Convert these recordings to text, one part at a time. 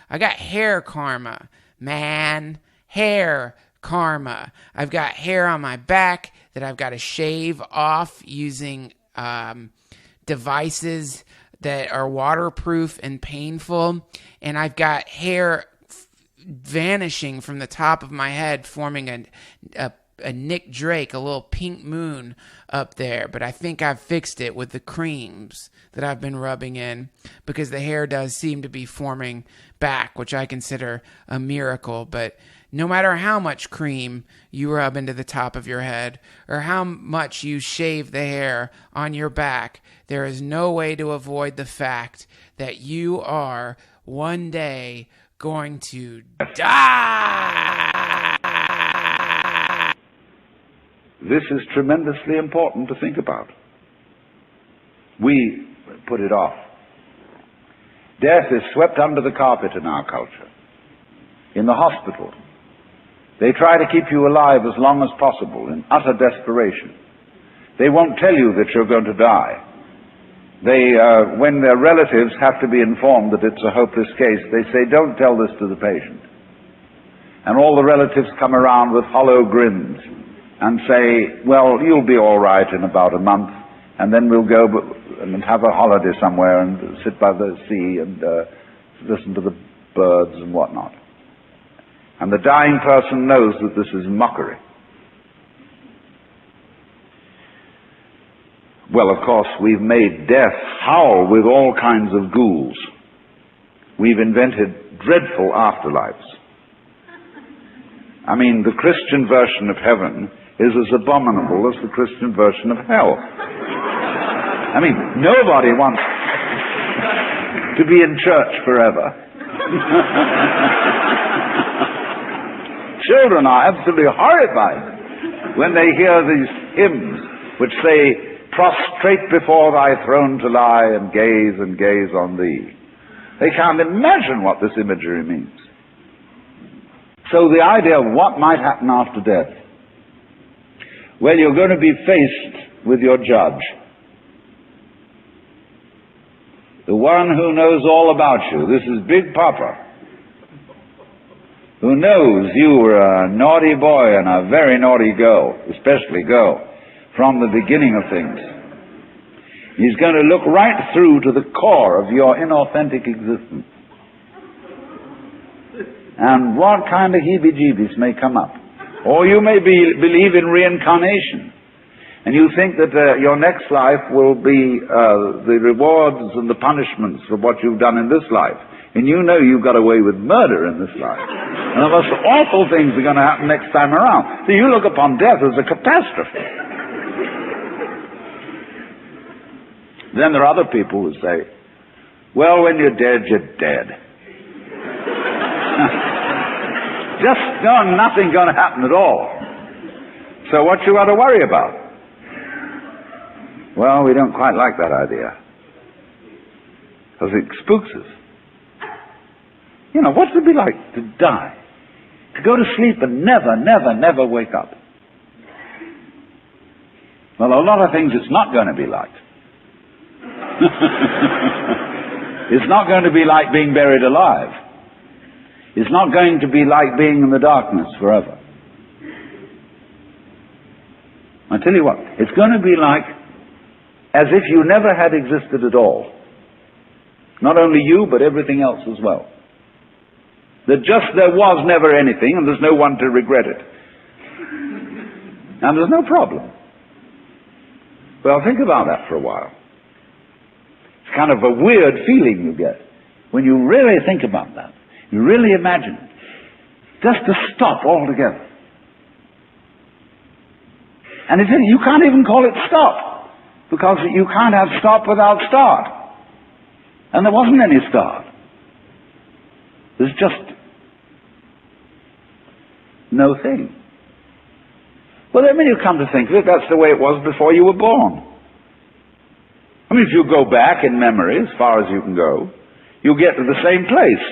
I got hair karma, man. Hair karma. I've got hair on my back that I've got to shave off using devices that are waterproof and painful. And I've got hair vanishing from the top of my head, forming a Nick Drake, a little pink moon up there. But I think I've fixed it with the creams that I've been rubbing in, because the hair does seem to be forming back, which I consider a miracle. But no matter how much cream you rub into the top of your head or how much you shave the hair on your back, there is no way to avoid the fact that you are one day going to die. This is tremendously important to think about. We put it off. Death is swept under the carpet in our culture. In the hospital, they try to keep you alive as long as possible in utter desperation. They won't tell you that you're going to die. When their relatives have to be informed that it's a hopeless case, they say, don't tell this to the patient. And all the relatives come around with hollow grins and say, well, you'll be all right in about a month, and then we'll go and have a holiday somewhere and sit by the sea and listen to the birds and whatnot. And the dying person knows that this is mockery. Well, of course, we've made death howl with all kinds of ghouls. We've invented dreadful afterlives. I mean, the Christian version of heaven is as abominable as the Christian version of hell. I mean, nobody wants to be in church forever. Children are absolutely horrified when they hear these hymns which say, prostrate before thy throne to lie and gaze on thee. They can't imagine what this imagery means. So the idea of what might happen after death, well, you're going to be faced with your judge, the one who knows all about you. This is Big Papa, who knows you were a naughty boy and a very naughty girl, especially girl, from the beginning of things. He's going to look right through to the core of your inauthentic existence. And what kind of heebie-jeebies may come up. Or you may believe in reincarnation, and you think that your next life will be the rewards and the punishments for what you've done in this life. And you know you've got away with murder in this life. And of course, awful things are going to happen next time around. So you look upon death as a catastrophe. Then there are other people who say, well, when you're dead, you're dead. Nothing going to happen at all. So what you got to worry about? Well, we don't quite like that idea, because it spooks us. You know, what would it be like to die? To go to sleep and never wake up? Well, a lot of things it's not going to be like. It's not going to be like being buried alive. It's not going to be like being in the darkness forever. I tell you what, it's going to be like as if you never had existed at all. Not only you, but everything else as well. That just there was never anything, and there's no one to regret it. And there's no problem. Well, think about that for a while. It's kind of a weird feeling you get when you really think about that. You really imagine it. Just to stop altogether. And you can't even call it stop, because you can't have stop without start. And there wasn't any start. There's just no thing. Well, then when you come to think of it, that's the way it was before you were born. I mean, if you go back in memory, as far as you can go, you get to the same place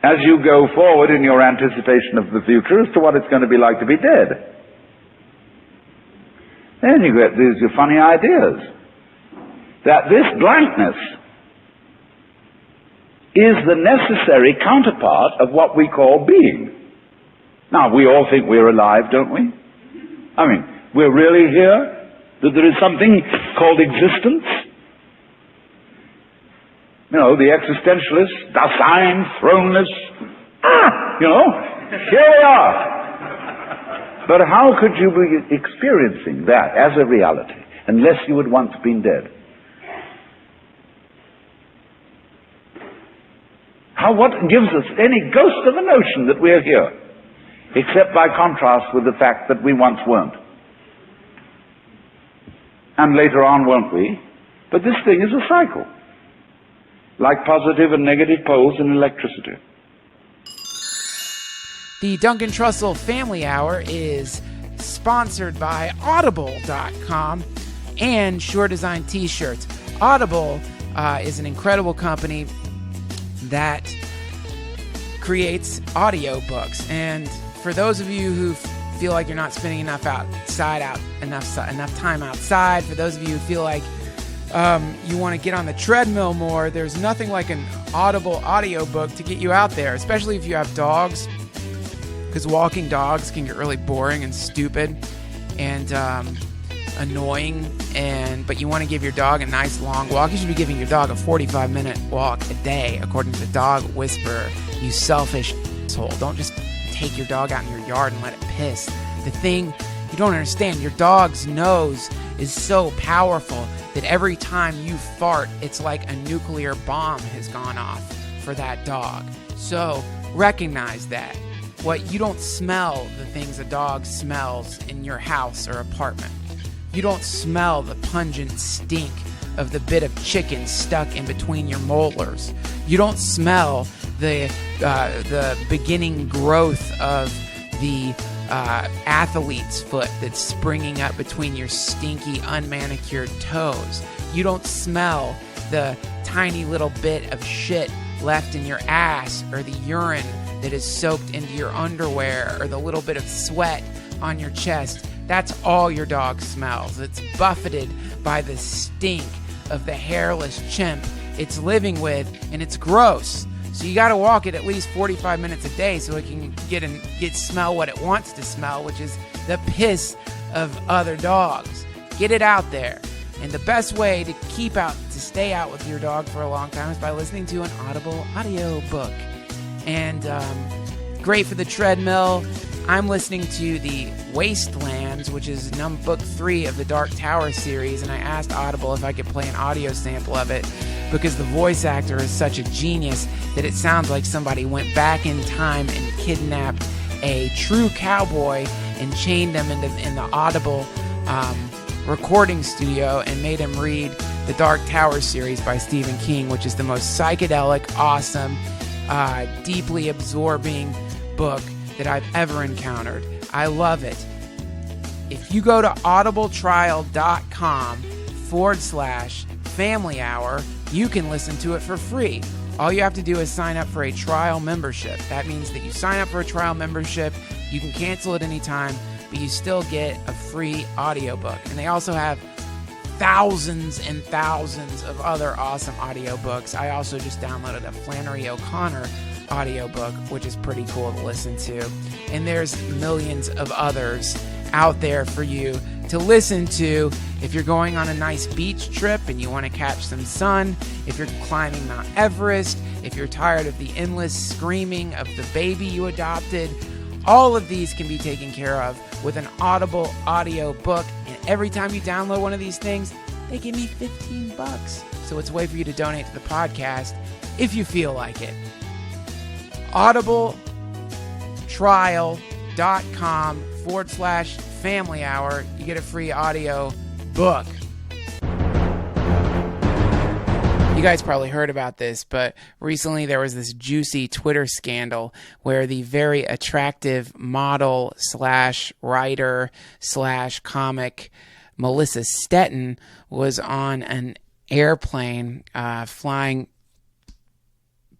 as you go forward in your anticipation of the future as to what it's going to be like to be dead. Then you get these funny ideas that this blankness is the necessary counterpart of what we call being. Now, we all think we're alive, don't we? I mean, we're really here? That there is something called existence? You know, the existentialists, Dasein, thrownness, you know, here we are. But how could you be experiencing that as a reality unless you had once been dead? What gives us any ghost of a notion that we're here, except by contrast with the fact that we once weren't? And later on, won't we? But this thing is a cycle, like positive and negative poles in electricity. The Duncan Trussell Family Hour is sponsored by Audible.com and Sure Design T-shirts. Audible is an incredible company that creates audiobooks. And for those of you who feel like you're not spending enough time outside, for those of you who feel like you want to get on the treadmill more, there's nothing like an Audible audiobook to get you out there, especially if you have dogs, because walking dogs can get really boring and stupid and annoying, but you want to give your dog a nice long walk. You should be giving your dog a 45-minute walk a day, according to Dog Whisperer. You selfish asshole. Don't just take your dog out in your yard and let it piss. The thing you don't understand, your dog's nose is so powerful that every time you fart, it's like a nuclear bomb has gone off for that dog. So recognize that. You don't smell the things a dog smells in your house or apartment. You don't smell the pungent stink of the bit of chicken stuck in between your molars. You don't smell the beginning growth of the athlete's foot that's springing up between your stinky, unmanicured toes. You don't smell the tiny little bit of shit left in your ass, or the urine that is soaked into your underwear, or the little bit of sweat on your chest. That's all your dog smells. It's buffeted by the stink of the hairless chimp it's living with, and it's gross. So you got to walk it at least 45 minutes a day so it can get smell what it wants to smell, which is the piss of other dogs. Get it out there. And the best way to stay out with your dog for a long time is by listening to an Audible audio book. And great for the treadmill. I'm listening to The Wastelands, which is book 3 of the Dark Tower series, and I asked Audible if I could play an audio sample of it because the voice actor is such a genius that it sounds like somebody went back in time and kidnapped a true cowboy and chained him in the Audible recording studio and made him read the Dark Tower series by Stephen King, which is the most psychedelic, awesome, deeply absorbing book that I've ever encountered. I love it. If you go to audibletrial.com/family hour, you can listen to it for free. All you have to do is sign up for a trial membership. That means that you sign up for a trial membership, you can cancel at any time, but you still get a free audiobook. And they also have thousands and thousands of other awesome audiobooks. I also just downloaded a Flannery O'Connor audiobook, which is pretty cool to listen to. And there's millions of others out there for you to listen to if you're going on a nice beach trip and you want to catch some sun, if you're climbing Mount Everest, if you're tired of the endless screaming of the baby you adopted. All of these can be taken care of with an Audible audio book. And every time you download one of these things, they give me $15. So it's a way for you to donate to the podcast if you feel like it. audibletrial.com/family hour. You get a free audio book. You guys probably heard about this, but recently there was this juicy Twitter scandal where the very attractive model / writer / comic Melissa Stetten was on an airplane flying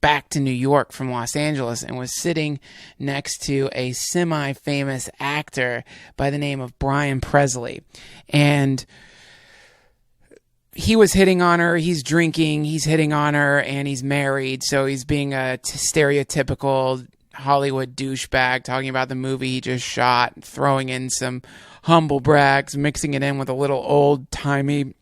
back to New York from Los Angeles and was sitting next to a semi-famous actor by the name of Brian Presley. And he was hitting on her, he's drinking, he's hitting on her, and he's married, so he's being a stereotypical Hollywood douchebag, talking about the movie he just shot, throwing in some humble brags, mixing it in with a little old-timey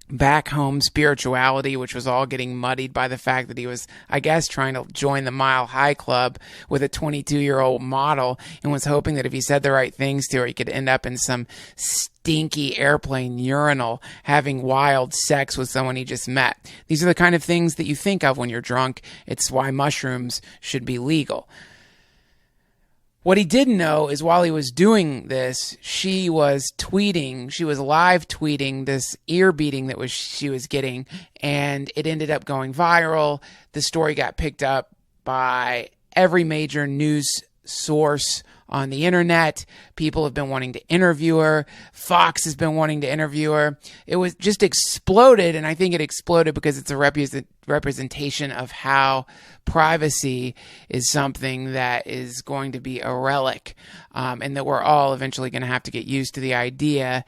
back home spirituality, which was all getting muddied by the fact that he was, I guess, trying to join the Mile High Club with a 22-year-old model and was hoping that if he said the right things to her, he could end up in some stinky airplane urinal having wild sex with someone he just met. These are the kind of things that you think of when you're drunk. It's why mushrooms should be legal. What he didn't know is while he was doing this, she was live tweeting this ear beating that she was getting, and it ended up going viral. The story got picked up by every major news source on the internet. People have been wanting to interview her. Fox has been wanting to interview her. It was just exploded, and I think it exploded because it's a representation of how privacy is something that is going to be a relic, and that we're all eventually going to have to get used to the idea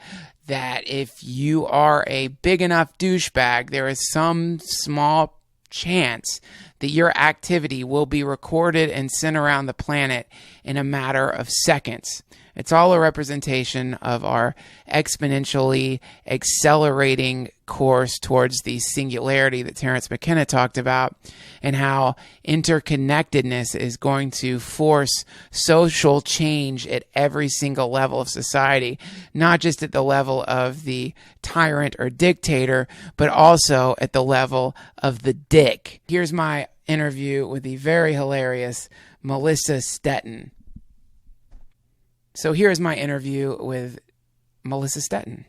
that if you are a big enough douchebag, there is some small chance that your activity will be recorded and sent around the planet in a matter of seconds. It's all a representation of our exponentially accelerating course towards the singularity that Terence McKenna talked about, and how interconnectedness is going to force social change at every single level of society, not just at the level of the tyrant or dictator, but also at the level of the dick. Here's my interview with the very hilarious Melissa Stetten. So here's my interview with Melissa Stetten.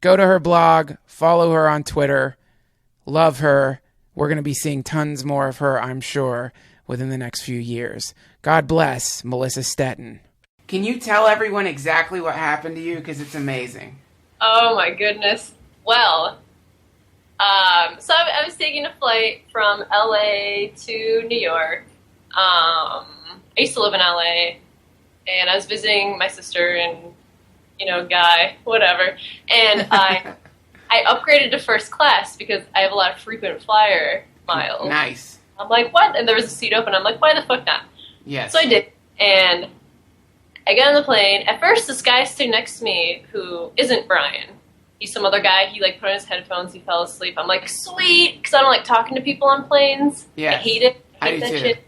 Go to her blog, follow her on Twitter, love her. We're going to be seeing tons more of her, I'm sure, within the next few years. God bless Melissa Stetten. Can you tell everyone exactly what happened to you? Because it's amazing. Oh my goodness. Well, so I was taking a flight from LA to New York. I used to live in LA, and I was visiting my sister and, guy, whatever. And I upgraded to first class because I have a lot of frequent flyer miles. Nice. I'm like, what? And there was a seat open. I'm like, why the fuck not? Yes. So I did. And I got on the plane. At first, this guy stood next to me who isn't Brian. He's some other guy. He, put on his headphones. He fell asleep. I'm like, sweet, because I don't like talking to people on planes. Yeah. I hate it. I hate that shit.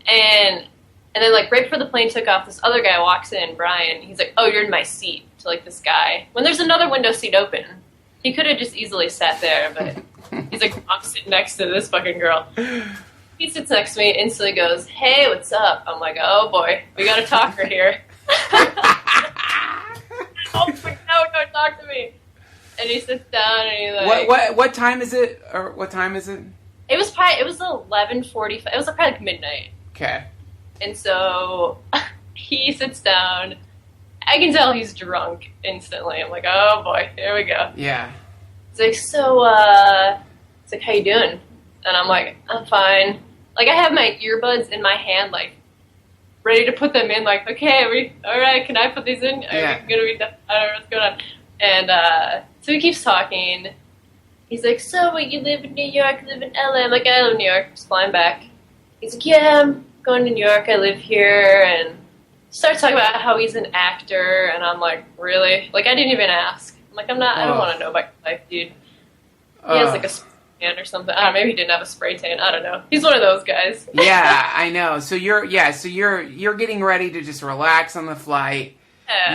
And then, right before the plane took off, this other guy walks in, Brian. He's like, oh, you're in my seat, to, this guy. When there's another window seat open. He could have just easily sat there, but he's like, I'm sitting next to this fucking girl. He sits next to me and instantly goes, hey, what's up? I'm like, oh, boy, we got a talker here. Oh, no, don't talk to me. And he sits down and he's like... What time is it? Or what time is it? It was 11:45. It was probably midnight. Okay. And so he sits down. I can tell he's drunk instantly. I'm like, oh boy, here we go. Yeah. He's like, so, it's like, how you doing? And I'm like, I'm fine. I have my earbuds in my hand, ready to put them in, okay, all right, can I put these in? Yeah. I'm gonna be done. I don't know what's going on. And, so he keeps talking. He's like, so, you live in New York, live in LA? I'm like, I live in New York, just flying back. He's like, yeah, I'm going to New York, I live here, and starts talking about how he's an actor, and I'm like, really? I didn't even ask. I'm like, I don't want to know about your life, dude. He has, a spray tan or something. I don't know, maybe he didn't have a spray tan, I don't know. He's one of those guys. Yeah, I know. So you're getting ready to just relax on the flight.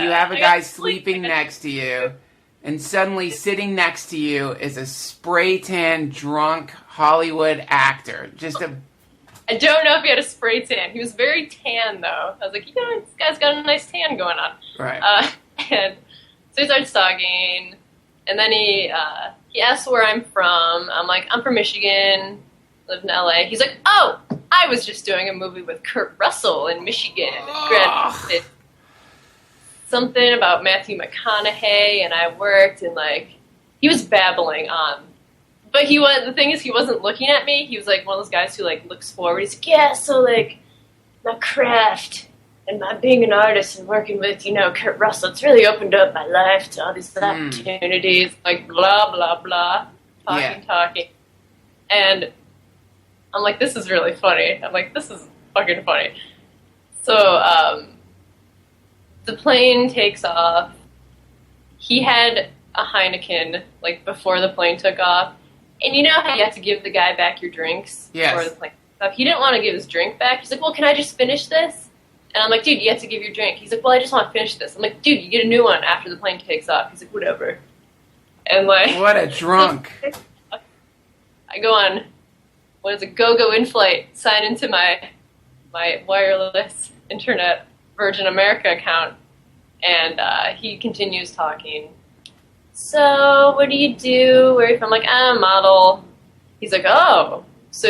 You have a guy sleeping next to you, and suddenly sitting next to you is a spray tan, drunk Hollywood actor. I don't know if he had a spray tan. He was very tan, though. I was like, this guy's got a nice tan going on. Right. And so he starts talking, and then he asks where I'm from. I'm like, I'm from Michigan, live in LA. He's like, oh, I was just doing a movie with Kurt Russell in Michigan. Graduated. Something about Matthew McConaughey, and I worked, and he was babbling on. But the thing is, he wasn't looking at me. He was one of those guys who looks forward. He's like, yeah, so my craft, and my being an artist and working with, Kurt Russell, it's really opened up my life to all these opportunities, like blah, blah, blah, talking. And I'm like, this is really funny. I'm like, this is fucking funny. So the plane takes off. He had a Heineken, like, before the plane took off. And you know how you have to give the guy back your drinks before the plane took off? He didn't want to give his drink back. He's like, well, can I just finish this? And I'm like, dude, you have to give your drink. He's like, well, I just want to finish this. I'm like, dude, you get a new one after the plane takes off. He's like, whatever. And, like... What a drunk. I go on, go in flight, sign into my wireless internet Virgin America account, and he continues talking. So, what do you do? Where are you from? I'm like, I'm a model. He's like, oh, so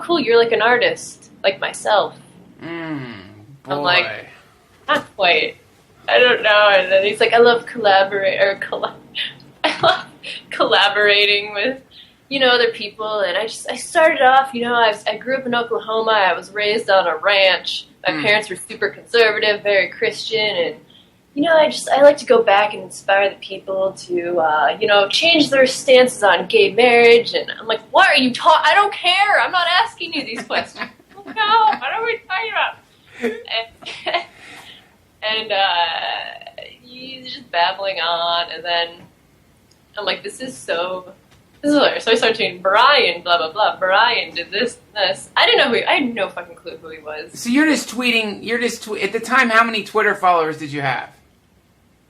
cool, you're like an artist, like myself. Boy. I'm like, not quite. I don't know. And then he's like, I love collaborating with, other people. And I started off, I grew up in Oklahoma. I was raised on a ranch. My parents were super conservative, very Christian, and I like to go back and inspire the people to, change their stances on gay marriage. And I'm like, what are you talking? I don't care. I'm not asking you these questions. No, what are we talking about? And he's just babbling on, and then I'm like, this is hilarious. So I started saying, Brian, blah, blah, blah. Brian did this. I didn't know I had no fucking clue who he was. So you're just tweeting, at the time, how many Twitter followers did you have?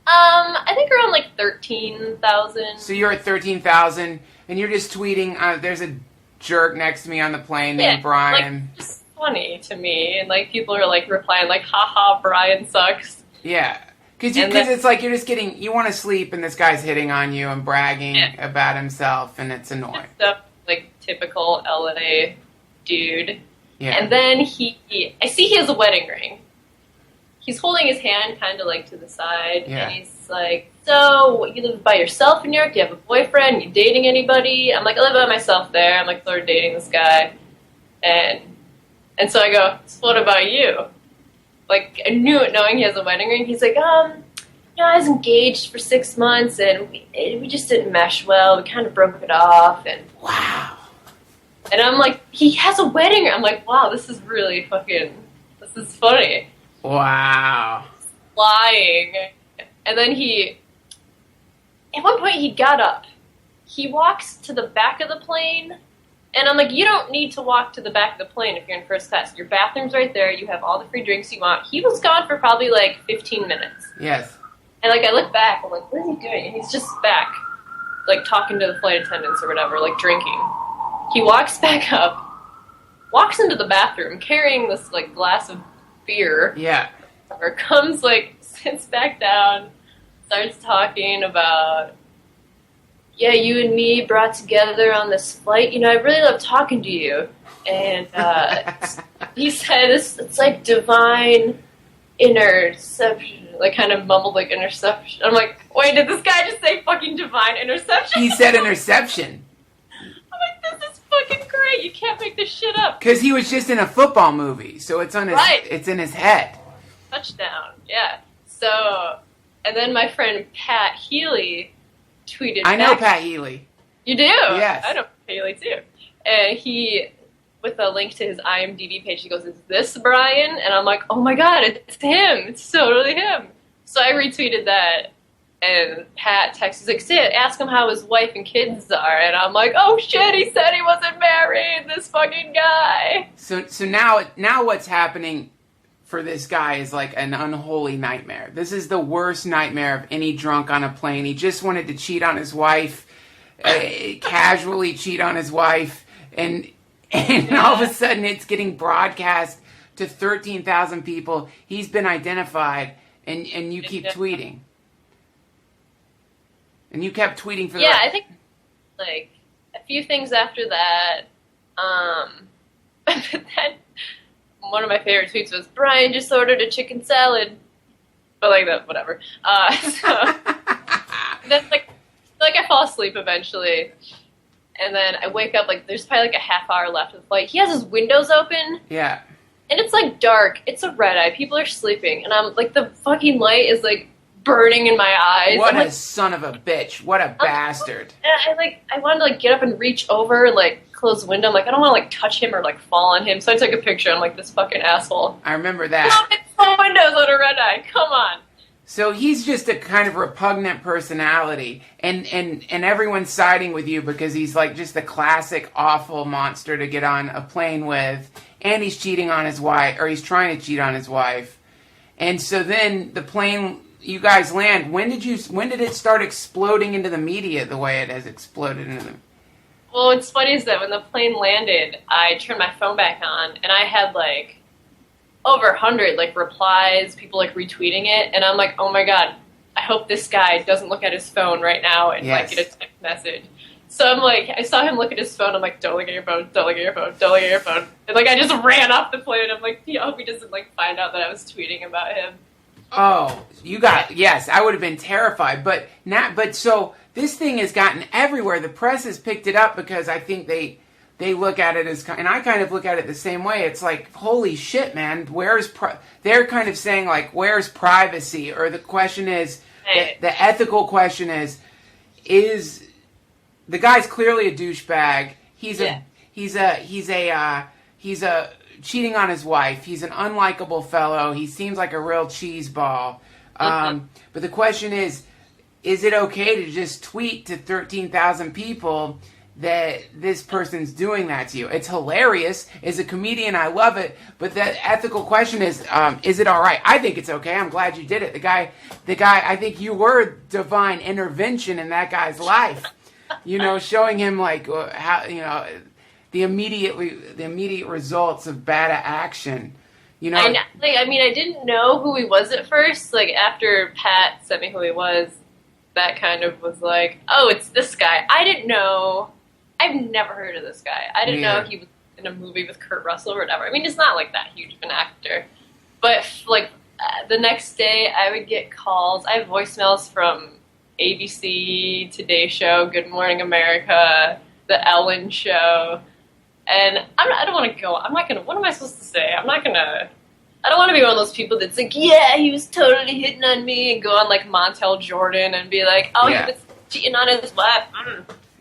I think around like 13,000. So you're at 13,000, and you're just tweeting, there's a jerk next to me on the plane named Brian. Like, it's funny to me, and like people are like replying like, haha, Brian sucks. Yeah. Because it's like you're just getting, you want to sleep and this guy's hitting on you and bragging about himself, and it's annoying. Stuff like typical LA dude. Yeah. And then I see he has a wedding ring. He's holding his hand kind of like to the side, and he's like, so you live by yourself in New York? Do you have a boyfriend? You dating anybody? I'm like, I live by myself there. I'm like, sort of dating this guy. And so I go, so what about you? Like, I knew it knowing he has a wedding ring. He's like, I was engaged for 6 months, and we just didn't mesh well. We kind of broke it off, and... Wow. And I'm like, he has a wedding ring. I'm like, wow, this is really this is funny. Wow. Lying. And then at one point he got up. He walks to the back of the plane, and I'm like, you don't need to walk to the back of the plane if you're in first class. Your bathroom's right there. You have all the free drinks you want. He was gone for probably like 15 minutes. Yes. And like I look back, I'm like, what is he doing? And he's just back, like talking to the flight attendants or whatever, like drinking. He walks back up, walks into the bathroom carrying this like glass of beer. Yeah. Or comes like, sits back down, starts talking about, you and me brought together on this flight. I really love talking to you. And he said, it's like divine interception. Like, kind of mumbled, like, interception. I'm like, wait, did this guy just say fucking divine interception? He said interception. I'm like, this is fucking great. You can't make this shit up. Because he was just in a football movie, so it's on it's in his head. Touchdown, yeah. So, and then my friend Pat Healy tweeted I know Pat Healy. You do? Yes. I know Pat Healy too. And he, with a link to his IMDb page, he goes, is this Brian? And I'm like, oh my god, it's him. It's totally him. So I retweeted that, and Pat texts, he's like, Sid, ask him how his wife and kids are. And I'm like, oh shit, he said he wasn't married, this fucking guy. So now what's happening for this guy is like an unholy nightmare. This is the worst nightmare of any drunk on a plane. He just wanted to cheat on his wife, casually cheat on his wife, and all of a sudden it's getting broadcast to 13,000 people. He's been identified, and you keep tweeting. And you kept tweeting for I think like a few things after that. But then one of my favorite tweets was, Brian just ordered a chicken salad. But like that, whatever. So then like I fall asleep eventually. And then I wake up, like, there's probably like a half hour left of the flight. He has his windows open. Yeah. And it's like dark. It's a red eye. People are sleeping, and I'm like, the fucking light is like burning in my eyes. What I'm a like, son of a bitch! What a bastard! and I wanted to like get up and reach over, like close the window. I'm like, I don't want to like touch him or like fall on him. So I took a picture. I'm like, this fucking asshole. I remember that. Open the windows on a red eye. Come on. So he's just a kind of repugnant personality, and everyone's siding with you because he's like just the classic awful monster to get on a plane with, and he's cheating on his wife, or he's trying to cheat on his wife. And so then the plane, you guys land. When did it start exploding into the media the way it has exploded into them? Well, what's funny is that when the plane landed, I turned my phone back on, and I had like over 100 like replies, people like retweeting it, and I'm like, oh my god, I hope this guy doesn't look at his phone right now and like get a text message. So I'm like, I saw him look at his phone. I'm like, don't look at your phone, don't look at your phone, don't look at your phone. And like I just ran off the plane. I'm like, I hope he doesn't like find out that I was tweeting about him. Oh, yes, I would have been terrified. But so this thing has gotten everywhere. The press has picked it up because I think they look at it as, and I kind of look at it the same way. It's like, holy shit, man, they're kind of saying like, where's privacy? Or the question is, the ethical question is the guy's clearly a douchebag. He's cheating on his wife. He's an unlikable fellow. He seems like a real cheeseball. But the question is it okay to just tweet to 13,000 people that this person's doing that to you? It's hilarious. As a comedian, I love it. But the ethical question is it all right? I think it's okay. I'm glad you did it. The guy, I think you were divine intervention in that guy's life. Showing him like how, the immediate results of bad action. I didn't know who he was at first. Like after Pat sent me who he was, that kind of was like, oh, it's this guy. I didn't know. I've never heard of this guy. I didn't know he was in a movie with Kurt Russell or whatever. I mean, he's not like that huge of an actor. But like the next day, I would get calls. I have voicemails from ABC, Today Show, Good Morning America, The Ellen Show. And I don't want to go. I'm not going to. What am I supposed to say? I don't want to be one of those people that's like, yeah, he was totally hitting on me, and go on like Montel Jordan and be like, oh, he was cheating on his wife.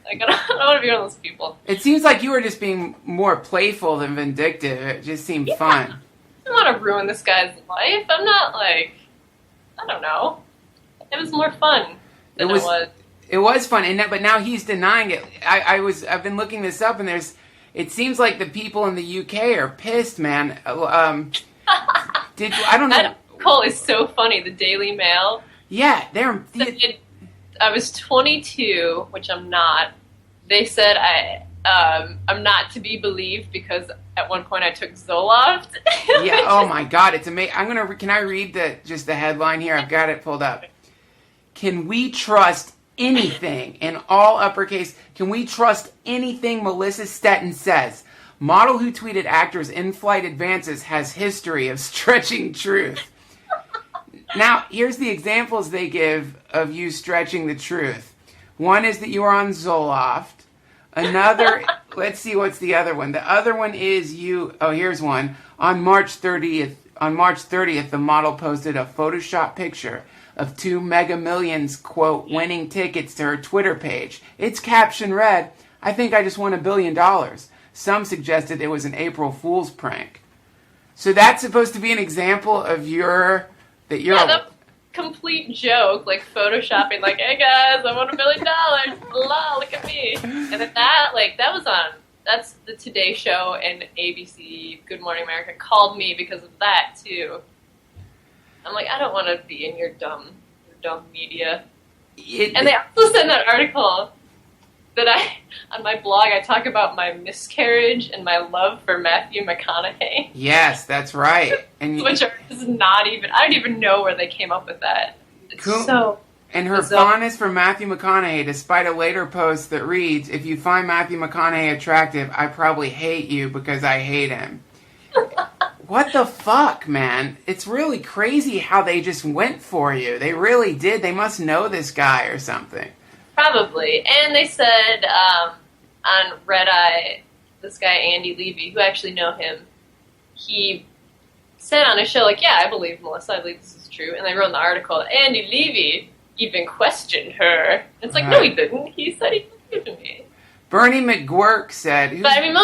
Like, I don't want to be one of those people. It seems like you were just being more playful than vindictive. It just seemed fun. I don't want to ruin this guy's life. I'm not like, I don't know. It was more fun than it was. It was fun, but now he's denying it. I've been looking this up, and it seems like the people in the UK are pissed, man. I don't know. That article is so funny. The Daily Mail. Yeah, I was 22, which I'm not. They said I'm not to be believed because at one point I took Zoloft. Yeah. Oh my God, it's amazing. Can I read the headline here? I've got it pulled up. Can we trust anything in all uppercase? Can we trust anything Melissa Stetten says? Model who tweeted actors' in-flight advances has history of stretching truth. Now, here's the examples they give of you stretching the truth. One is that you are on Zoloft. Another, let's see, what's the other one? The other one is here's one. On March 30th, the model posted a Photoshop picture of 2 Mega Millions, quote, winning tickets to her Twitter page. Its caption read, I think I just won $1 billion. Some suggested it was an April Fool's prank. So that's supposed to be an example of the complete joke, like photoshopping, like, hey guys, I won $1 billion. La, look at me. And then that's the Today Show and ABC, Good Morning America called me because of that too. I'm like, I don't want to be in your dumb media. And they also sent that article that on my blog, I talk about my miscarriage and my love for Matthew McConaughey. Yes, that's right. Which is not even, I don't even know where they came up with that. It's so... And her fondness for Matthew McConaughey, despite a later post that reads, if you find Matthew McConaughey attractive, I probably hate you because I hate him. What the fuck, man? It's really crazy how they just went for you. They really did. They must know this guy or something. Probably. And they said on Red Eye, this guy Andy Levy, who actually know him, he said on a show, like, yeah, I believe Melissa, I believe this is true. And they wrote in the article, Andy Levy even questioned her. It's like, no, he didn't. He said he believed in me. Bernie McGuirk said... But I mean,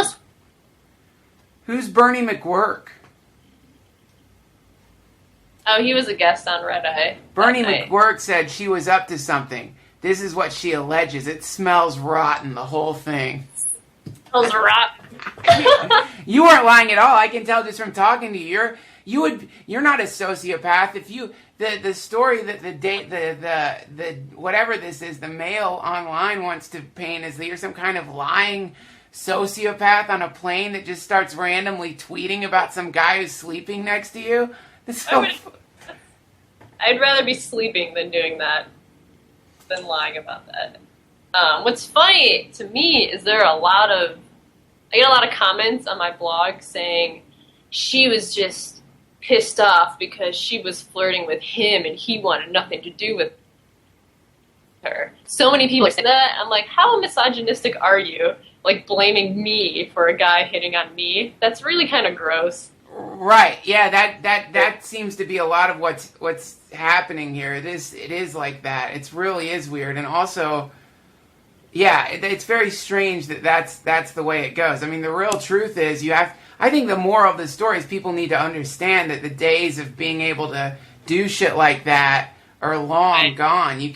Who's Bernie McGuirk? Oh, he was a guest on Red Eye. Bernie McGuirk said she was up to something. This is what she alleges. It smells rotten, the whole thing. Smells rotten. You weren't lying at all. I can tell just from talking to you. You're not a sociopath. If you the story that the whatever this is, the male online wants to paint is that you're some kind of lying sociopath on a plane that just starts randomly tweeting about some guy who's sleeping next to you. I'd rather be sleeping than doing that, than lying about that. What's funny to me is I get a lot of comments on my blog saying she was just pissed off because she was flirting with him and he wanted nothing to do with her. So many people say that. I'm like, how misogynistic are you? Like, blaming me for a guy hitting on me? That's really kind of gross. Right. Yeah, that seems to be a lot of what's happening here. It is like that. It really is weird. And also, yeah, it's very strange that's the way it goes. I mean, the real truth is I think the moral of the story is people need to understand that the days of being able to do shit like that are long gone. You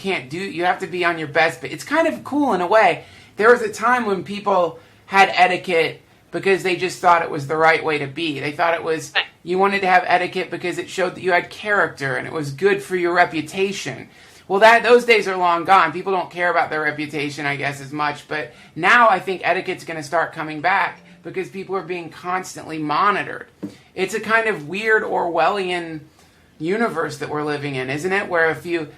have to be on your best. But it's kind of cool in a way. There was a time when people had etiquette because they just thought it was the right way to be. They thought it was, you wanted to have etiquette because it showed that you had character and it was good for your reputation. Well, those days are long gone. People don't care about their reputation, I guess, as much. But now I think etiquette's going to start coming back because people are being constantly monitored. It's a kind of weird Orwellian universe that we're living in, isn't it?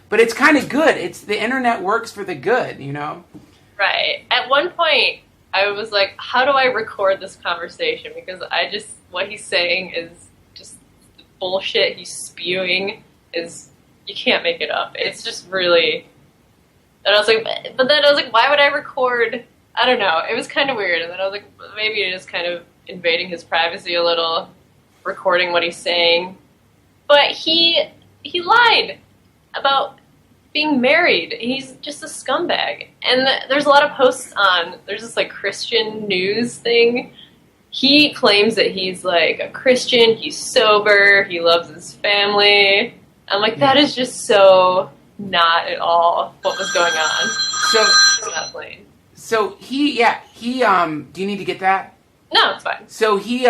But it's kind of good. The internet works for the good, you know? Right. At one point, I was like, how do I record this conversation? Because what he's saying is just bullshit he's spewing you can't make it up. It's just really, and I was like, but then I was like, why would I record? I don't know. It was kind of weird. And then I was like, maybe it is kind of invading his privacy a little, recording what he's saying. But he lied about being married. He's just a scumbag. And there's a lot of posts there's this like Christian news thing. He claims that he's like a Christian, he's sober, he loves his family. I'm like, that is just so not at all what was going on. So that plane. So he do you need to get that? No, it's fine. So he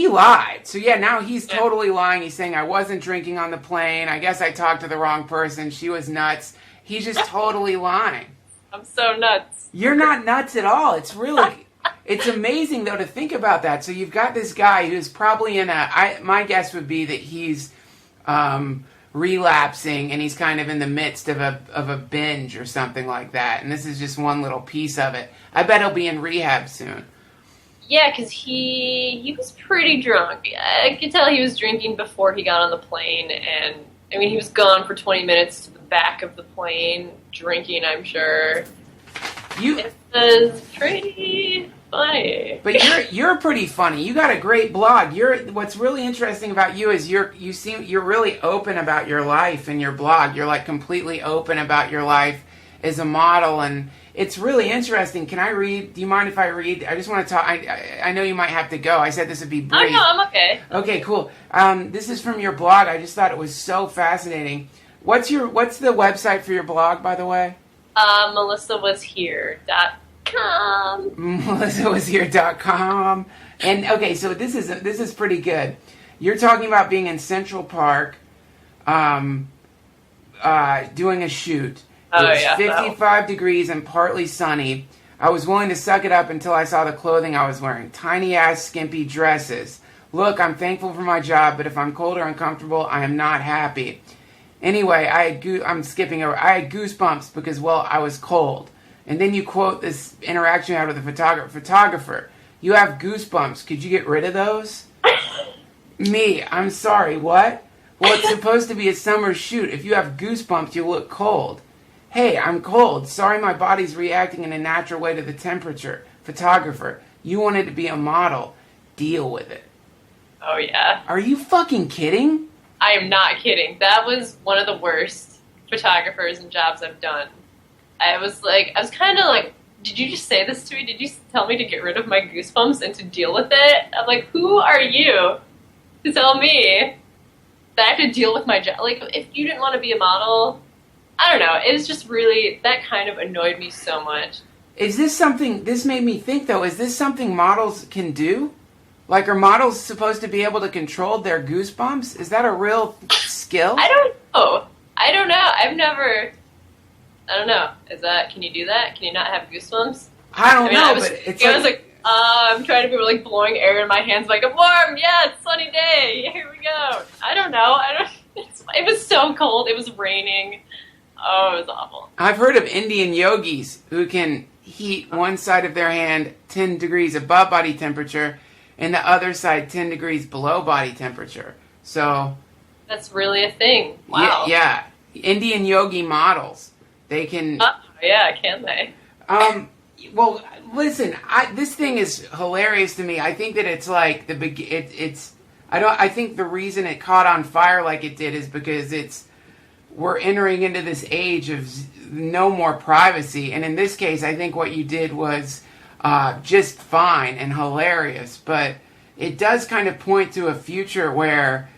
lied. So yeah, now he's totally lying. He's saying I wasn't drinking on the plane. I guess I talked to the wrong person. She was nuts. He's just totally lying. I'm so nuts. You're not nuts at all. It's really, it's amazing though to think about that. So you've got this guy who's probably my guess would be that he's relapsing and he's kind of in the midst of a binge or something like that. And this is just one little piece of it. I bet he'll be in rehab soon. Yeah, because he was pretty drunk. I could tell he was drinking before he got on the plane, and I mean, he was gone for 20 minutes to the back of the plane, drinking, I'm sure. It was pretty funny. But you're pretty funny. You got a great blog. What's really interesting about you is you're really open about your life in your blog. You're like completely open about your life as a model, and it's really interesting. Can I read? Do you mind if I read? I just want to talk. I know you might have to go. I said this would be brief. Oh, no, I'm okay. Okay, cool. This is from your blog. I just thought it was so fascinating. What's the website for your blog, by the way? MelissaWasHere.com. MelissaWasHere.com. And okay, so this is pretty good. You're talking about being in Central Park, doing a shoot. It was 55 degrees and partly sunny. I was willing to suck it up until I saw the clothing I was wearing. Tiny-ass, skimpy dresses. Look, I'm thankful for my job, but if I'm cold or uncomfortable, I am not happy. Anyway, I'm skipping over. I had goosebumps because, well, I was cold. And then you quote this interaction you had with the photographer. You have goosebumps. Could you get rid of those? Me, I'm sorry, what? Well, it's supposed to be a summer shoot. If you have goosebumps, you look cold. Hey, I'm cold. Sorry my body's reacting in a natural way to the temperature. Photographer, you wanted to be a model. Deal with it. Oh, yeah. Are you fucking kidding? I am not kidding. That was one of the worst photographers and jobs I've done. I was kind of like, did you just say this to me? Did you tell me to get rid of my goosebumps and to deal with it? I'm like, who are you to tell me that I have to deal with my job? Like, if you didn't want to be a model, I don't know. It was just really, that kind of annoyed me so much. Is this something, this made me think though, is this something models can do? Like, are models supposed to be able to control their goosebumps? Is that a real skill? I don't know. I don't know. Can you do that? Can you not have goosebumps? I don't know, but it's I was like, I'm trying to be like blowing air in my hands, like, I'm warm, yeah, it's a sunny day, here we go. I don't know. It was so cold, it was raining. Oh, it was awful. I've heard of Indian yogis who can heat one side of their hand 10 degrees above body temperature and the other side 10 degrees below body temperature. So that's really a thing. Wow. Yeah. Indian yogi models. They can. Yeah, can they? Well, listen. This thing is hilarious to me. I think that it's like I think the reason it caught on fire like it did is because we're entering into this age of no more privacy, and in this case, I think what you did was just fine and hilarious. But it does kind of point to a future where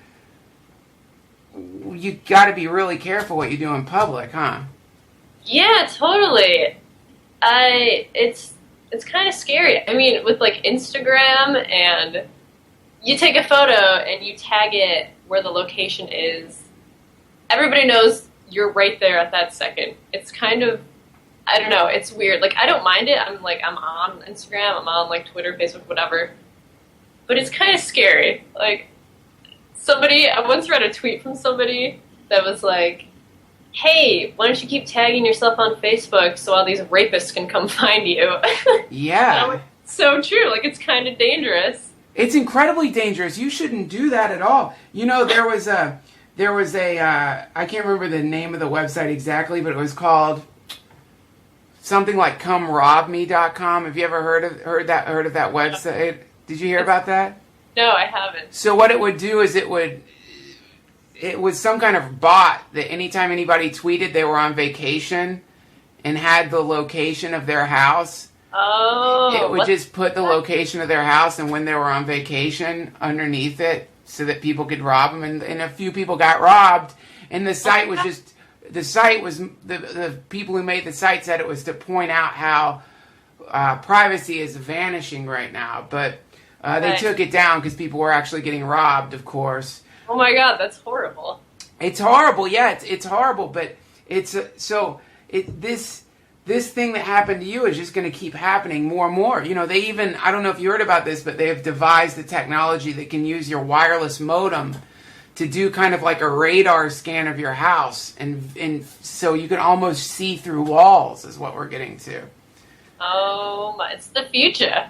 you got to be really careful what you do in public, huh? Yeah, totally. It's kind of scary. I mean, with like Instagram, and you take a photo and you tag it where the location is, everybody knows you're right there at that second. It's kind of, I don't know, it's weird. Like, I don't mind it. I'm on Instagram, I'm on like Twitter, Facebook, whatever. But it's kind of scary. Like, I once read a tweet from somebody that was like, hey, why don't you keep tagging yourself on Facebook so all these rapists can come find you? Yeah. Like, so true. Like, it's kind of dangerous. It's incredibly dangerous. You shouldn't do that at all. You know, there was a I can't remember the name of the website exactly, but it was called something like comerobme.com. Have you ever heard of that website? Did you hear about that? No, I haven't. So what it would do is it was some kind of bot that anytime anybody tweeted they were on vacation and had the location of their house, it would just put the location of their house and when they were on vacation underneath it so that people could rob them. And a few people got robbed. And the site was the people who made the site said it was to point out how privacy is vanishing right now. But they took it down because people were actually getting robbed, of course. Oh my God, that's horrible. It's horrible, yeah, it's horrible, but it's this thing that happened to you is just going to keep happening more and more. You know, they even, I don't know if you heard about this, but they have devised a technology that can use your wireless modem to do kind of like a radar scan of your house, and so you can almost see through walls is what we're getting to. Oh my, it's the future.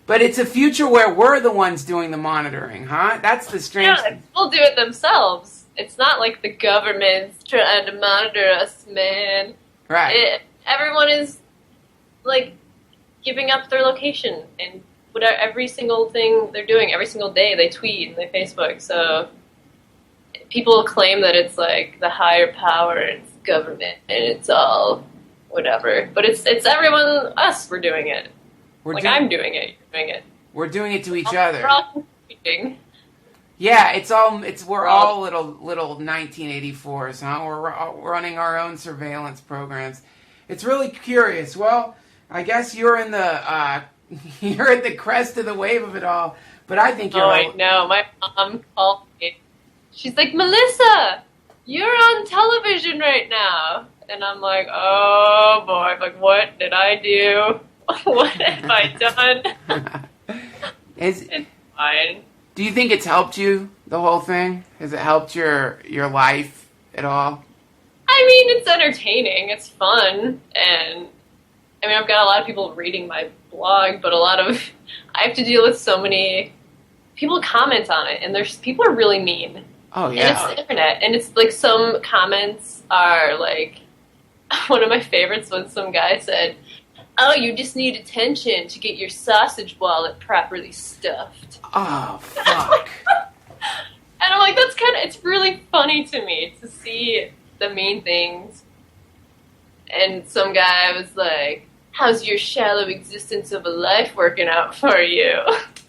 But it's a future where we're the ones doing the monitoring, huh? That's the strange thing. Yeah, people do it themselves. It's not like the government's trying to monitor us, man. Right. Everyone is, like, giving up their location and whatever, every single thing they're doing, every single day they tweet and they Facebook. So people claim that it's, like, the higher power, it's government, and it's all whatever. But it's everyone, us, we're doing it. I'm doing it. You're doing it. We're doing it to each other. We're all competing. Yeah, we're all little 1984s, huh? We're all running our own surveillance programs. It's really curious. Well, I guess you're in the you're at the crest of the wave of it all. But I think you're. Oh, I know. My mom called me. She's like, Melissa, you're on television right now, and I'm like, oh boy, I'm like, what did I do? What have I done? It's fine. Do you think it's helped you, the whole thing? Has it helped your life at all? I mean, it's entertaining. It's fun. And, I mean, I've got a lot of people reading my blog, but I have to deal with so many people comment on it, and people are really mean. Oh, yeah. And it's the internet. And it's, like, some comments are, like, one of my favorites was some guy said, oh, you just need attention to get your sausage wallet properly stuffed. Oh, fuck. And I'm like, it's really funny to me to see the mean things. And some guy was like, how's your shallow existence of a life working out for you?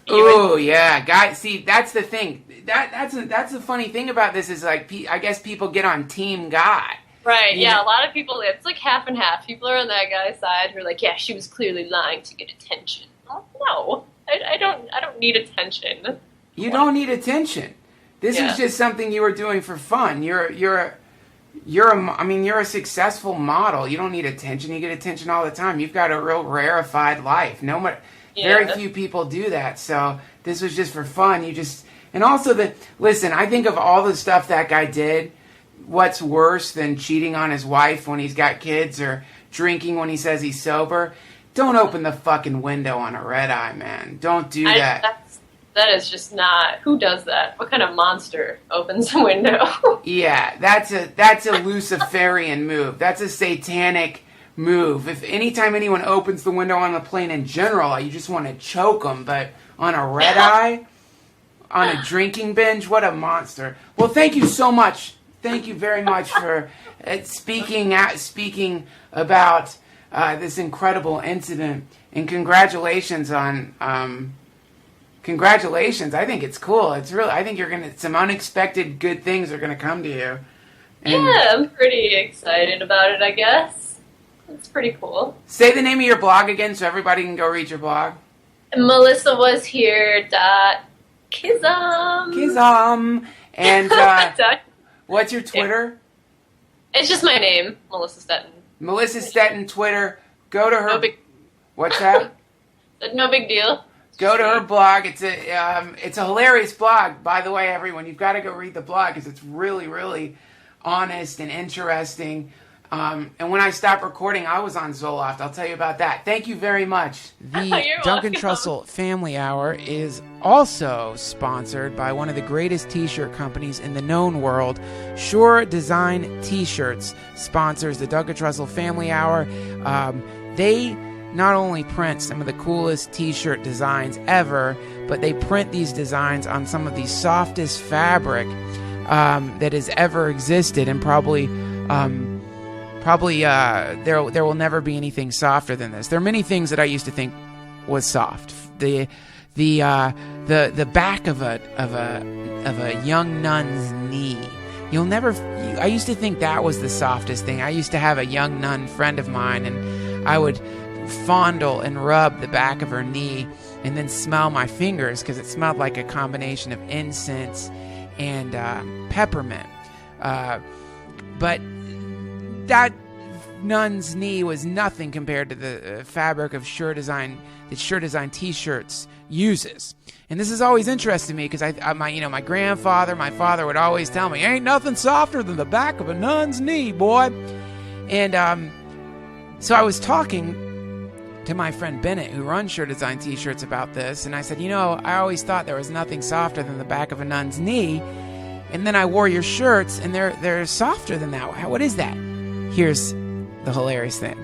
Oh, yeah. Guys, see, that's the thing. That's the funny thing about this is, like, I guess people get on Team Guy. Right, yeah, a lot of people, it's like half and half. People are on that guy's side who are like, yeah, she was clearly lying to get attention. No, I don't need attention. You don't need attention. This is just something you were doing for fun. You're a successful model. You don't need attention. You get attention all the time. You've got a real rarefied life. Very few people do that. So this was just for fun. And also listen, I think of all the stuff that guy did, what's worse than cheating on his wife when he's got kids or drinking when he says he's sober? Don't open the fucking window on a red eye, man. Don't do that. That is just not... Who does that? What kind of monster opens a window? Yeah, that's a Luciferian move. That's a satanic move. If anytime anyone opens the window on the plane in general, you just want to choke them. But on a red eye, on a drinking binge, what a monster. Well, thank you so much. Thank you very much for speaking about this incredible incident. And congratulations on... Congratulations! I think it's cool. It's really. I think some unexpected good things are gonna come to you. And yeah, I'm pretty excited about it. I guess it's pretty cool. Say the name of your blog again, so everybody can go read your blog. Melissa was here. Kism. And what's your Twitter? It's just my name, Melissa Stetten. Melissa Stetten Twitter. Go to her. What's that? No big deal. Go to her blog. It's a hilarious blog, by the way, everyone. You've got to go read the blog because it's really, really honest and interesting. And when I stopped recording, I was on Zoloft. I'll tell you about that. Thank you very much. The Duncan Trussell Family Hour is also sponsored by one of the greatest t-shirt companies in the known world. Sure Design T-Shirts sponsors the Duncan Trussell Family Hour. They not only print some of the coolest t-shirt designs ever, but they print these designs on some of the softest fabric that has ever existed, and probably there will never be anything softer than this. There are many things that I used to think was soft. The back of a young nun's knee. I used to think that was the softest thing. I used to have a young nun friend of mine, and I would fondle and rub the back of her knee and then smell my fingers because it smelled like a combination of incense and peppermint. But that nun's knee was nothing compared to the fabric of Sure Design that Sure Design T-shirts uses. And this has always interested me because my grandfather, my father would always tell me, ain't nothing softer than the back of a nun's knee, boy. And so I was talking to my friend Bennett, who runs Sure Design T-shirts, about this, and I said, I always thought there was nothing softer than the back of a nun's knee, and then I wore your shirts, and they're softer than that. What is that? Here's the hilarious thing.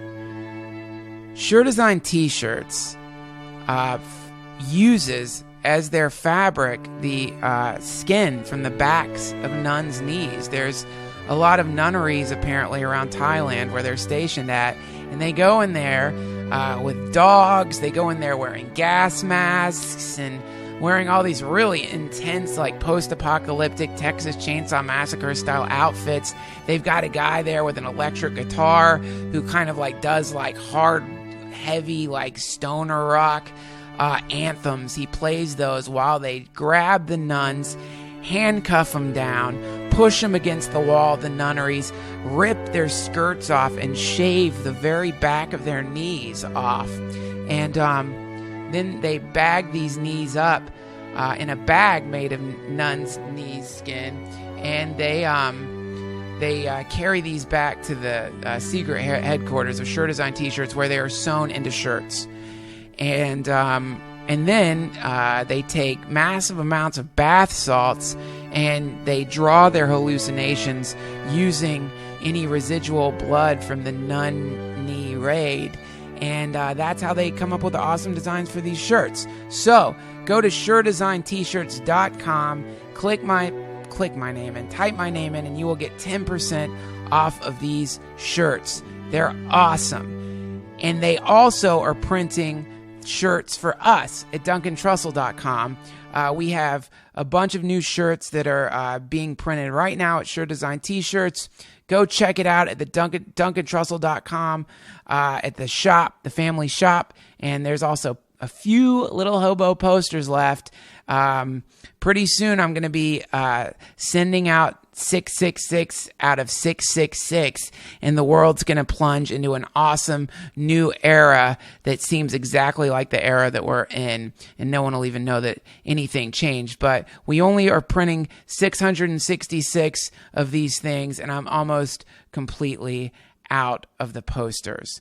Sure Design T-shirts uses as their fabric the skin from the backs of nuns' knees. There's a lot of nunneries apparently around Thailand where they're stationed at, and they go in there with dogs. They go in there wearing gas masks and wearing all these really intense, like, post-apocalyptic Texas Chainsaw Massacre style outfits. They've got a guy there with an electric guitar who kind of like does like hard, heavy, like stoner rock anthems. He plays those while they grab the nuns, handcuff them down, push them against the wall of the nunneries, rip their skirts off, and shave the very back of their knees off. And then they bag these knees up in a bag made of nun's knee skin, and they carry these back to the secret headquarters of Sure Design T-shirts, where they are sewn into shirts. And then they take massive amounts of bath salts and they draw their hallucinations using any residual blood from the nun knee raid. And that's how they come up with the awesome designs for these shirts. So go to suredesigntshirts.com, click my name and type my name in, and you will get 10% off of these shirts. They're awesome. And they also are printing shirts for us at DuncanTrussell.com. We have a bunch of new shirts that are being printed right now at Sure Design T-shirts. Go check it out at the DuncanTrussell.com at the shop, the family shop. And there's also a few little hobo posters left. Pretty soon I'm going to be sending out 666 out of 666, and the world's going to plunge into an awesome new era that seems exactly like the era that we're in, and no one will even know that anything changed. But we only are printing 666 of these things, and I'm almost completely out of the posters.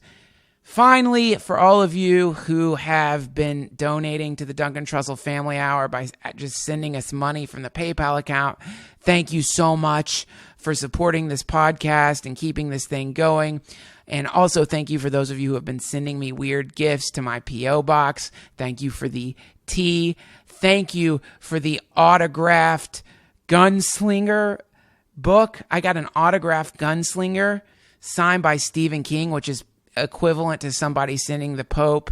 Finally, for all of you who have been donating to the Duncan Trussell Family Hour by just sending us money from the PayPal account, thank you so much for supporting this podcast and keeping this thing going. And also thank you for those of you who have been sending me weird gifts to my P.O. box. Thank you for the tea. Thank you for the autographed Gunslinger book. I got an autographed Gunslinger signed by Stephen King, which is equivalent to somebody sending the Pope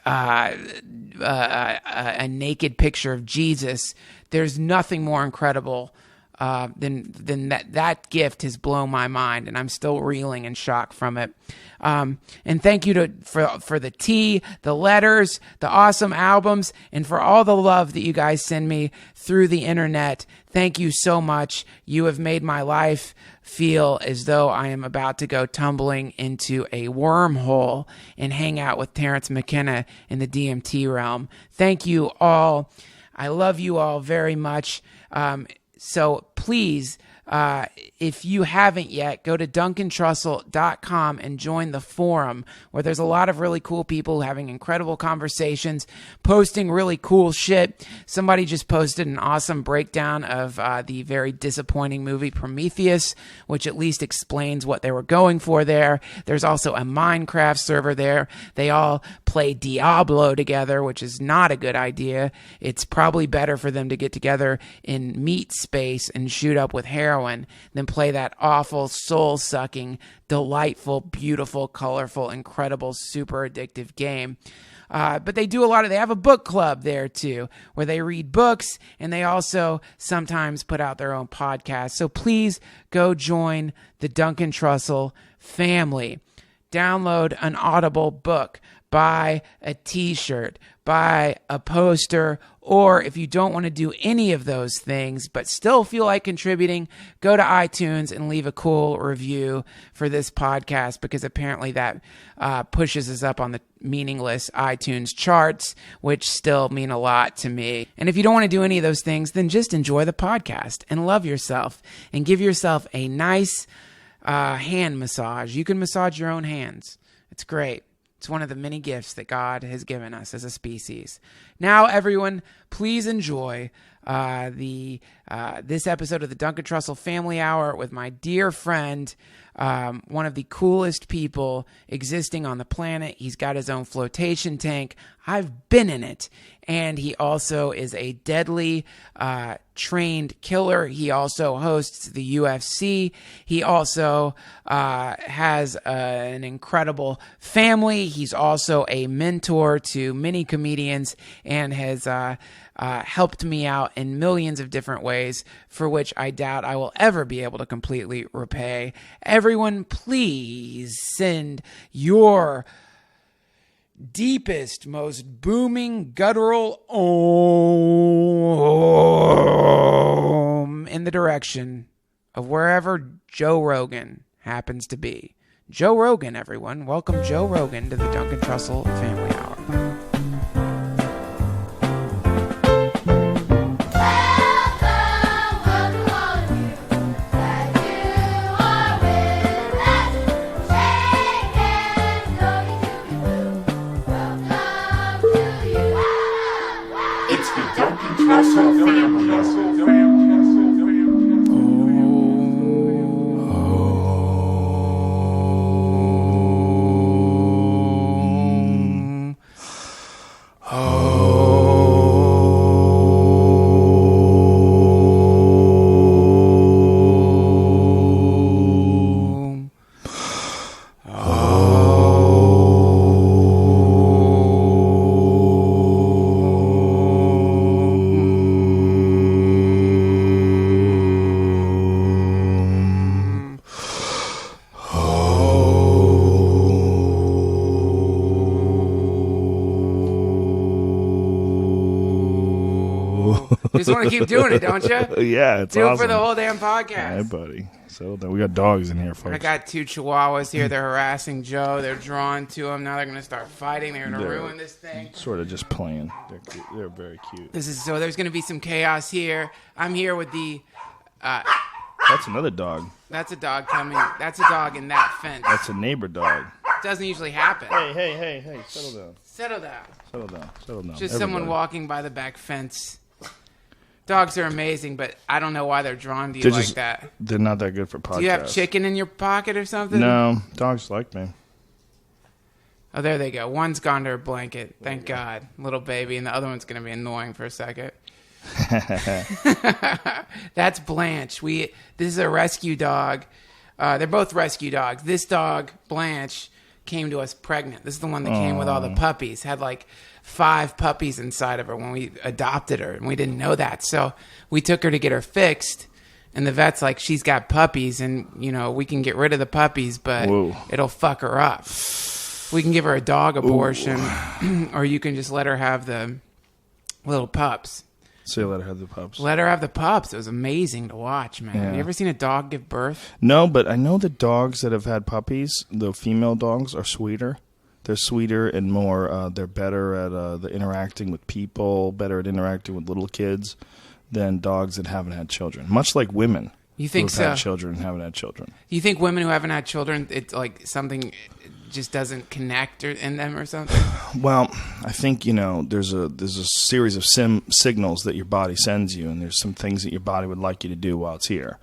a naked picture of Jesus. There's nothing more incredible than that gift has blown my mind, and I'm still reeling in shock from it. And thank you for the tea, the letters, the awesome albums, and for all the love that you guys send me through the internet. Thank you so much. You have made my life feel as though I am about to go tumbling into a wormhole and hang out with Terrence McKenna in the DMT realm. Thank you all. I love you all very much. So please, if you haven't yet, go to DuncanTrussell.com and join the forum, where there's a lot of really cool people having incredible conversations, posting really cool shit. Somebody just posted an awesome breakdown of the very disappointing movie Prometheus, which at least explains what they were going for there. There's also a Minecraft server there. They all play Diablo together, which is not a good idea. It's probably better for them to get together in meat space and shoot up with heroin than play that awful, soul-sucking, delightful, beautiful, colorful, incredible, super addictive game. But they have a book club there too, where they read books, and they also sometimes put out their own podcasts. So please go join the Duncan Trussell family. Download an Audible book, buy a t-shirt, buy a poster, or if you don't want to do any of those things but still feel like contributing, go to iTunes and leave a cool review for this podcast, because apparently that pushes us up on the meaningless iTunes charts, which still mean a lot to me. And if you don't want to do any of those things, then just enjoy the podcast and love yourself and give yourself a nice hand massage. You can massage your own hands. It's great. It's one of the many gifts that God has given us as a species. Now, everyone, please enjoy this episode of the Duncan Trussell Family Hour with my dear friend, one of the coolest people existing on the planet. He's got his own flotation tank. I've been in it. And he also is a deadly trained killer. He also hosts the UFC. He also has an incredible family. He's also a mentor to many comedians and has helped me out in millions of different ways, for which I doubt I will ever be able to completely repay. Everyone, please send your deepest, most booming, guttural om in the direction of wherever Joe Rogan happens to be. Joe Rogan, everyone. Welcome Joe Rogan to the Duncan Trussell Family Hour. just want to keep doing it, don't you? Yeah, it's Do awesome. it for the whole damn podcast. Hey, buddy. So we got dogs in here, folks. I got 2 Chihuahuas here. They're harassing Joe. They're drawn to him. Now they're going to start fighting. They're going to ruin this thing. Sort of just playing. They're cute. They're very cute. So there's going to be some chaos here. I'm here with the... That's another dog. That's a dog coming. That's a dog in that fence. That's a neighbor dog. Doesn't usually happen. Hey. Settle down. Settle down. Settle down. Settle down. Just someone Everybody. walking by the back fence. Dogs are amazing, but I don't know why they're drawn to you like that. They're not that good for podcasts. Do you have chicken in your pocket or something? No, dogs like me. Oh, there they go. One's gone to her blanket. Thank God. Little baby. And the other one's going to be annoying for a second. That's Blanche. This is a rescue dog. They're both rescue dogs. This dog, Blanche, came to us pregnant. This is the one that came with all the puppies. Had like 5 puppies inside of her when we adopted her, and we didn't know that. So we took her to get her fixed, and the vet's like, she's got puppies, and we can get rid of the puppies, but it'll fuck her up. We can give her a dog abortion, or you can just let her have the little pups. So you let her have the pups? Let her have the pups. It was amazing to watch, man. Yeah. Have you ever seen a dog give birth? No, but I know the dogs that have had puppies, the female dogs, are sweeter. They're sweeter and more, they're better at the interacting with people, better at interacting with little kids than dogs that haven't had children. Much like women You think who have had so? children and haven't had children. Do you think women who haven't had children, it's like something just doesn't connect in them or something? Well, I think, there's a series of signals that your body sends you, and there's some things that your body would like you to do while it's here.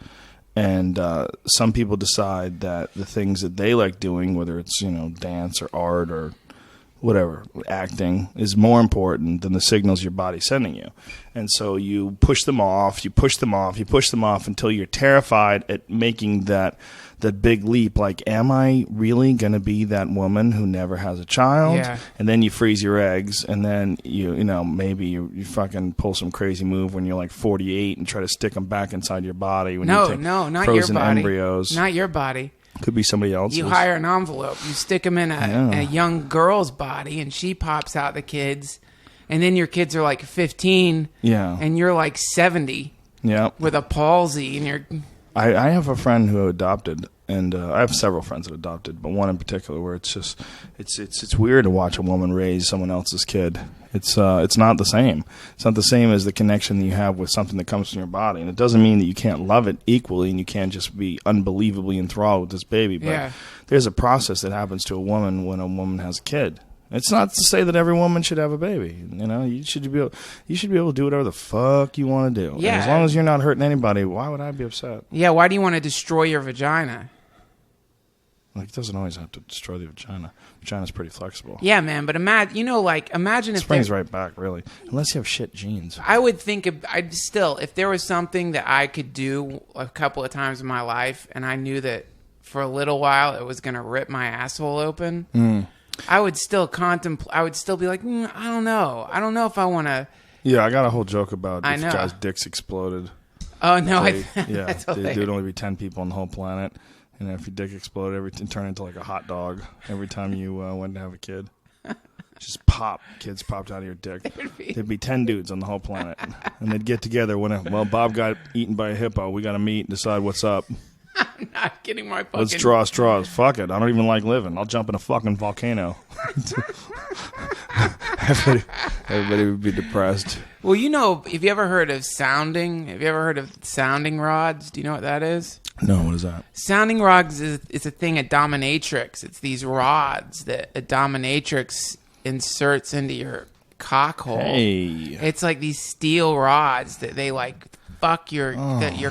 And some people decide that the things that they like doing, whether it's, dance or art or whatever, acting, is more important than the signals your body's sending you. And so you push them off, until you're terrified at making that big leap. Like, am I really going to be that woman who never has a child? Yeah. And then you freeze your eggs, and then maybe you fucking pull some crazy move when you're like 48 and try to stick them back inside your body. When you take not your frozen body. embryos. Not your body. Could be somebody else's. You hire an envelope. You stick them in a young girl's body, and she pops out the kids. And then your kids are like 15, and you're like 70 with a palsy. And I have a friend who adopted, and I have several friends that adopted, but one in particular where it's just it's weird to watch a woman raise someone else's kid. It's not the same. It's not the same as the connection that you have with something that comes from your body, and it doesn't mean that you can't love it equally and you can't just be unbelievably enthralled with this baby. But there's a process that happens to a woman when a woman has a kid. It's not to say that every woman should have a baby. You should be able to do whatever the fuck you want to do. Yeah. And as long as you're not hurting anybody, why would I be upset? Yeah, why do you want to destroy your vagina? Like, it doesn't always have to destroy the vagina. Vagina's pretty flexible. Yeah, man, but imagine It if springs right back, really. Unless you have shit genes. I would think if there was something that I could do a couple of times in my life, and I knew that for a little while it was going to rip my asshole open, I would still contemplate. I would still be like, I don't know. I don't know if I want to. Yeah, I got a whole joke about if guys' dicks exploded. Oh no! There'd only be 10 people on the whole planet, and if your dick exploded, it'd turn into like a hot dog every time you went to have a kid. Just kids popped out of your dick. There'd be 10 dudes on the whole planet, and they'd get together when Bob got eaten by a hippo. We got to meet and decide what's up. I'm not getting my fucking... Let's draw straws. Fuck it. I don't even like living. I'll jump in a fucking volcano. Everybody would be depressed. Well, have you ever heard of sounding? Have you ever heard of sounding rods? Do you know what that is? No, what is that? Sounding rods is a thing at dominatrix. It's these rods that a dominatrix inserts into your cock hole. Hey. It's like these steel rods that they like fuck your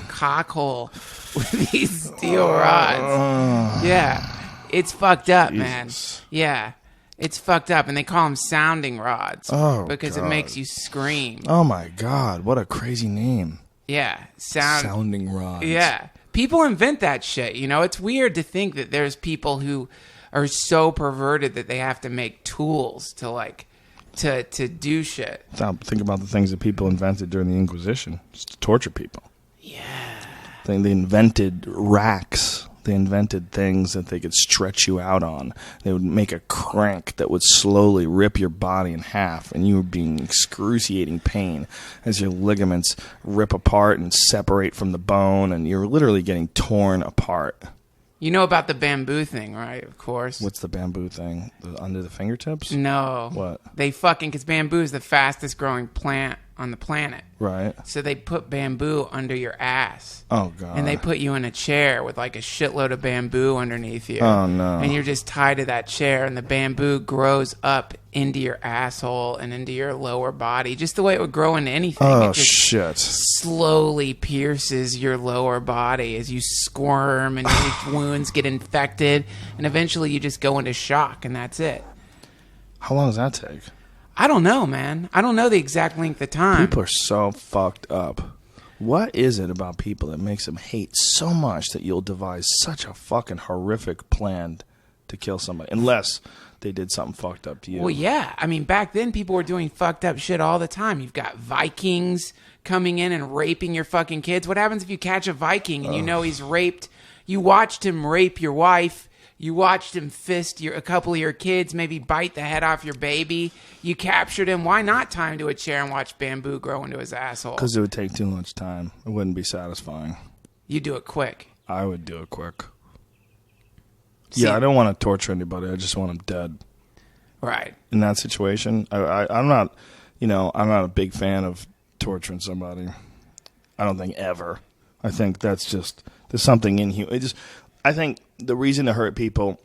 cock hole with these steel rods. Yeah. It's fucked up, man. Yeah. It's fucked up, and they call them sounding rods because it makes you scream. Oh, my God. What a crazy name. Yeah. Sounding rods. Yeah. People invent that shit, It's weird to think that there's people who are so perverted that they have to make tools to do shit. Think about the things that people invented during the Inquisition, just to torture people. Yeah. They invented racks They invented things that they could stretch you out on. They would make a crank that would slowly rip your body in half, and you were being excruciating pain as your ligaments rip apart and separate from the bone, and you're literally getting torn apart. You know about the bamboo thing, right? Of course. What's the bamboo thing? Under the fingertips? No. What? Because bamboo is the fastest growing plant on the planet. Right. So they put bamboo under your ass. Oh, God. And they put you in a chair with like a shitload of bamboo underneath you. Oh, no. And you're just tied to that chair, and the bamboo grows up into your asshole and into your lower body, just the way it would grow into anything. Oh, it just shit. slowly pierces your lower body as you squirm and your wounds get infected, and eventually you just go into shock, and that's it. How long does that take? I don't know, man. I don't know the exact length of time. People are so fucked up. What is it about people that makes them hate so much that you'll devise such a fucking horrific plan to kill somebody? Unless they did something fucked up to you. Well, yeah. I mean, back then people were doing fucked up shit all the time. You've got Vikings coming in and raping your fucking kids. What happens if you catch a Viking and you know he's raped? You watched him rape your wife. You watched him fist a couple of your kids, maybe bite the head off your baby. You captured him. Why not tie him to a chair and watch bamboo grow into his asshole? Because it would take too much time. It wouldn't be satisfying. You do it quick. I would do it quick. See, Yeah, I don't want to torture anybody. I just want them dead. Right. In that situation, I'm not, I'm not a big fan of torturing somebody. I don't think ever. I think that's just, there's something inhuman. I think the reason to hurt people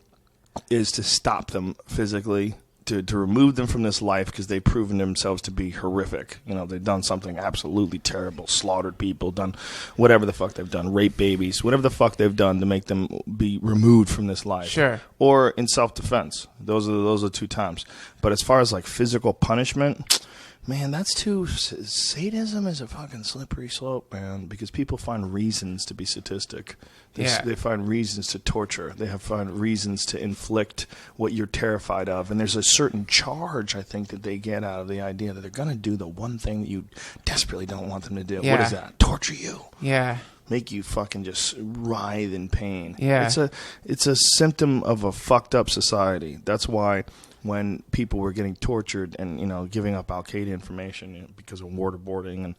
is to stop them physically, to remove them from this life because they've proven themselves to be horrific. They've done something absolutely terrible, slaughtered people, done whatever the fuck they've done, raped babies, whatever the fuck they've done to make them be removed from this life. Sure. Or in self-defense. Those are two times. But as far as like physical punishment, man, that's too... Sadism is a fucking slippery slope, man, because people find reasons to be sadistic. They find reasons to torture. They find reasons to inflict what you're terrified of. And there's a certain charge, I think, that they get out of the idea that they're going to do the one thing that you desperately don't want them to do. Yeah. What is that? Torture you. Yeah. Make you fucking just writhe in pain. Yeah. It's a symptom of a fucked up society. That's why when people were getting tortured and, giving up Al-Qaeda information because of waterboarding and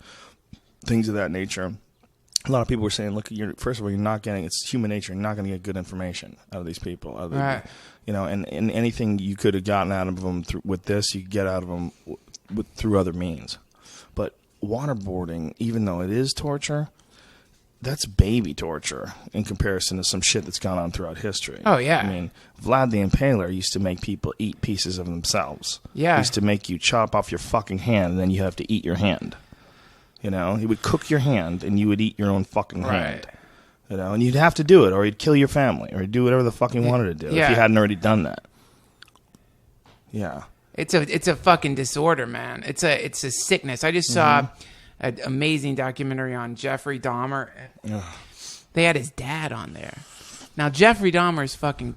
things of that nature, a lot of people were saying, look, first of all, it's human nature. You're not going to get good information out of these people. Right. And anything you could have gotten out of them with this, you get out of them through other means. But waterboarding, even though it is torture, that's baby torture in comparison to some shit that's gone on throughout history. Oh, yeah. I mean, Vlad the Impaler used to make people eat pieces of themselves. Yeah. He used to make you chop off your fucking hand, and then you have to eat your hand. He would cook your hand, and you would eat your own fucking hand. And you'd have to do it, or he'd kill your family, or he'd do whatever the fuck he wanted to do if you hadn't already done that. Yeah. It's a fucking disorder, man. It's a sickness. I just saw an amazing documentary on Jeffrey Dahmer. They had his dad on there. Now, Jeffrey Dahmer is fucking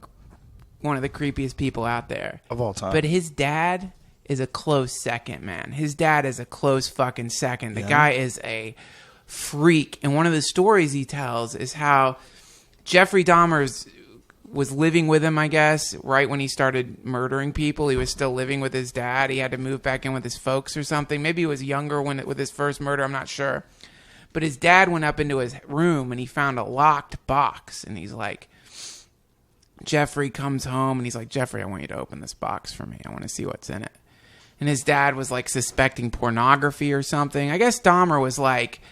one of the creepiest people out there. Of all time. But his dad is a close second, man. His dad is a close fucking second. The guy is a freak. And one of the stories he tells is how Jeffrey Dahmer was living with him, I guess, right when he started murdering people. He was still living with his dad. He had to move back in with his folks or something. Maybe he was younger with his first murder. I'm not sure. But his dad went up into his room and he found a locked box. And he's like, Jeffrey comes home and he's like, Jeffrey, I want you to open this box for me. I want to see what's in it. And his dad was like suspecting pornography or something. I guess Dahmer was like,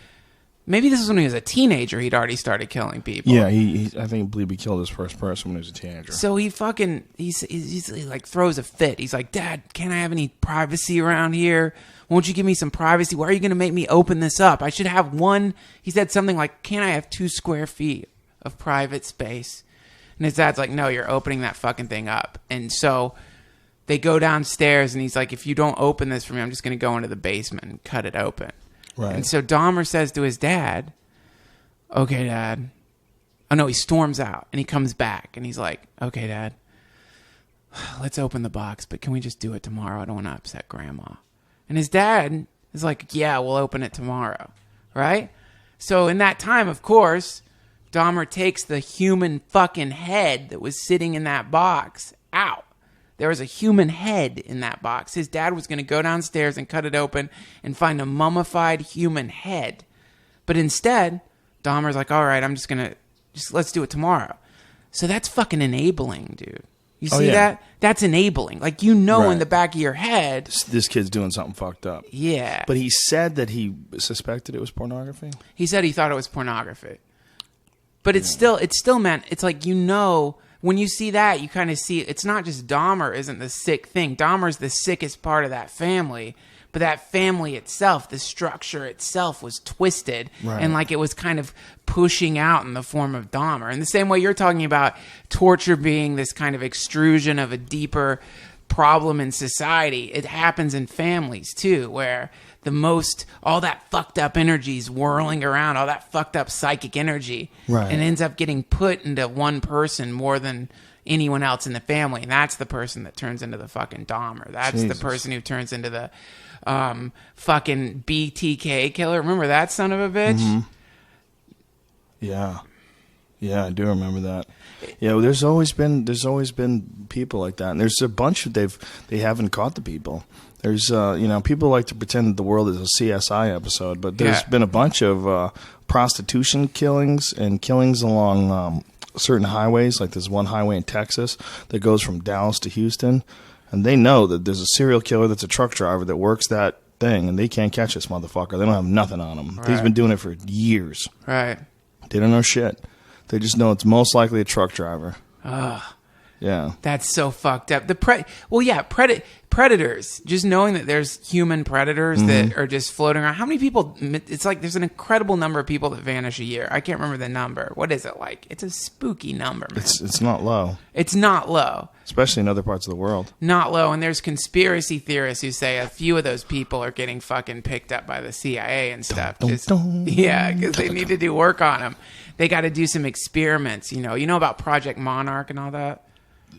maybe this was when he was a teenager. He'd already started killing people. Yeah, I believe he killed his first person when he was a teenager. So he like throws a fit. He's like, Dad, can't I have any privacy around here? Won't you give me some privacy? Why are you going to make me open this up? I should have one. He said something like, can't I have 2 square feet of private space? And his dad's like, no, you're opening that fucking thing up. And so they go downstairs and he's like, if you don't open this for me, I'm just going to go into the basement and cut it open. Right. And so Dahmer says to his dad, okay, Dad. Oh, no, he storms out and he comes back and he's like, okay, Dad, let's open the box, but can we just do it tomorrow? I don't want to upset Grandma. And his dad is like, yeah, we'll open it tomorrow. Right? So in that time, of course, Dahmer takes the human fucking head that was sitting in that box out. There was a human head in that box. His dad was going to go downstairs and cut it open and find a mummified human head. But instead, Dahmer's like, all right, I'm just going to, let's do it tomorrow. So that's fucking enabling, dude. You see that? That's enabling. Like, in the back of your head. This kid's doing something fucked up. Yeah. But he said that he suspected it was pornography? He said he thought it was pornography. But it's still meant, it's like, when you see that, you kind of see, it's not just Dahmer isn't the sick thing. Dahmer's the sickest part of that family. But that family itself, the structure itself was twisted. Right. And like it was kind of pushing out in the form of Dahmer. In the same way you're talking about torture being this kind of extrusion of a deeper problem in society, it happens in families too, where all that fucked up energy is whirling around, all that fucked up psychic energy, right, and ends up getting put into one person more than anyone else in the family. And that's the person that turns into the fucking Dahmer. That's the person who turns into the fucking BTK killer. Remember that son of a bitch? Mm-hmm. Yeah, I do remember that. Yeah, well, there's always been people like that, and there's a bunch they haven't caught the people. There's people like to pretend that the world is a CSI episode, but there's been a bunch of prostitution killings and killings along certain highways. Like there's one highway in Texas that goes from Dallas to Houston, and they know that there's a serial killer that's a truck driver that works that thing, and they can't catch this motherfucker. They don't have nothing on him. Right. He's been doing it for years. Right. They don't know shit. They just know it's most likely a truck driver. Ugh. Yeah. That's so fucked up. Predators. Just knowing that there's human predators that are just floating around. How many people? It's like there's an incredible number of people that vanish a year. I can't remember the number. What is it like? It's a spooky number, man. It's not low. It's not low. Especially in other parts of the world. Not low. And there's conspiracy theorists who say a few of those people are getting fucking picked up by the CIA and stuff. Yeah, because they need to do work on them. They got to do some experiments. You know about Project Monarch and all that?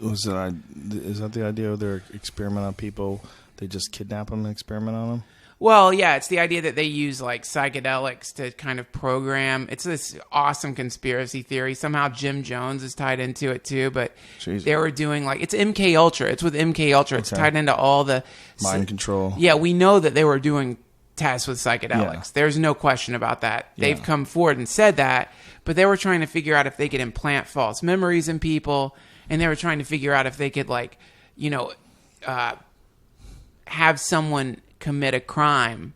Is that the idea of their experiment on people? They just kidnap them and experiment on them? Well, yeah, it's the idea that they use like psychedelics to kind of program. It's this awesome conspiracy theory. Somehow Jim Jones is tied into it too, but they were doing like, it's MK Ultra. It's with MK Ultra. It's tied into all the mind control. Yeah, we know that they were doing tests with psychedelics. Yeah. There's no question about that. They've come forward and said that, but they were trying to figure out if they could implant false memories in people. And they were trying to figure out if they could, have someone commit a crime,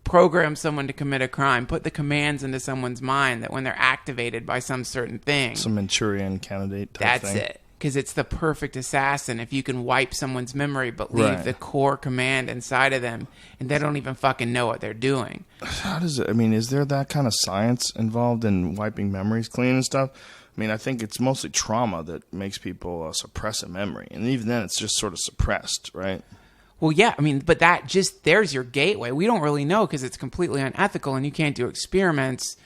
program someone to commit a crime, put the commands into someone's mind that when they're activated by some certain thing. Some Manchurian candidate type thing. That's it. Because it's the perfect assassin if you can wipe someone's memory but leave the core command inside of them and they don't even fucking know what they're doing. How does it, is there that kind of science involved in wiping memories clean and stuff? I think it's mostly trauma that makes people suppress a memory. And even then, it's just sort of suppressed, right? Well, yeah. But there's your gateway. We don't really know because it's completely unethical and you can't do experiments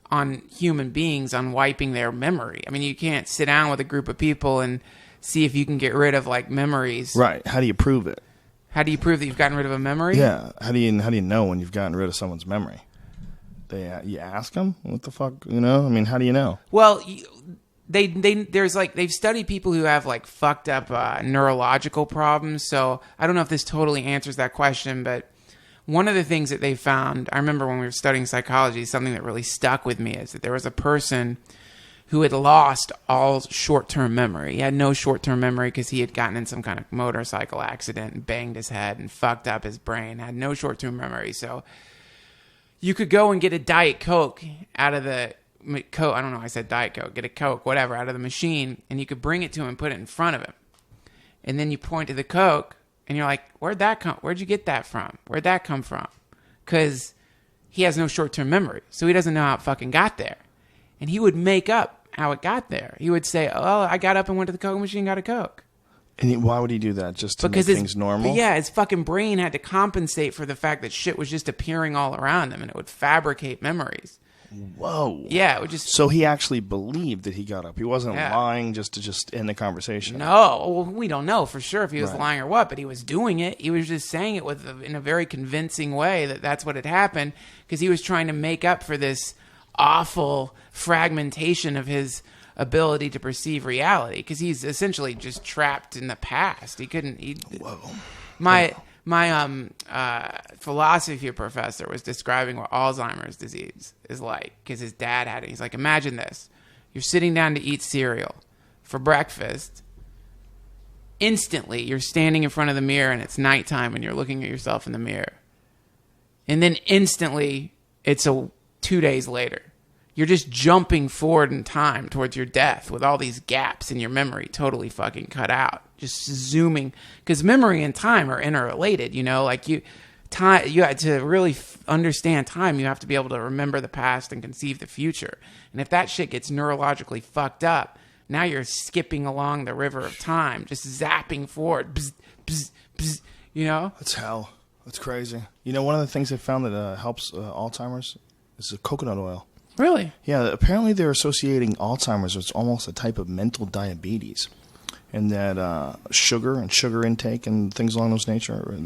on human beings on wiping their memory. You can't sit down with a group of people and see if you can get rid of, memories. Right. How do you prove it? How do you prove that you've gotten rid of a memory? Yeah. How do you know when you've gotten rid of someone's memory? You ask them what the fuck, how do you know? Well, they've studied people who have fucked up neurological problems. So I don't know if this totally answers that question, but one of the things that they found, I remember when we were studying psychology, something that really stuck with me is that there was a person who had lost all short-term memory. He had no short-term memory because he had gotten in some kind of motorcycle accident and banged his head and fucked up his brain, had no short-term memory. So you could go and get a Diet Coke out of the Coke. I don't know. I said Diet Coke. Get a Coke, whatever, out of the machine, and you could bring it to him and put it in front of him. And then you point to the Coke, and you're like, "Where'd you get that from? Where'd that come from?" Because he has no short-term memory, so he doesn't know how it fucking got there. And he would make up how it got there. He would say, "Oh, I got up and went to the Coke machine and got a Coke." And why would he do that? Just to make things normal? Yeah, his fucking brain had to compensate for the fact that shit was just appearing all around him, and it would fabricate memories. Whoa. Yeah, it would just... So he actually believed that he got up. He wasn't lying just to end the conversation. No, well, we don't know for sure if he was lying or what, but he was doing it. He was just saying it in a very convincing way that that's what had happened, because he was trying to make up for this awful fragmentation of his ability to perceive reality, because he's essentially just trapped in the past. He couldn't. Whoa. My philosophy professor was describing what Alzheimer's disease is like, because his dad had it. He's like, imagine this. You're sitting down to eat cereal for breakfast. Instantly, you're standing in front of the mirror and it's nighttime and you're looking at yourself in the mirror. And then instantly, it's 2 days later. You're just jumping forward in time towards your death with all these gaps in your memory totally fucking cut out. Just zooming. Because memory and time are interrelated, you know? Like you had to really understand time, you have to be able to remember the past and conceive the future. And if that shit gets neurologically fucked up, now you're skipping along the river of time, just zapping forward. Bzz, bzz, bzz, you know? That's hell. That's crazy. You know, one of the things they found that helps Alzheimer's is the coconut oil. Really? Yeah, apparently they're associating Alzheimer's with almost a type of mental diabetes. And that sugar and sugar intake and things along those nature,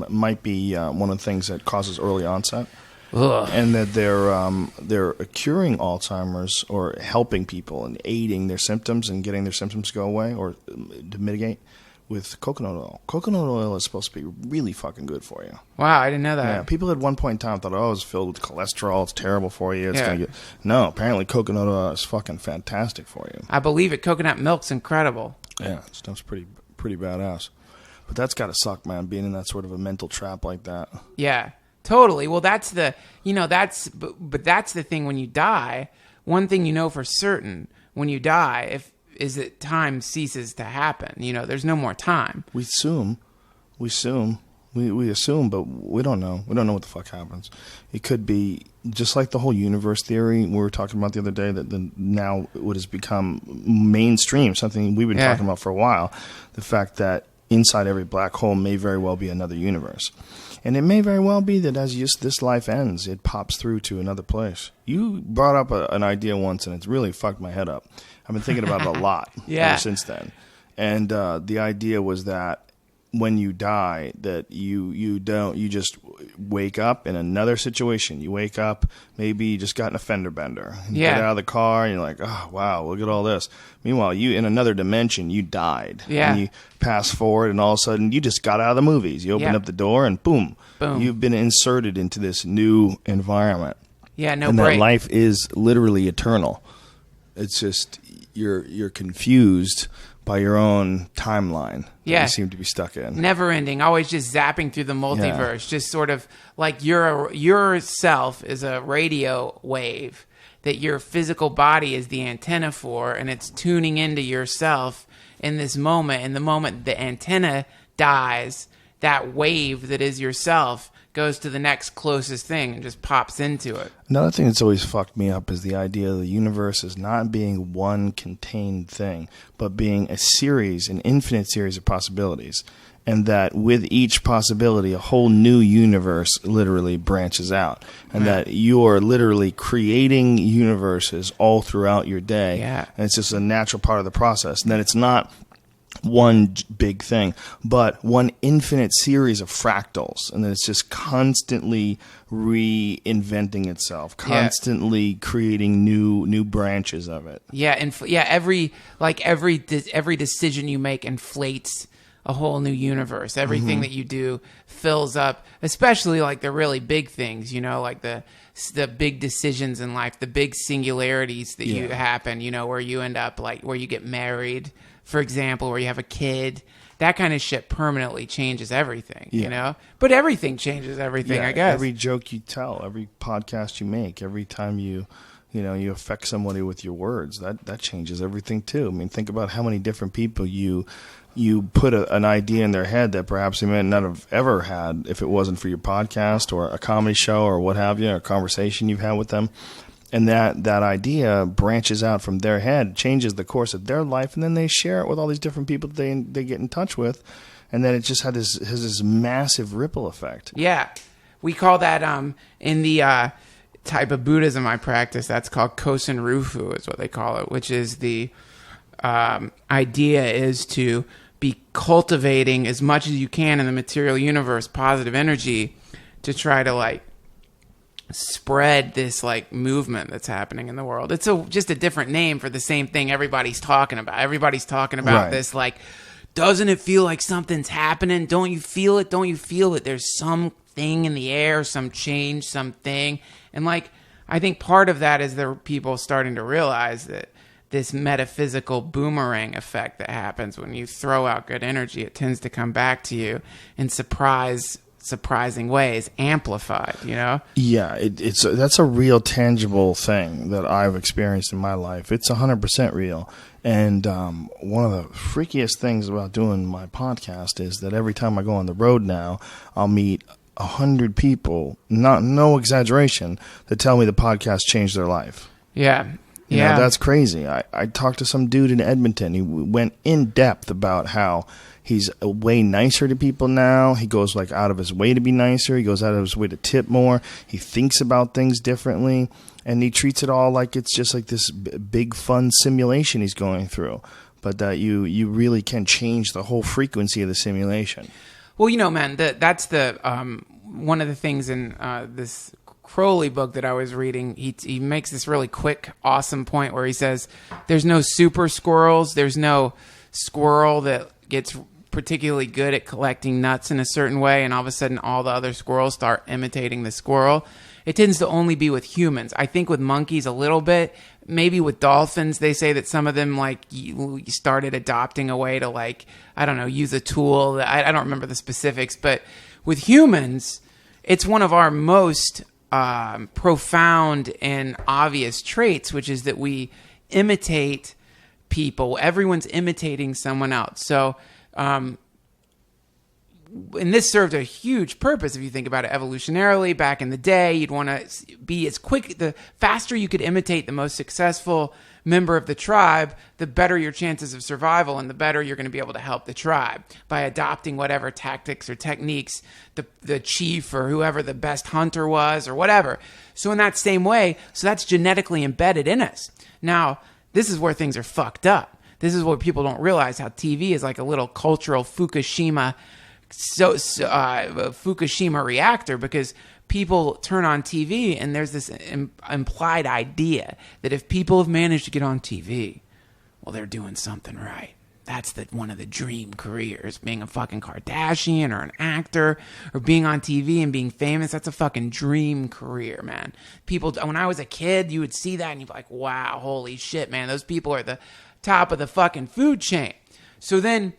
might be one of the things that causes early onset. Ugh. And that they're curing Alzheimer's or helping people and aiding their symptoms and getting their symptoms to go away or to mitigate with coconut oil. Coconut oil is supposed to be really fucking good for you. Wow, I didn't know that. Yeah, people at one point in time thought, oh, it's filled with cholesterol, it's terrible for you. No, apparently coconut oil is fucking fantastic for you. I believe it. Coconut milk's incredible. Yeah, stuff's pretty badass. But that's got to suck, man, being in that sort of a mental trap like that. Yeah, totally. Well, but that's the thing when you die. One thing you know for certain when you die, is that time ceases to happen. You know, there's no more time. We assume, but we don't know. We don't know what the fuck happens. It could be just like the whole universe theory we were talking about the other day, that now what has become mainstream, something we've been talking about for a while, the fact that inside every black hole may very well be another universe. And it may very well be that as this life ends, it pops through to another place. You brought up an idea once, and it's really fucked my head up. I've been thinking about it a lot ever since then. And the idea was that when you die, that you just wake up in another situation. You wake up, maybe you just got in a fender bender. You get out of the car, and you're like, oh, wow, look at all this. Meanwhile, you in another dimension, you died. Yeah. And you pass forward, and all of a sudden, you just got out of the movies. You open up the door, and boom, you've been inserted into this new environment. Yeah, no and break. that life is literally eternal. It's just you're confused by your own timeline that you seem to be stuck in. Never ending, always just zapping through the multiverse, just sort of like your self is a radio wave that your physical body is the antenna for, and it's tuning into yourself in this moment. And the moment the antenna dies, that wave that is yourself goes to the next closest thing and just pops into it. Another thing that's always fucked me up is the idea of the universe as not being one contained thing, but being an infinite series of possibilities. And that with each possibility, a whole new universe literally branches out. And that you're literally creating universes all throughout your day. Yeah. And it's just a natural part of the process. And that it's not one big thing, but one infinite series of fractals, and then it's just constantly reinventing itself, constantly creating new branches of it. Yeah, and every decision you make inflates a whole new universe. Everything that you do fills up, especially like the really big things, you know, like the big decisions in life, the big singularities that you happen, you know, where you end up like where you get married, for example, where you have a kid. That kind of shit permanently changes everything, you know? But everything changes everything, I guess. Every joke you tell, every podcast you make, every time you affect somebody with your words, that changes everything too. I mean, think about how many different people you put an idea in their head that perhaps they may not have ever had if it wasn't for your podcast or a comedy show or what have you, or a conversation you've had with them. And that idea branches out from their head, changes the course of their life, and then they share it with all these different people that they get in touch with, and then it just has this massive ripple effect. Yeah, we call that in the type of Buddhism I practice, that's called Kosen Rufu is what they call it, which is the idea is to be cultivating as much as you can in the material universe positive energy to try to like spread this like movement that's happening in the world. It's just a different name for the same thing everybody's talking about. Everybody's talking about this like, doesn't it feel like something's happening? Don't you feel it? Don't you feel it? There's something in the air, some change, something. And like, I think part of that is there are people starting to realize that this metaphysical boomerang effect that happens when you throw out good energy, it tends to come back to you in surprising ways, amplified, you know? Yeah, that's a real tangible thing that I've experienced in my life. It's 100% real. And one of the freakiest things about doing my podcast is that every time I go on the road now, I'll meet 100 people, no exaggeration, that tell me the podcast changed their life. Yeah. You know, that's crazy. I talked to some dude in Edmonton. He went in depth about how he's way nicer to people now. He goes like out of his way to be nicer. He goes out of his way to tip more. He thinks about things differently, and he treats it all like it's just like this big fun simulation he's going through. But that you really can change the whole frequency of the simulation. Well, you know, man, that's the one of the things in this Crowley book that I was reading. He makes this really quick, awesome point where he says, "There's no super squirrels. There's no squirrel that gets particularly good at collecting nuts in a certain way, and all of a sudden, all the other squirrels start imitating the squirrel." It tends to only be with humans. I think with monkeys a little bit. Maybe with dolphins, they say that some of them like you started adopting a way to like, I don't know, use a tool. I don't remember the specifics, but with humans, it's one of our most profound and obvious traits, which is that we imitate people. Everyone's imitating someone else. So, and this served a huge purpose if you think about it evolutionarily. Back in the day, you'd want to be as quick, the faster you could imitate the most successful member of the tribe, the better your chances of survival and the better you're going to be able to help the tribe by adopting whatever tactics or techniques the chief or whoever the best hunter was or whatever. So in that same way, so that's genetically embedded in us. Now, this is where things are fucked up. This is what people don't realize, how TV is like a little cultural Fukushima reactor, because people turn on TV and there's this implied idea that if people have managed to get on TV, well, they're doing something right. That's one of the dream careers, being a fucking Kardashian or an actor or being on TV and being famous. That's a fucking dream career, man. People, when I was a kid, you would see that and you'd be like, wow, holy shit, man. Those people are the top of the fucking food chain. So then,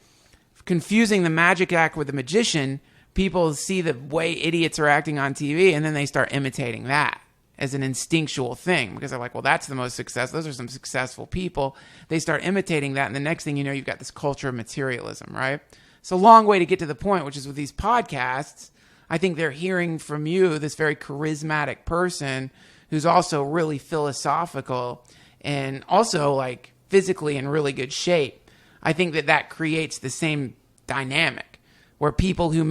confusing the magic act with the magician, people see the way idiots are acting on TV and then they start imitating that as an instinctual thing because they're like, well, that's the most successful. Those are some successful people. They start imitating that, and the next thing you know, you've got this culture of materialism, right? It's a long way to get to the point, which is with these podcasts, I think they're hearing from you, this very charismatic person who's also really philosophical and also like physically in really good shape. I think that creates the same dynamic where people who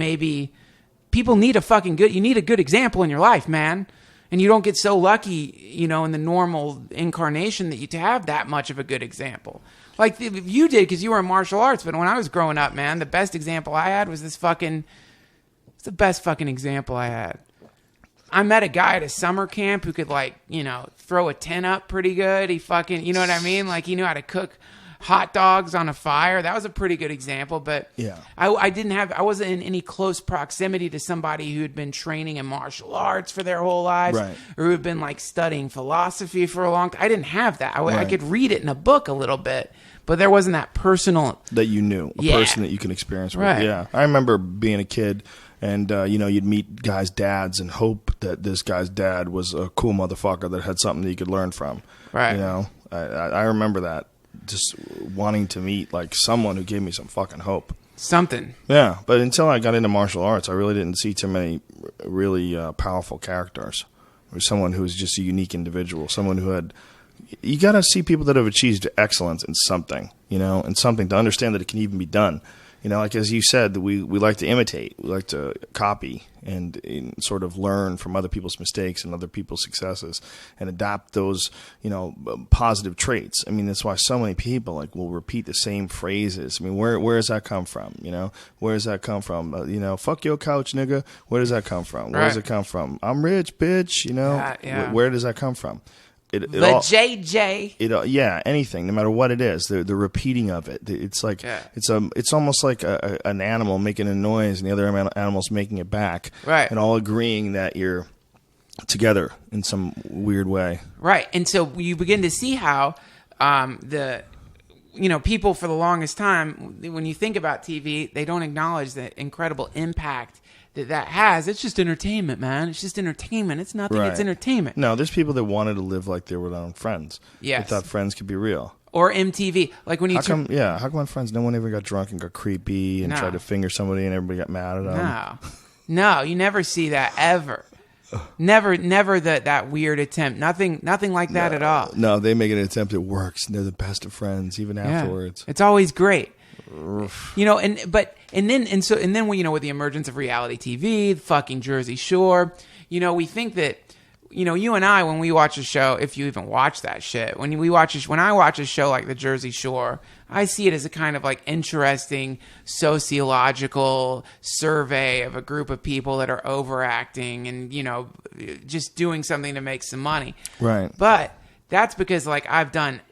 people need you need a good example in your life, man. And you don't get so lucky, you know, in the normal incarnation that you to have that much of a good example. Like you did because you were in martial arts. But when I was growing up, man, the best example I had was it's the best fucking example I had. I met a guy at a summer camp who could like, you know, throw a tent up pretty good. He fucking, you know what I mean? Like he knew how to cook hot dogs on a fire. That was a pretty good example, but yeah, I wasn't in any close proximity to somebody who had been training in martial arts for their whole lives, right, or who had been like studying philosophy for a long time. I didn't have that. I could read it in a book a little bit, but there wasn't that personal that you knew, a person that you can experience with. Right. Yeah, I remember being a kid. And, you know, you'd meet guys' dads and hope that this guy's dad was a cool motherfucker that had something that you could learn from. Right. You know, I remember that. Just wanting to meet like someone who gave me some fucking hope. Something. Yeah, but until I got into martial arts, I really didn't see too many really powerful characters. It was someone who was just a unique individual, someone who had... You got to see people that have achieved excellence in something, you know, and something to understand that it can even be done. You know, like as you said, we like to imitate, we like to copy and sort of learn from other people's mistakes and other people's successes and adapt those, you know, positive traits. I mean, that's why so many people like will repeat the same phrases. I mean, where does that come from? You know, where does that come from? You know, fuck your couch, nigga. Where does that come from? Where does it come from? I'm rich, bitch. You know, where does that come from? JJ. Yeah, anything, no matter what it is, the repeating of it. It's like it's almost like an animal making a noise and the other animal's making it back, right? And all agreeing that you're together in some weird way, right? And so you begin to see how people for the longest time, when you think about TV, they don't acknowledge the incredible impact that has. It's just entertainment, man. It's just entertainment. It's nothing. Right. It's entertainment. No, there's people that wanted to live like they were on Friends. Yes. They thought Friends could be real. Or MTV. Like when you how come on Friends no one ever got drunk and got creepy and tried to finger somebody and everybody got mad at them? No, you never see that ever. Never that weird attempt. Nothing like that at all. No, they make an attempt. It works. And they're the best of friends even afterwards. It's always great. You know, and then with the emergence of reality TV, fucking Jersey Shore, you know, we think that, you know, you and I, when we watch a show, if you even watch that shit, when I watch a show like the Jersey Shore, I see it as a kind of like interesting sociological survey of a group of people that are overacting and, you know, just doing something to make some money. Right. But that's because like I've done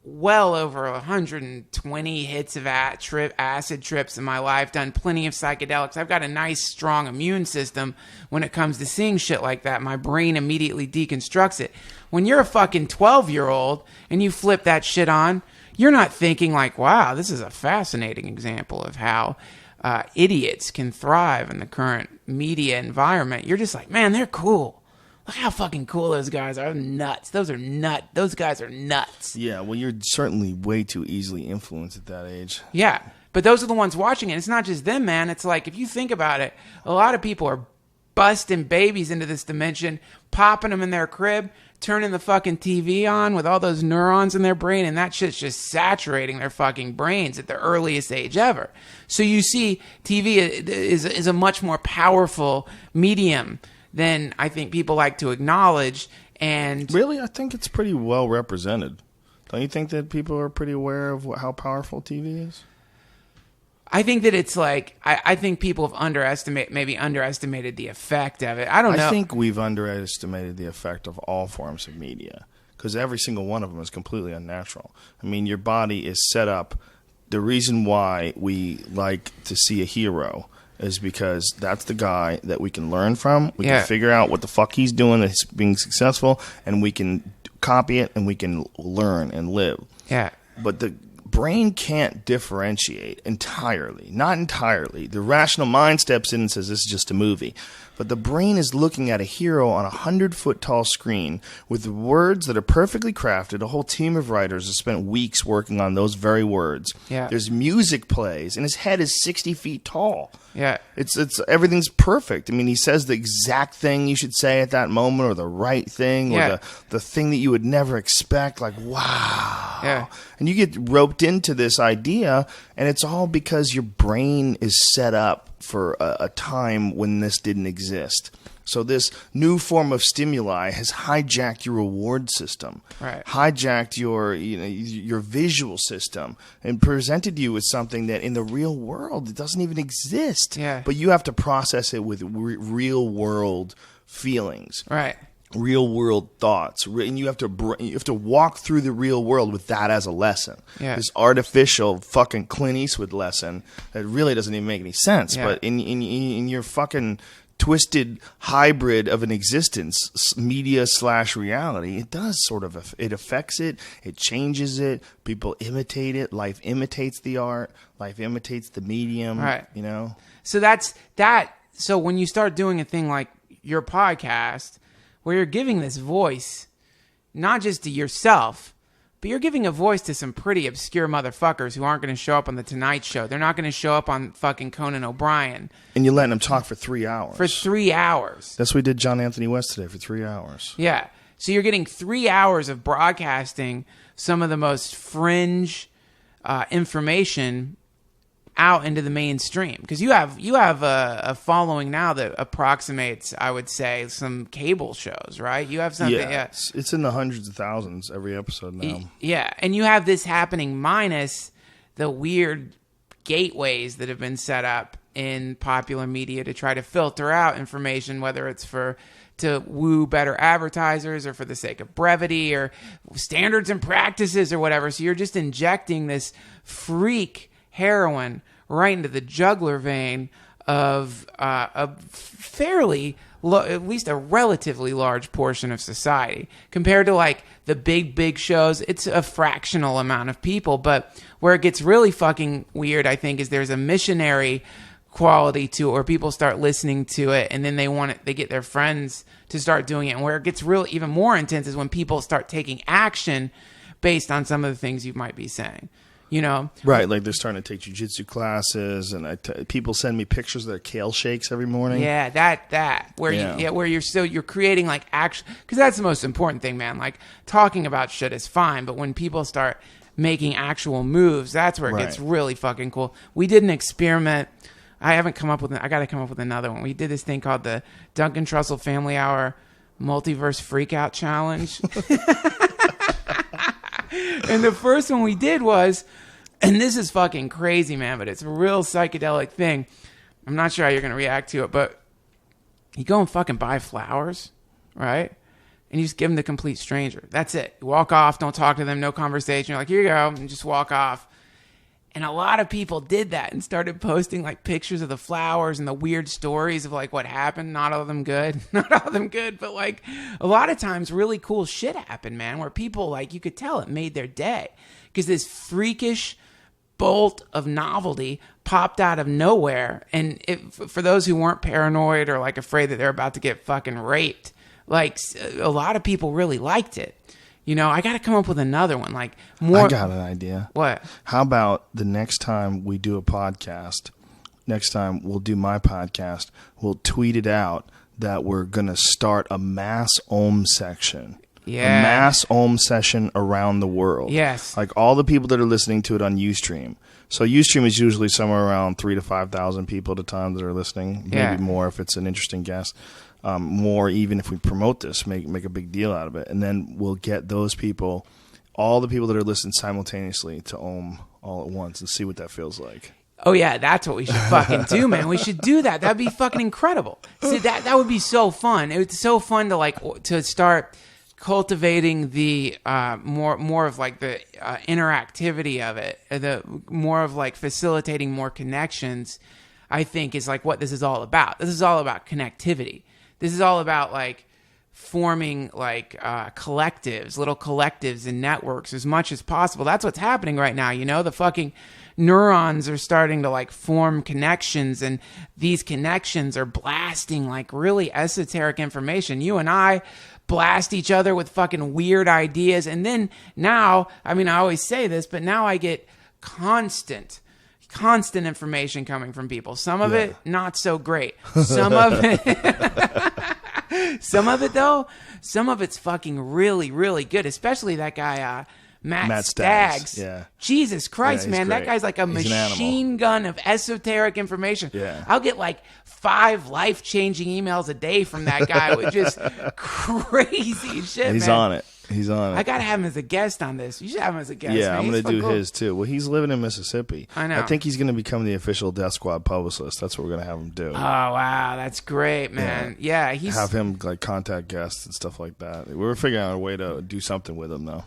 well over 120 hits of acid trips in my life, done plenty of psychedelics. I've got a nice, strong immune system when it comes to seeing shit like that. My brain immediately deconstructs it. When you're a fucking 12-year-old and you flip that shit on, you're not thinking like, wow, this is a fascinating example of how idiots can thrive in the current media environment. You're just like, man, they're cool. Look how fucking cool those guys are. Nuts. Those guys are nuts. Yeah, well, you're certainly way too easily influenced at that age. Yeah, but those are the ones watching it. It's not just them, man. It's like, if you think about it, a lot of people are busting babies into this dimension, popping them in their crib, turning the fucking TV on with all those neurons in their brain, and that shit's just saturating their fucking brains at the earliest age ever. So you see, TV is a much more powerful medium than I think people like to acknowledge. And really, I think it's pretty well represented. Don't you think that people are pretty aware of how powerful TV is? I think that it's like, I think people have underestimated the effect of it. I don't know. I think we've underestimated the effect of all forms of media because every single one of them is completely unnatural. I mean, your body is set up. The reason why we like to see a hero is because that's the guy that we can learn from. We can figure out what the fuck he's doing that's being successful, and we can copy it, and we can learn and live. Yeah. But the brain can't differentiate entirely. Not entirely. The rational mind steps in and says this is just a movie. But the brain is looking at a hero on a 100-foot-tall screen with words that are perfectly crafted. A whole team of writers has spent weeks working on those very words. Yeah. There's music plays, and his head is 60 feet tall. Yeah. It's everything's perfect. I mean, he says the exact thing you should say at that moment, or the right thing, or the thing that you would never expect. Like, wow. Yeah. And you get roped into this idea, and it's all because your brain is set up for a time when this didn't exist. So this new form of stimuli has hijacked your reward system, hijacked your visual system, and presented you with something that in the real world it doesn't even exist. Yeah. But you have to process it with real world feelings. Right. Real world thoughts, and you have to walk through the real world with that as a lesson. Yeah. This artificial fucking Clint Eastwood lesson that really doesn't even make any sense. Yeah. But in your fucking twisted hybrid of an existence, media / reality, it does sort of, it affects it, it changes it. People imitate it. Life imitates the art. Life imitates the medium. Right. You know. So that's that. So when you start doing a thing like your podcast, where you're giving this voice, not just to yourself, but you're giving a voice to some pretty obscure motherfuckers who aren't going to show up on The Tonight Show. They're not going to show up on fucking Conan O'Brien. And you're letting them talk for 3 hours. For 3 hours. That's what we did John Anthony West today for 3 hours. Yeah. So you're getting 3 hours of broadcasting some of the most fringe information out into the mainstream? Because you have a following now that approximates, I would say, some cable shows, right? You have something. Yeah, it's in the hundreds of thousands every episode now. Yeah, and you have this happening minus the weird gateways that have been set up in popular media to try to filter out information, whether it's to woo better advertisers or for the sake of brevity or standards and practices or whatever. So you're just injecting this freak heroin right into the jugular vein of a fairly, at least a relatively large portion of society. Compared to like the big shows, it's a fractional amount of people. But where it gets really fucking weird, I think, is there's a missionary quality to it where people start listening to it and then they get their friends to start doing it. And where it gets real even more intense is when people start taking action based on some of the things you might be saying. You know, right? Like they're starting to take jiu-jitsu classes, and people send me pictures of their kale shakes every morning. Yeah, that where you're creating like action, because that's the most important thing, man. Like talking about shit is fine, but when people start making actual moves, that's where it gets really fucking cool. We did an experiment. I got to come up with another one. We did this thing called the Duncan Trussell Family Hour Multiverse Freakout Challenge. And the first one we did was, and this is fucking crazy, man, but it's a real psychedelic thing. I'm not sure how you're going to react to it, but you go and fucking buy flowers, right? And you just give them to a complete stranger. That's it. You walk off, don't talk to them, no conversation. You're like, here you go, and just walk off. And a lot of people did that and started posting like pictures of the flowers and the weird stories of like what happened. Not all of them good, but like a lot of times really cool shit happened, man, where people like, you could tell it made their day because this freakish bolt of novelty popped out of nowhere. And for those who weren't paranoid or like afraid that they're about to get fucking raped, like a lot of people really liked it. You know, I got to come up with another one. Like more. I got an idea. What? How about the next time we do a podcast, next time we'll do my podcast, we'll tweet it out that we're going to start a mass Om section. Yeah. A mass Om session around the world. Yes. Like all the people that are listening to it on Ustream. So Ustream is usually somewhere around 3,000 to 5,000 people at a time that are listening. Maybe more if it's an interesting guest. More even if we promote this, make a big deal out of it. And then we'll get those people, all the people that are listening simultaneously to Om all at once and see what that feels like. Oh, yeah, that's what we should fucking do, man. We should do that. That'd be fucking incredible. See, that would be so fun. It's so fun to start cultivating the more of like the interactivity of it, the more of like facilitating more connections, I think is like what this is all about. This is all about connectivity. This is all about like forming like collectives, little collectives and networks as much as possible. That's what's happening right now. You know, the fucking neurons are starting to like form connections, and these connections are blasting like really esoteric information. You and I blast each other with fucking weird ideas. And then now, I mean, I always say this, but now I get constant information coming from people. Some of it not so great. Some of it's fucking really, really good. Especially that guy, Matt Staggs. Yeah. Jesus Christ, man. Great. That guy's like a machine gun of esoteric information. Yeah. I'll get like 5 life-changing emails a day from that guy with just crazy shit, He's man. on it. I got to have him as a guest on this. You should have him as a guest. Yeah, man. I'm going to do cool. his too. Well, he's living in Mississippi. I know. I think he's going to become the official Death Squad publicist. That's what we're going to have him do. Oh, wow. That's great, man. Yeah, he's... Have him like contact guests and stuff like that. We're figuring out a way to do something with him, though.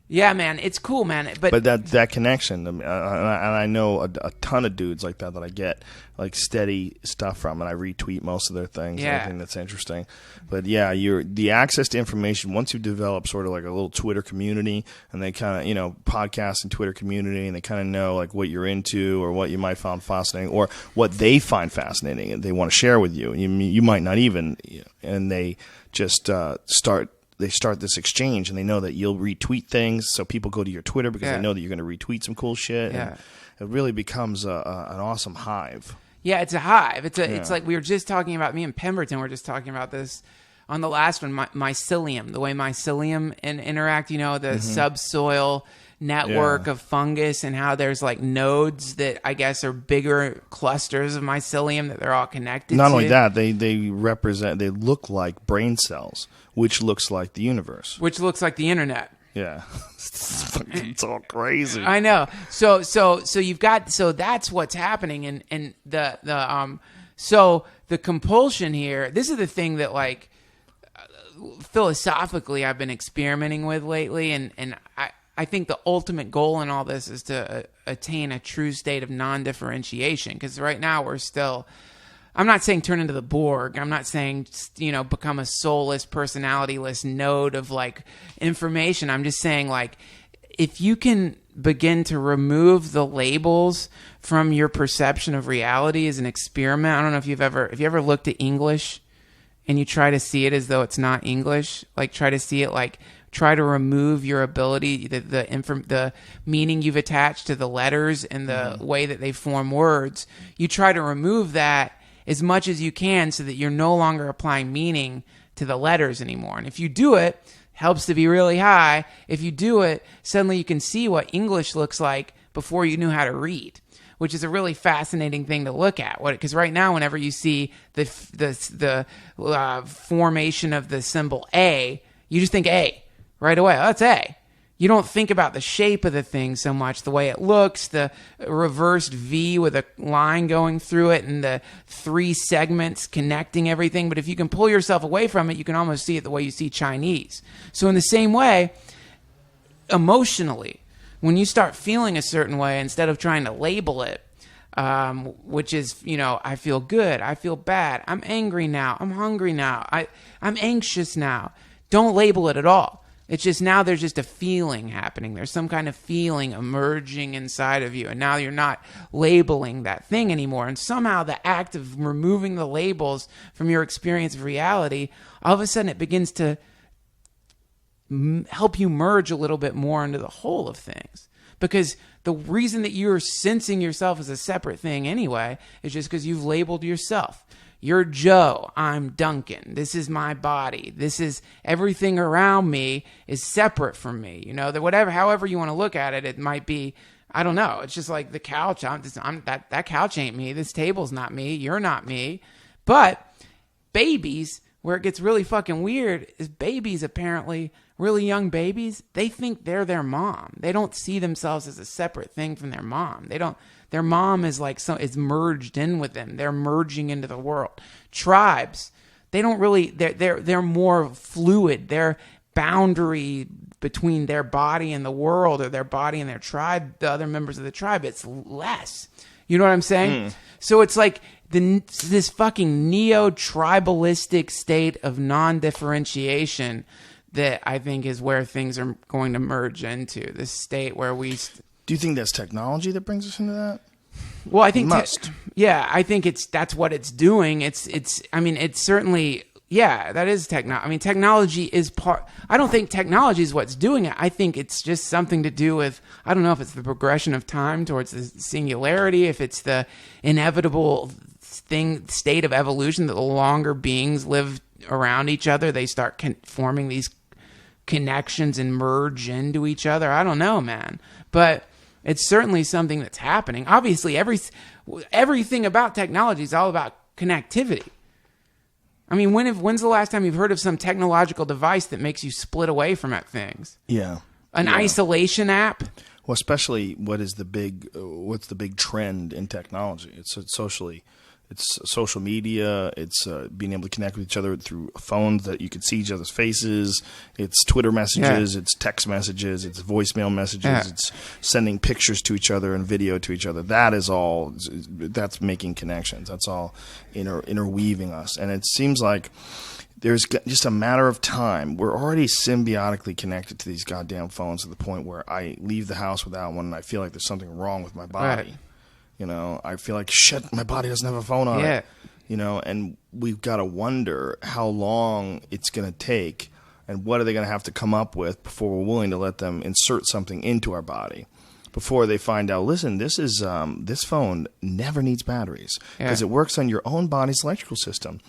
Yeah, man. It's cool, man. But that connection, and I know a ton of dudes like that I get like steady stuff from, and I retweet most of their things. Yeah. And I think that's interesting. But yeah, the access to information, once you develop sort of like a little Twitter community, and they kind of, podcast and Twitter community, and they kind of know like what you're into or what you might find fascinating or what they find fascinating and they want to share with you. You might not even, and they just start this exchange, and they know that you'll retweet things, so people go to your Twitter because they know that you're going to retweet some cool shit. Yeah. And it really becomes an awesome hive. Yeah, it's a hive. It's like we were just talking about, me and Pemberton were just talking about this on the last one, mycelium, the way mycelium interact, the subsoil network of fungus, and how there's like nodes that I guess are bigger clusters of mycelium that they're all connected to. Not only that, they look like brain cells, which looks like the universe. Which looks like the internet. Yeah. It's all crazy. I know. So you've got, that's what's happening. And so the compulsion here, this is the thing that like philosophically I've been experimenting with lately. And I think the ultimate goal in all this is to attain a true state of non-differentiation. Because right now we're still, I'm not saying turn into the Borg. I'm not saying, become a soulless, personality-less node of like information. I'm just saying like, if you can begin to remove the labels from your perception of reality as an experiment. I don't know if you ever looked at English and you try to see it as though it's not English, like try to see it like, try to remove your ability, the meaning you've attached to the letters and the way that they form words. You try to remove that as much as you can so that you're no longer applying meaning to the letters anymore. And if you do it, helps to be really high. If you do it, suddenly you can see what English looks like before you knew how to read, which is a really fascinating thing to look at. Because right now, whenever you see the formation of the symbol A, you just think A right away. Oh, that's A. You don't think about the shape of the thing so much, the way it looks, the reversed V with a line going through it and the 3 segments connecting everything. But if you can pull yourself away from it, you can almost see it the way you see Chinese. So in the same way, emotionally, when you start feeling a certain way, instead of trying to label it, which is, I feel good, I feel bad, I'm angry now, I'm hungry now, I'm anxious now. Don't label it at all. It's just now there's just a feeling happening. There's some kind of feeling emerging inside of you. And now you're not labeling that thing anymore. And somehow the act of removing the labels from your experience of reality, all of a sudden it begins to help you merge a little bit more into the whole of things. Because the reason that you're sensing yourself as a separate thing anyway is just because you've labeled yourself. You're Joe, I'm Duncan, this is my body, this is everything around me is separate from me. That however you want to look at it, it might be, I don't know, it's just like the couch, that couch ain't me, this table's not me, you're not me. But babies, where it gets really fucking weird, is babies apparently, really young babies, they think they're their mom. They don't see themselves as a separate thing from their mom. Their mom is like is merged in with them. They're merging into the world. Tribes, they don't really. They're more fluid. Their boundary between their body and the world, or their body and their tribe, the other members of the tribe, it's less. You know what I'm saying? So it's like this fucking neo-tribalistic state of non-differentiation that I think is where things are going to merge into. This state where we. Do you think that's technology that brings us into that? Well, I think I think that's what it's doing. It's certainly, that is technology. Technology is part. I don't think technology is what's doing it. I think it's just something to do with, I don't know if it's the progression of time towards the singularity, if it's the inevitable state of evolution that the longer beings live around each other, they start forming these connections and merge into each other. I don't know, man. But it's certainly something that's happening. Obviously, everything about technology is all about connectivity. When's the last time you've heard of some technological device that makes you split away from things? Yeah. An isolation app? Well, especially what's the big trend in technology? It's social media. It's being able to connect with each other through phones that you can see each other's faces. It's Twitter messages. It's text messages. It's voicemail messages. It's sending pictures to each other and video to each other. That is all. That's making connections. That's all interweaving us. And it seems like there's just a matter of time. We're already symbiotically connected to these goddamn phones to the point where I leave the house without one and I feel like there's something wrong with my body. Right. I feel like, shit, my body doesn't have a phone on it. And we've got to wonder how long it's going to take and what are they going to have to come up with before we're willing to let them insert something into our body. Before they find out, listen, this phone never needs batteries because it works on your own body's electrical system.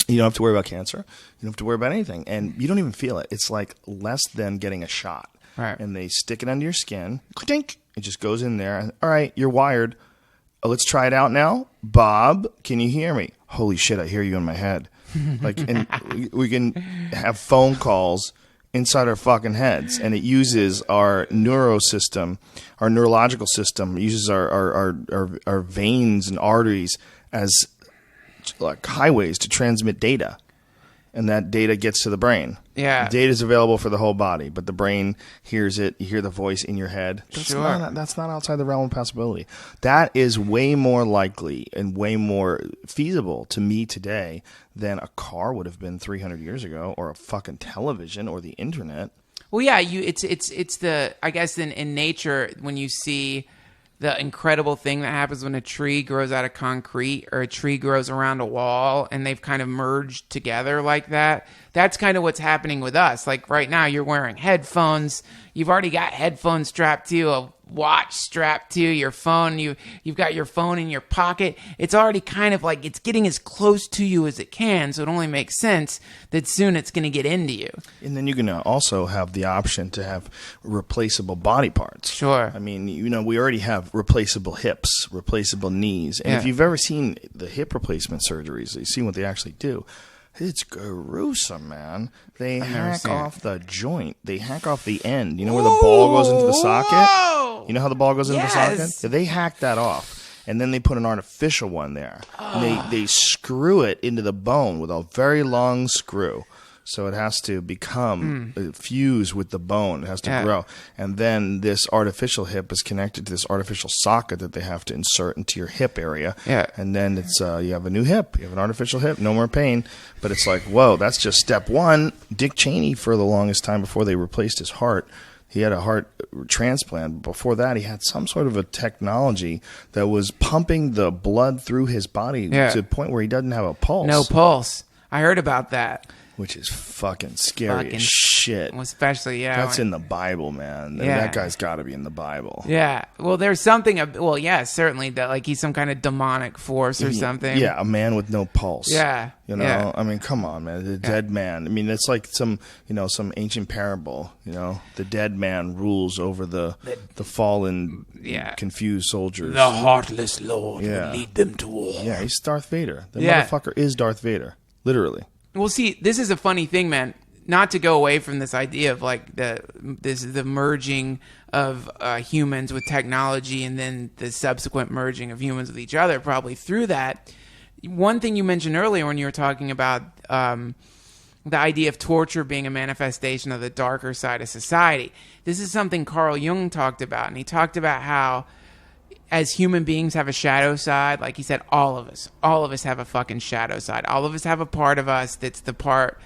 You don't have to worry about cancer. You don't have to worry about anything. And you don't even feel it. It's like less than getting a shot. Right. And they stick it under your skin. Clink. It just goes in there. All right, you're wired. Let's try it out now. Bob, can you hear me? Holy shit, I hear you in my head. Like, and we can have phone calls inside our fucking heads, and it uses our neurosystem, our neurological system, it uses our veins and arteries as like highways to transmit data, and that data gets to the brain. Yeah, the data is available for the whole body, but the brain hears it. You hear the voice in your head. That's not outside the realm of possibility. That is way more likely and way more feasible to me today than a car would have been 300 years ago, or a fucking television, or the internet. Well, yeah, it's the, I guess in nature, when you see the incredible thing that happens when a tree grows out of concrete or a tree grows around a wall and they've kind of merged together like that. That's kind of what's happening with us. Like right now you're wearing headphones. You've already got headphones strapped to, a watch strapped to your phone. You've got your phone in your pocket. It's already kind of like it's getting as close to you as it can. So it only makes sense that soon it's going to get into you. And then you can also have the option to have replaceable body parts. Sure. I mean, we already have replaceable hips, replaceable knees. And if you've ever seen the hip replacement surgeries, you've seen what they actually do. It's gruesome, man. They hack off the joint. They hack off the end. You know where the ball goes into the socket? Whoa! You know how the ball goes into the socket? Yeah, they hack that off. And then they put an artificial one there. And they screw it into the bone with a very long screw. So it has to become fused with the bone. It has to grow. And then this artificial hip is connected to this artificial socket that they have to insert into your hip area. Yeah. And then it's you have a new hip. You have an artificial hip. No more pain. But it's like, whoa, that's just step one. Dick Cheney, for the longest time before they replaced his heart, he had a heart transplant. Before that, he had some sort of a technology that was pumping the blood through his body to the point where he doesn't have a pulse. No pulse. I heard about that. Which is fucking scary as shit. Especially, That's in the Bible, man. That guy's got to be in the Bible. Yeah. Well, there's something, certainly, that like he's some kind of demonic force or something. Yeah, a man with no pulse. Yeah. I mean, come on, man. The dead man. I mean, it's like some ancient parable, The dead man rules over the fallen, confused soldiers. The heartless Lord will lead them to war. Yeah, he's Darth Vader. The motherfucker is Darth Vader. Literally. Well, see, this is a funny thing, man. Not to go away from this idea of like the merging of humans with technology, and then the subsequent merging of humans with each other. Probably through that. One thing you mentioned earlier when you were talking about the idea of torture being a manifestation of the darker side of society. This is something Carl Jung talked about, and he talked about how, as human beings have a shadow side, like he said, all of us have a fucking shadow side. All of us have a part of us that's the part.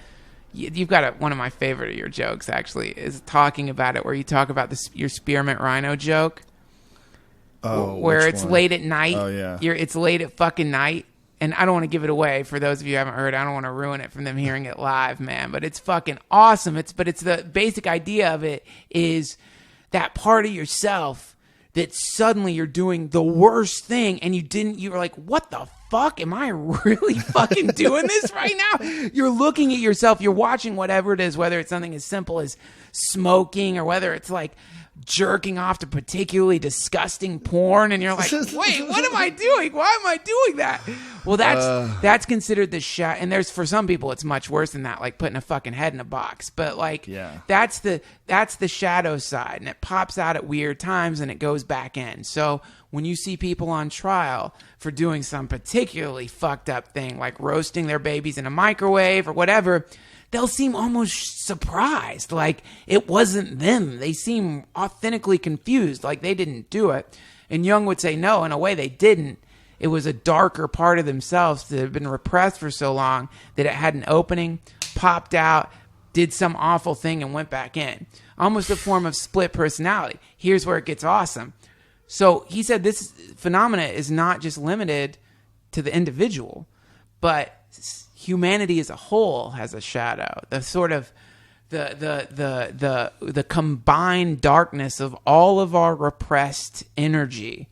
You've got one of my favorite of your jokes, actually, is talking about it, where you talk about your spearmint rhino joke. Oh, where it's late at night. Oh, yeah. It's late at fucking night. And I don't want to give it away for those of you who haven't heard. I don't want to ruin it from them hearing it live, man. But it's fucking awesome. But it's the basic idea of it is that part of yourself that suddenly you're doing the worst thing and you were like, what the fuck? Am I really fucking doing this right now? You're looking at yourself, you're watching whatever it is, whether it's something as simple as smoking or whether it's like jerking off to particularly disgusting porn, and you're like, wait, what am I doing? Why am I doing that? Well, that's considered the shot, and there's, for some people it's much worse than that, like putting a fucking head in a box. But like, that's the shadow side, and it pops out at weird times and it goes back in. So when you see people on trial for doing some particularly fucked up thing, like roasting their babies in a microwave or whatever, they'll seem almost surprised, like it wasn't them. They seem authentically confused, like they didn't do it. And Jung would say, no, in a way they didn't. It was a darker part of themselves that had been repressed for so long that it had an opening, popped out, did some awful thing, and went back in. Almost a form of split personality. Here's where it gets awesome. So he said this phenomena is not just limited to the individual, but humanity as a whole has a shadow. The sort of the combined darkness of all of our repressed energy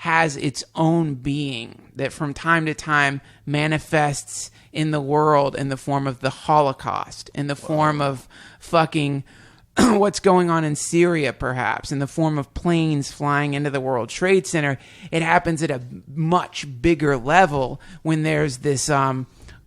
has its own being that from time to time manifests in the world in the form of the Holocaust, in the form of fucking what's going on in Syria, perhaps, in the form of planes flying into the World Trade Center. It happens at a much bigger level when there's this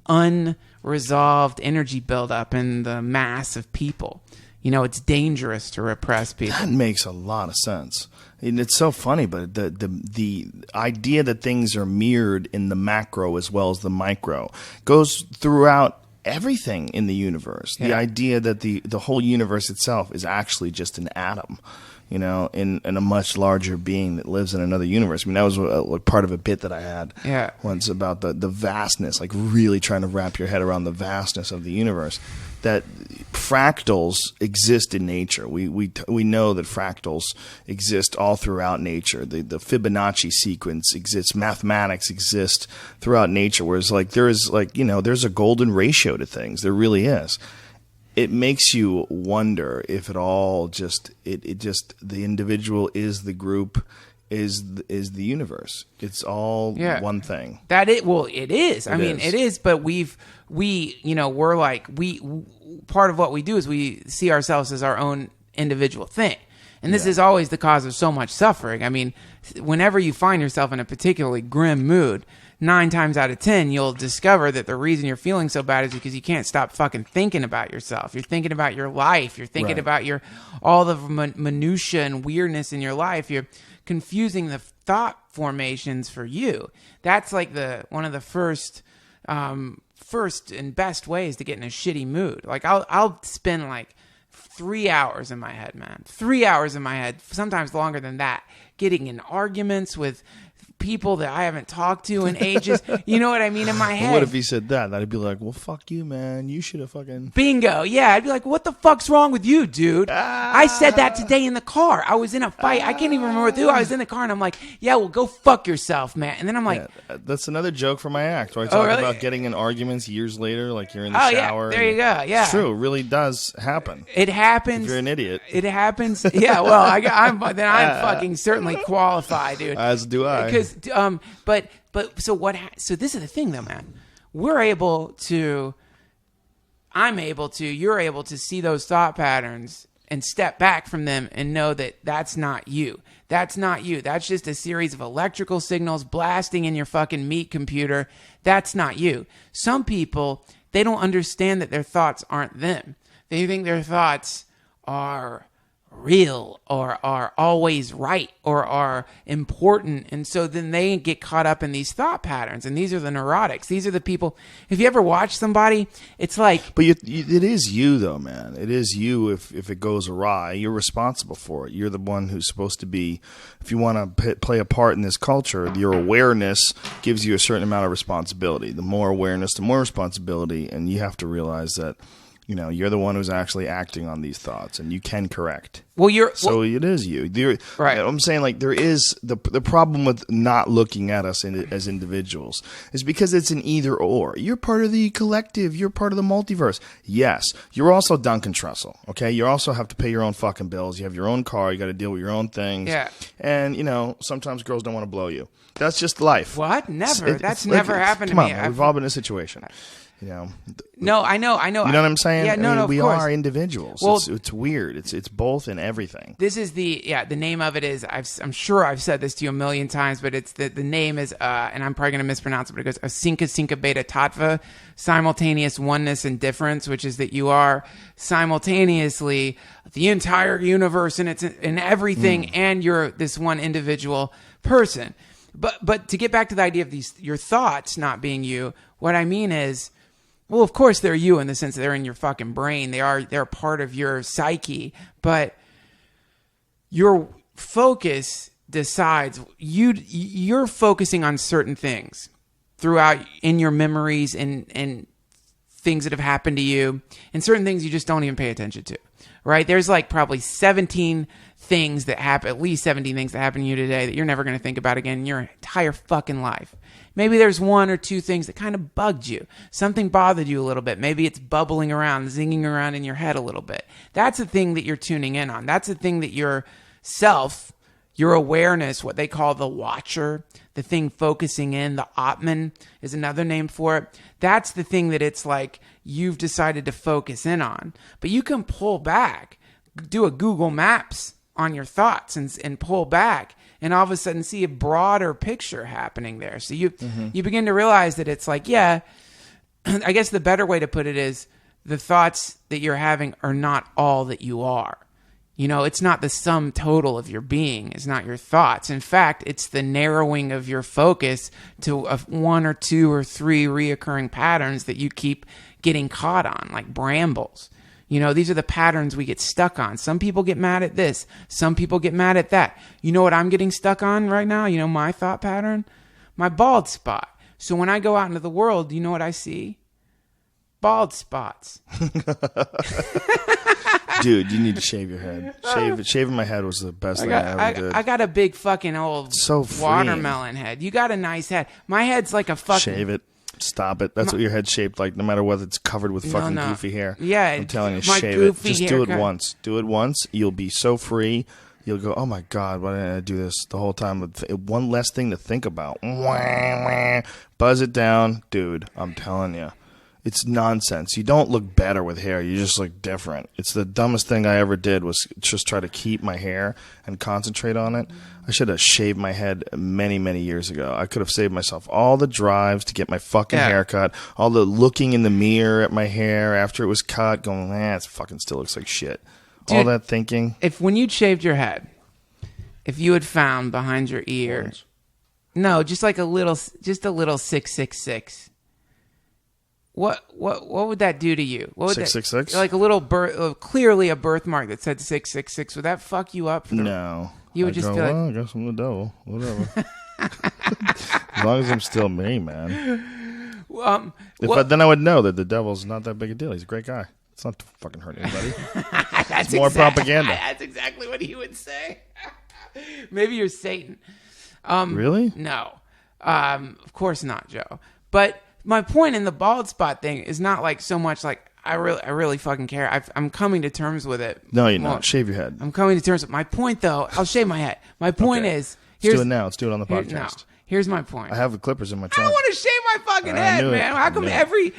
unresolved energy buildup in the mass of people. You know, it's dangerous to repress people. That makes a lot of sense. And it's so funny, but the idea that things are mirrored in the macro as well as the micro goes throughout everything in the universe. Yeah. The idea that the whole universe itself is actually just an atom, you know, in a much larger being that lives in another universe. I mean, that was part of a bit that I had once about the vastness, like really trying to wrap your head around the vastness of the universe. That fractals exist in nature. We know that fractals exist all throughout nature. The Fibonacci sequence exists. Mathematics exists throughout nature. Whereas there's a golden ratio to things. There really is. It makes you wonder if it all just the individual is the group, is the universe. It's all one thing. It is. I mean, it is, but part of what we do is we see ourselves as our own individual thing. And this is always the cause of so much suffering. I mean, whenever you find yourself in a particularly grim mood, 9 times out of 10, you'll discover that the reason you're feeling so bad is because you can't stop fucking thinking about yourself. You're thinking about your life. You're thinking about all the minutia and weirdness in your life. You're confusing the thought formations for you. That's like one of the first and best ways to get in a shitty mood. Like I'll spend like 3 hours in my head, man. 3 hours in my head, sometimes longer than that, getting in arguments with people that I haven't talked to in ages. You know what I mean? In my head. What if he said that? I'd be like, well, fuck you, man. You should have fucking... Bingo. Yeah. I'd be like, what the fuck's wrong with you, dude? I said that today in the car. I was in a fight. I can't even remember who. I was in the car and I'm like, yeah, well, go fuck yourself, man. And then I'm like... Yeah, that's another joke from my act where I talk about getting in arguments years later, like you're in the shower. Yeah. There you go. Yeah. It's true. It really does happen. It happens. If you're an idiot. It happens. Yeah, well, I'm fucking certainly qualified, dude. As do I. Because... So this is the thing though, man. You're able to see those thought patterns and step back from them and know that that's not you. That's not you. That's just a series of electrical signals blasting in your fucking meat computer. That's not you. Some people, they don't understand that their thoughts aren't them. They think their thoughts are real or are always right or are important, and so then they get caught up in these thought patterns, and these are the neurotics. These are the people. If you ever watch somebody, it's like, but it is you though, man. It is you. If it goes awry, you're responsible for it. You're the one who's supposed to be, if you want to play a part in this culture, your awareness gives you a certain amount of responsibility. The more awareness, the more responsibility, and you have to realize that, you know, you're the one who's actually acting on these thoughts, and you can correct. Well, it is you. Right. I'm saying, like, there is the problem with not looking at us as individuals is because it's an either or. You're part of the collective. You're part of the multiverse. Yes, you're also Duncan Trussell. Okay, you also have to pay your own fucking bills. You have your own car. You got to deal with your own things. Yeah. And you know, sometimes girls don't want to blow you. That's just life. What? Never. That's never happened to me. Come on, we've all been in a situation. You know. No, I know. You know what I'm saying? Yeah, no, we of course. are individuals. Well, it's weird. It's both in everything. This is the name of it is, I'm sure I've said this to you a million times, but it's the name is, and I'm probably going to mispronounce it, but it goes Asinka Beta Tattva, simultaneous oneness and difference, which is that you are simultaneously the entire universe and it's in everything, and you're this one individual person. But to get back to the idea of your thoughts not being you, what I mean is, well, of course they're you in the sense that they're in your fucking brain. They're part of your psyche, but your focus decides you're focusing on certain things throughout in your memories and things that have happened to you, and certain things you just don't even pay attention to. Right? There's like probably 17 things that happen, at least 17 things that happen to you today that you're never going to think about again in your entire fucking life. Maybe there's 1 or 2 things that kind of bugged you. Something bothered you a little bit. Maybe it's bubbling around, zinging around in your head a little bit. That's the thing that you're tuning in on. That's the thing that your self, your awareness, what they call the watcher, the thing focusing in, the Atman is another name for it. That's the thing that it's like you've decided to focus in on. But you can pull back, do a Google Maps on your thoughts and pull back and all of a sudden see a broader picture happening there. So you begin to realize that it's like, yeah, I guess the better way to put it is the thoughts that you're having are not all that you are. You know, it's not the sum total of your being. It's not your thoughts. In fact, it's the narrowing of your focus to one or two or three reoccurring patterns that you keep getting caught on, like brambles. You know, these are the patterns we get stuck on. Some people get mad at this. Some people get mad at that. You know what I'm getting stuck on right now? You know my thought pattern? My bald spot. So when I go out into the world, you know what I see? Bald spots. Dude, you need to shave your head. Shaving my head was the best thing I ever did. I got a big fucking old watermelon head. You got a nice head. My head's like a fucking... Shave it. Stop it. That's what your head's shaped like, no matter whether it's covered with fucking goofy hair. Yeah. I'm telling you, shave it. Just do it once. Do it once. You'll be so free. You'll go, oh my God, why didn't I do this the whole time? One less thing to think about. Buzz it down. Dude, I'm telling you. It's nonsense. You don't look better with hair. You just look different. It's the dumbest thing I ever did was just try to keep my hair and concentrate on it. I should have shaved my head many, many years ago. I could have saved myself all the drives to get my fucking haircut, all the looking in the mirror at my hair after it was cut, going, it fucking still looks like shit. Dude, all that thinking. If when you shaved your head, if you had found behind your ear, no, just like a little 666. What would that do to you? What would 666? Like a little clearly a birthmark that said 666. Would that fuck you up? No. You would just be like, I guess I'm the devil. Whatever. As long as I'm still me, man. Then I would know that the devil's not that big a deal. He's a great guy. It's not to fucking hurt anybody. It's more propaganda. That's exactly what he would say. Maybe you're Satan. Really? No. Of course not, Joe. But my point in the bald spot thing is not like so much like I really fucking care. I'm coming to terms with it. No, you're not. Shave your head. I'm coming to terms with my point, though. I'll shave my head. My point is, let's do it now. Let's do it on the podcast. Here's my point. I have the clippers in my I trunk. don't want to shave my fucking head, man. How come every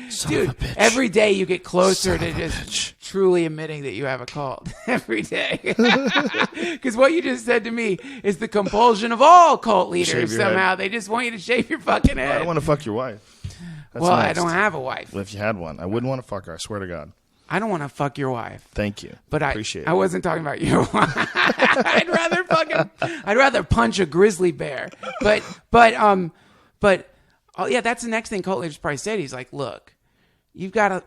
day you get closer to just truly admitting that you have a cult? Every day. Because what you just said to me is the compulsion of all cult leaders somehow. They just want you to shave your fucking head. I don't want to fuck your wife. Well, I don't have a wife. Well, if you had one, I wouldn't want to fuck her. I swear to God. I don't want to fuck your wife. Thank you. But appreciate it. I wasn't talking about your wife. I'd rather punch a grizzly bear. But yeah, that's the next thing cult leaders probably said. He's like, look, you've got to.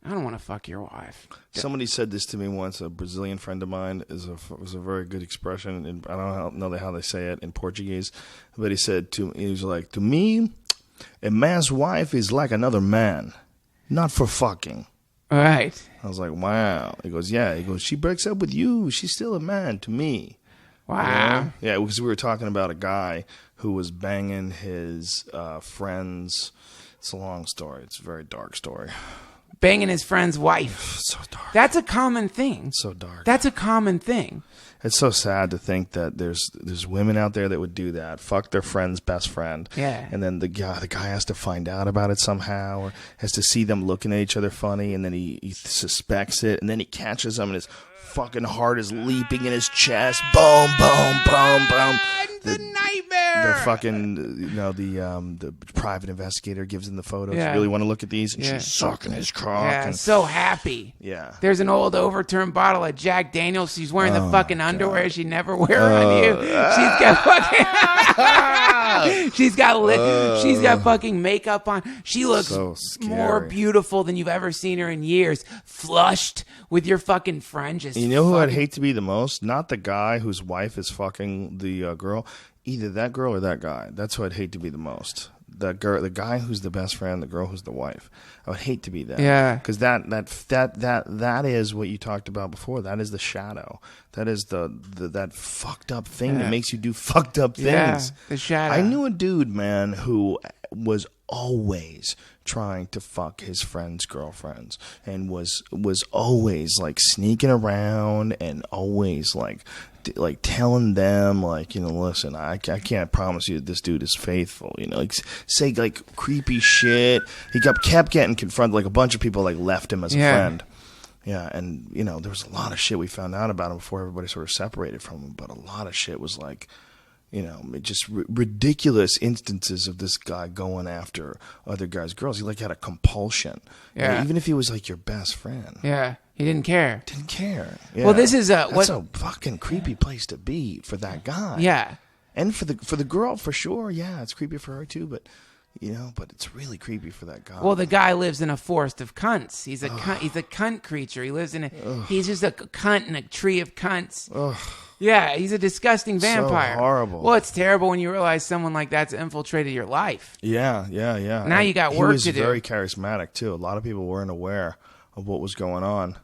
I don't want to fuck your wife. Somebody said this to me once. A Brazilian friend of mine was a very good expression, and I don't know how they say it in Portuguese, but he said to me, a man's wife is like another man, not for fucking. All right. I was like, wow. He goes, yeah. He goes, she breaks up with you. She's still a man to me. Wow. You know? Yeah, because we were talking about a guy who was banging his friend's. It's a long story. It's a very dark story. Banging his friend's wife. So dark. That's a common thing. It's so dark. That's a common thing. It's so sad to think that there's women out there that would do that, fuck their friend's best friend, and then the guy has to find out about it somehow, or has to see them looking at each other funny, and then he suspects it, and then he catches them, and his fucking heart is leaping in his chest, boom, boom, boom, boom. The nightmare. The fucking, the private investigator gives him the photos. You really want to look at these? And she's sucking his cock. Yeah, and so happy. Yeah. There's an old overturned bottle of Jack Daniels. She's wearing the fucking underwear she never wear on you. She's got fucking... she's got fucking makeup on. She looks so more beautiful than you've ever seen her in years. Flushed with your fucking friend. Just you know who I'd hate to be the most? Not the guy whose wife is fucking the girl. Either that girl or that guy. That's who I'd hate to be the most. The girl, the guy who's the best friend, the girl who's the wife. I would hate to be that. Yeah. Because that is what you talked about before. That is the shadow. That is that fucked up thing that makes you do fucked up things. Yeah, the shadow. I knew a dude, man, who was always trying to fuck his friends' girlfriends, and was always like sneaking around and always like like telling them, like, you know, listen, I can't promise you that this dude is faithful, you know, like say like creepy shit. He kept getting confronted, like a bunch of people like left him as a friend. Yeah, and you know, there was a lot of shit we found out about him before everybody sort of separated from him, but a lot of shit was like, you know, just ridiculous instances of this guy going after other guys' girls. He like had a compulsion. Yeah. Even if he was like your best friend. Yeah. He didn't care. Didn't care. Yeah. Well, this is that's a fucking creepy place to be for that guy. Yeah. And for the girl, for sure. Yeah, it's creepy for her too, but you know, but it's really creepy for that guy. Well, the guy lives in a forest of cunts. He's a cunt. He's a cunt creature. He lives in a. He's just a cunt in a tree of cunts. Ugh. Yeah, he's a disgusting vampire. So horrible. Well, it's terrible when you realize someone like that's infiltrated your life. Yeah. Now you got work to do. He was very charismatic too. A lot of people weren't aware of what was going on.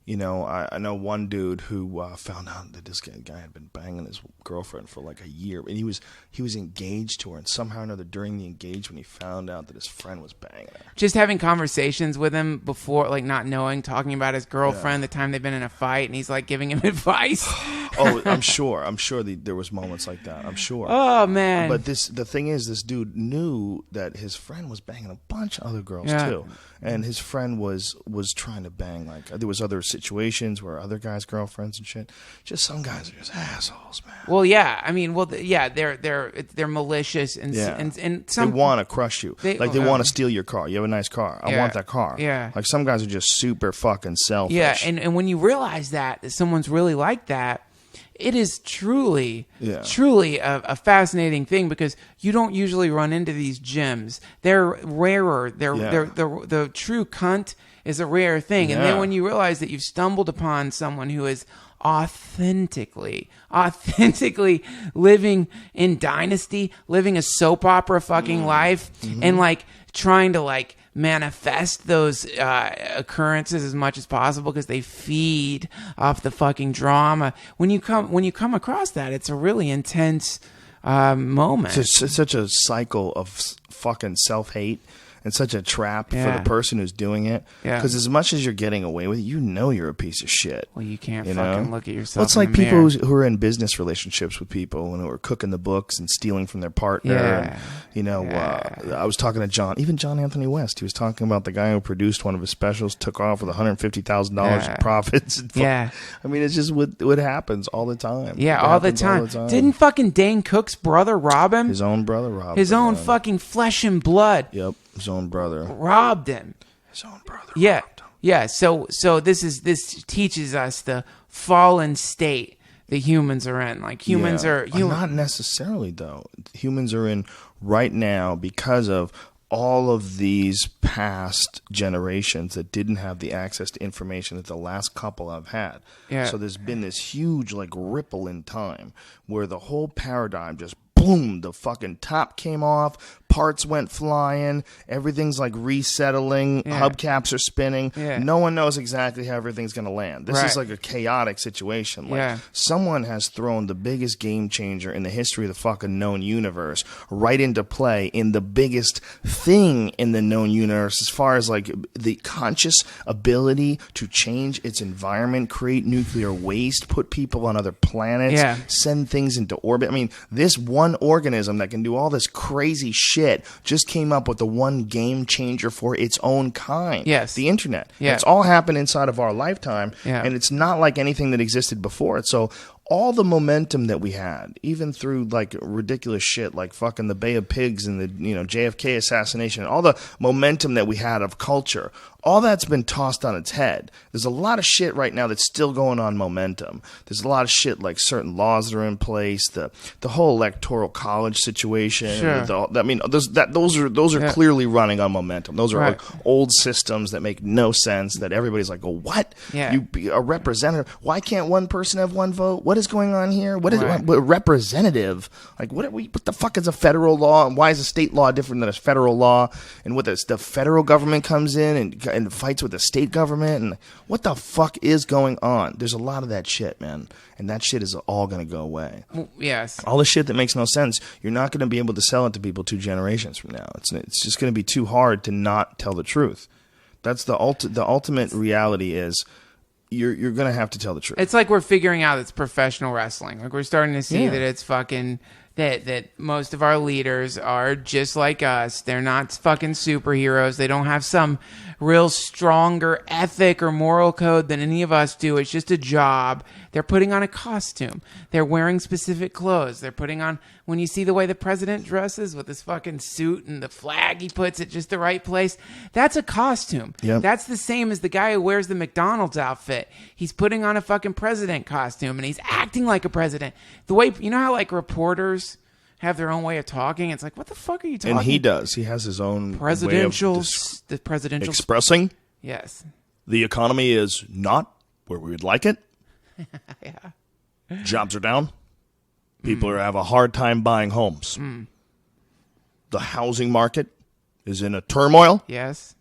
You know, I know one dude who found out that this guy had been banging his girlfriend for like a year, and he was engaged to her, and somehow or another during the engagement he found out that his friend was banging her. Just having conversations with him before, like not knowing, talking about his girlfriend, the time they've been in a fight, and he's like giving him advice. Oh, I'm sure there was moments like that. I'm sure. Oh man! But the thing is, this dude knew that his friend was banging a bunch of other girls too, and his friend was trying to bang like there was other situations where other guys' girlfriends and shit. Just some guys are just assholes, man. Well, yeah. I mean, they're malicious and some they want to crush you. They want to steal your car. You have a nice car. I want that car. Yeah. Like some guys are just super fucking selfish. Yeah, and when you realize that someone's really like that, it is truly a fascinating thing because you don't usually run into these gems. They're rarer. The true cunt is a rare thing. And then when you realize that you've stumbled upon someone who is authentically living in Dynasty, living a soap opera fucking life, and like trying to like manifest those occurrences as much as possible because they feed off the fucking drama. When you come across that, it's a really intense moment. It's such a cycle of fucking self-hate. It's such a trap for the person who's doing it. Because as much as you're getting away with it, you know you're a piece of shit. Well, you can't fucking look at yourself. Well, it's like people who are in business relationships with people and who are cooking the books and stealing from their partner. Yeah. And, I was talking to John Anthony West. He was talking about the guy who produced one of his specials, took off with $150,000 in profits. Yeah. I mean, it's just what happens all the time. Yeah, all the time. Didn't fucking Dane Cook's brother rob him? His own brother robbed him. His own fucking flesh and blood. Yep. His own brother robbed him. His own brother. Yeah, robbed him. Yeah. So this teaches us the fallen state that humans are in. Like humans are not necessarily though. Humans are in right now because of all of these past generations that didn't have the access to information that the last couple have had. Yeah. So there's been this huge like ripple in time where the whole paradigm just boom, the fucking top came off, parts went flying, everything's like resettling, hubcaps are spinning. Yeah. No one knows exactly how everything's going to land. This is like a chaotic situation. Like someone has thrown the biggest game changer in the history of the fucking known universe right into play in the biggest thing in the known universe as far as like the conscious ability to change its environment, create nuclear waste, put people on other planets, send things into orbit. I mean, this one organism that can do all this crazy shit just came up with the one game changer for its own kind. Yes. The internet. Yeah. It's all happened inside of our lifetime, Yeah. and it's not like anything that existed before it. So all the momentum that we had, even through like ridiculous shit like fucking the Bay of Pigs and the JFK assassination, all the momentum that we had of culture, all that's been tossed on its head. There's a lot of shit right now that's still going on momentum. There's a lot of shit like certain laws that are in place, the whole electoral college situation. Sure. Those are clearly running on momentum. Those are like old systems that make no sense. That everybody's like, "Oh, what? Yeah. You be a representative? Why can't one person have one vote? What is going on here? What is what representative? Like, what the fuck is a federal law, and why is a state law different than a federal law? And what the federal government comes in and fights with the state government, and what the fuck is going on? There's a lot of that shit, man, and that shit is all going to go away. Yes. All the shit that makes no sense, you're not going to be able to sell it to people 2 generations from now. It's just going to be too hard to not tell the truth. That's the ultimate reality is you're going to have to tell the truth. It's like we're figuring out it's professional wrestling. Like we're starting to see that it's fucking that most of our leaders are just like us. They're not fucking superheroes. They don't have some real stronger ethic or moral code than any of us do. It's just a job. They're putting on a costume. They're wearing specific clothes. They're putting on, when you see the way the president dresses with his fucking suit and the flag he puts at just the right place, that's a costume. Yep. That's the same as the guy who wears the McDonald's outfit. He's putting on a fucking president costume and he's acting like a president. The way, you know how like reporters have their own way of talking? It's like, what the fuck are you talking? And he does. He has his own presidential, way of the presidential expressing. Yes. The economy is not where we would like it. Yeah. Jobs are down. People are have a hard time buying homes. The housing market is in a turmoil. Yes.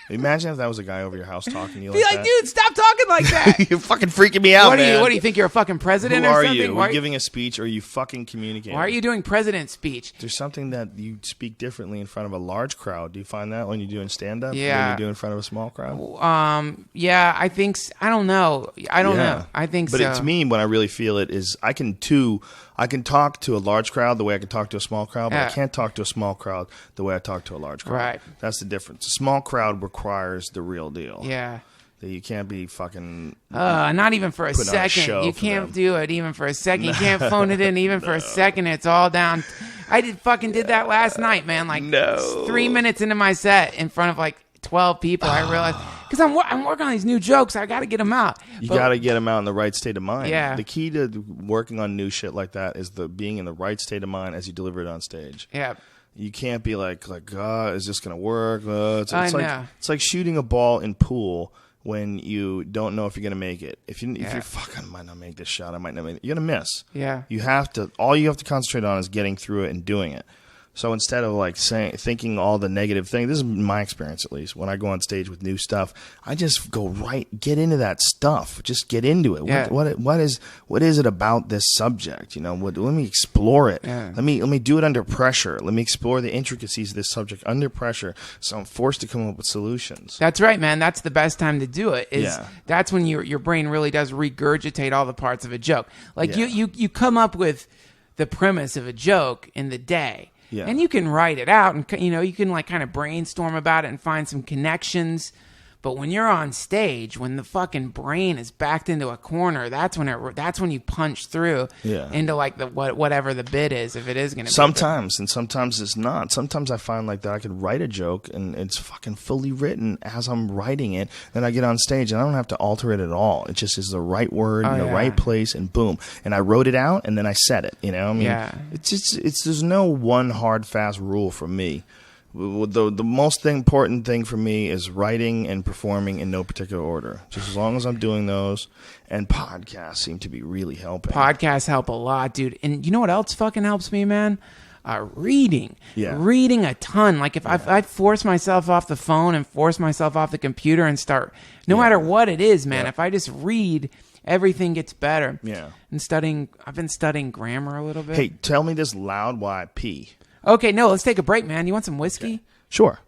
Imagine if that was a guy over your house talking to you Be like, that. dude, stop talking like that. You're fucking freaking me out, man. What do you think? You're a fucking president Who or are something? you? Are you giving a speech or are you fucking communicating? Why are you doing president speech? There's something that you speak differently in front of a large crowd. Do you find that when you're doing stand-up? Yeah. When you do in front of a small crowd? Yeah, I think, I don't know. I don't know. I think but so. But to me, when I really feel it is I can talk to a large crowd the way I can talk to a small crowd, but I can't talk to a small crowd the way I talk to a large crowd. Right. That's the difference. A small crowd requires the real deal. Yeah. That you can't be fucking... not even for a putting on a second. show You for can't them. do it even for a second. You can't phone it in even for a second. It's all down. I did that last night, man. Like 3 minutes into my set in front of like 12 people, I realized... Because I'm working on these new jokes. I got to get them out. You got to get them out in the right state of mind. Yeah. The key to working on new shit like that is being in the right state of mind as you deliver it on stage. Yeah. You can't be like, is this going to work? It's I like, know. It's like shooting a ball in pool when you don't know if you're going to make it. If you're fucking, I might not make this shot. I might not make it. You're going to miss. Yeah. All you have to concentrate on is getting through it and doing it. So instead of like thinking all the negative things, this is my experience at least. When I go on stage with new stuff, I just get into that stuff. Just get into it. Yeah. What is it about this subject? Let me explore it. Yeah. Let me do it under pressure. Let me explore the intricacies of this subject under pressure. So I'm forced to come up with solutions. That's right, man. That's the best time to do it. That's when your brain really does regurgitate all the parts of a joke. Like you come up with the premise of a joke in the day. Yeah. And you can write it out and, you can like kind of brainstorm about it and find some connections. But when you're on stage, when the fucking brain is backed into a corner, that's when you punch through into like whatever the bit is, if it is going to be. Sometimes, and sometimes it's not. Sometimes I find like that I could write a joke and it's fucking fully written as I'm writing it. Then I get on stage and I don't have to alter it at all. It just is the right word in the right place and boom. And I wrote it out and then I said it, there's no one hard, fast rule for me. The most important thing for me is writing and performing in no particular order. Just as long as I'm doing those, and podcasts seem to be really helping. Podcasts help a lot, dude. And you know what else fucking helps me, man? Reading. Yeah. Reading a ton. Like if I force myself off the phone and force myself off the computer and start, no matter what it is, man, if I just read, everything gets better. Yeah. And I've been studying grammar a little bit. Hey, tell me this loud while I pee. Okay, no, let's take a break, man. You want some whiskey? Okay. Sure.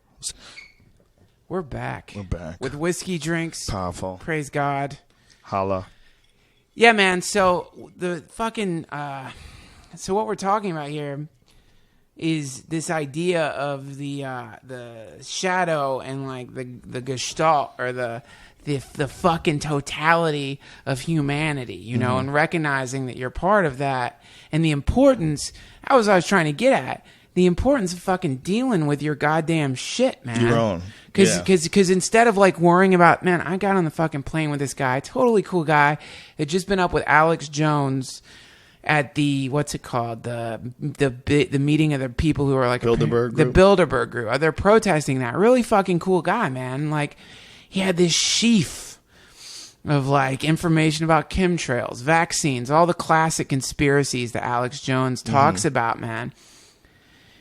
We're back. With whiskey drinks. Powerful. Praise God. Holla. Yeah, man. So the fucking so what we're talking about here is this idea of the shadow and like the gestalt or the fucking totality of humanity, and recognizing that you're part of that, and the importance. That was what I was trying to get at. The importance of fucking dealing with your goddamn shit, man. Your own. Because instead of like worrying about, man, I got on the fucking plane with this guy, totally cool guy, had just been up with Alex Jones at the, what's it called? The meeting of the people who are like Bilderberg the group? Bilderberg group. They're protesting that. Really fucking cool guy, man. Like he had this sheaf of like information about chemtrails, vaccines, all the classic conspiracies that Alex Jones talks about, man.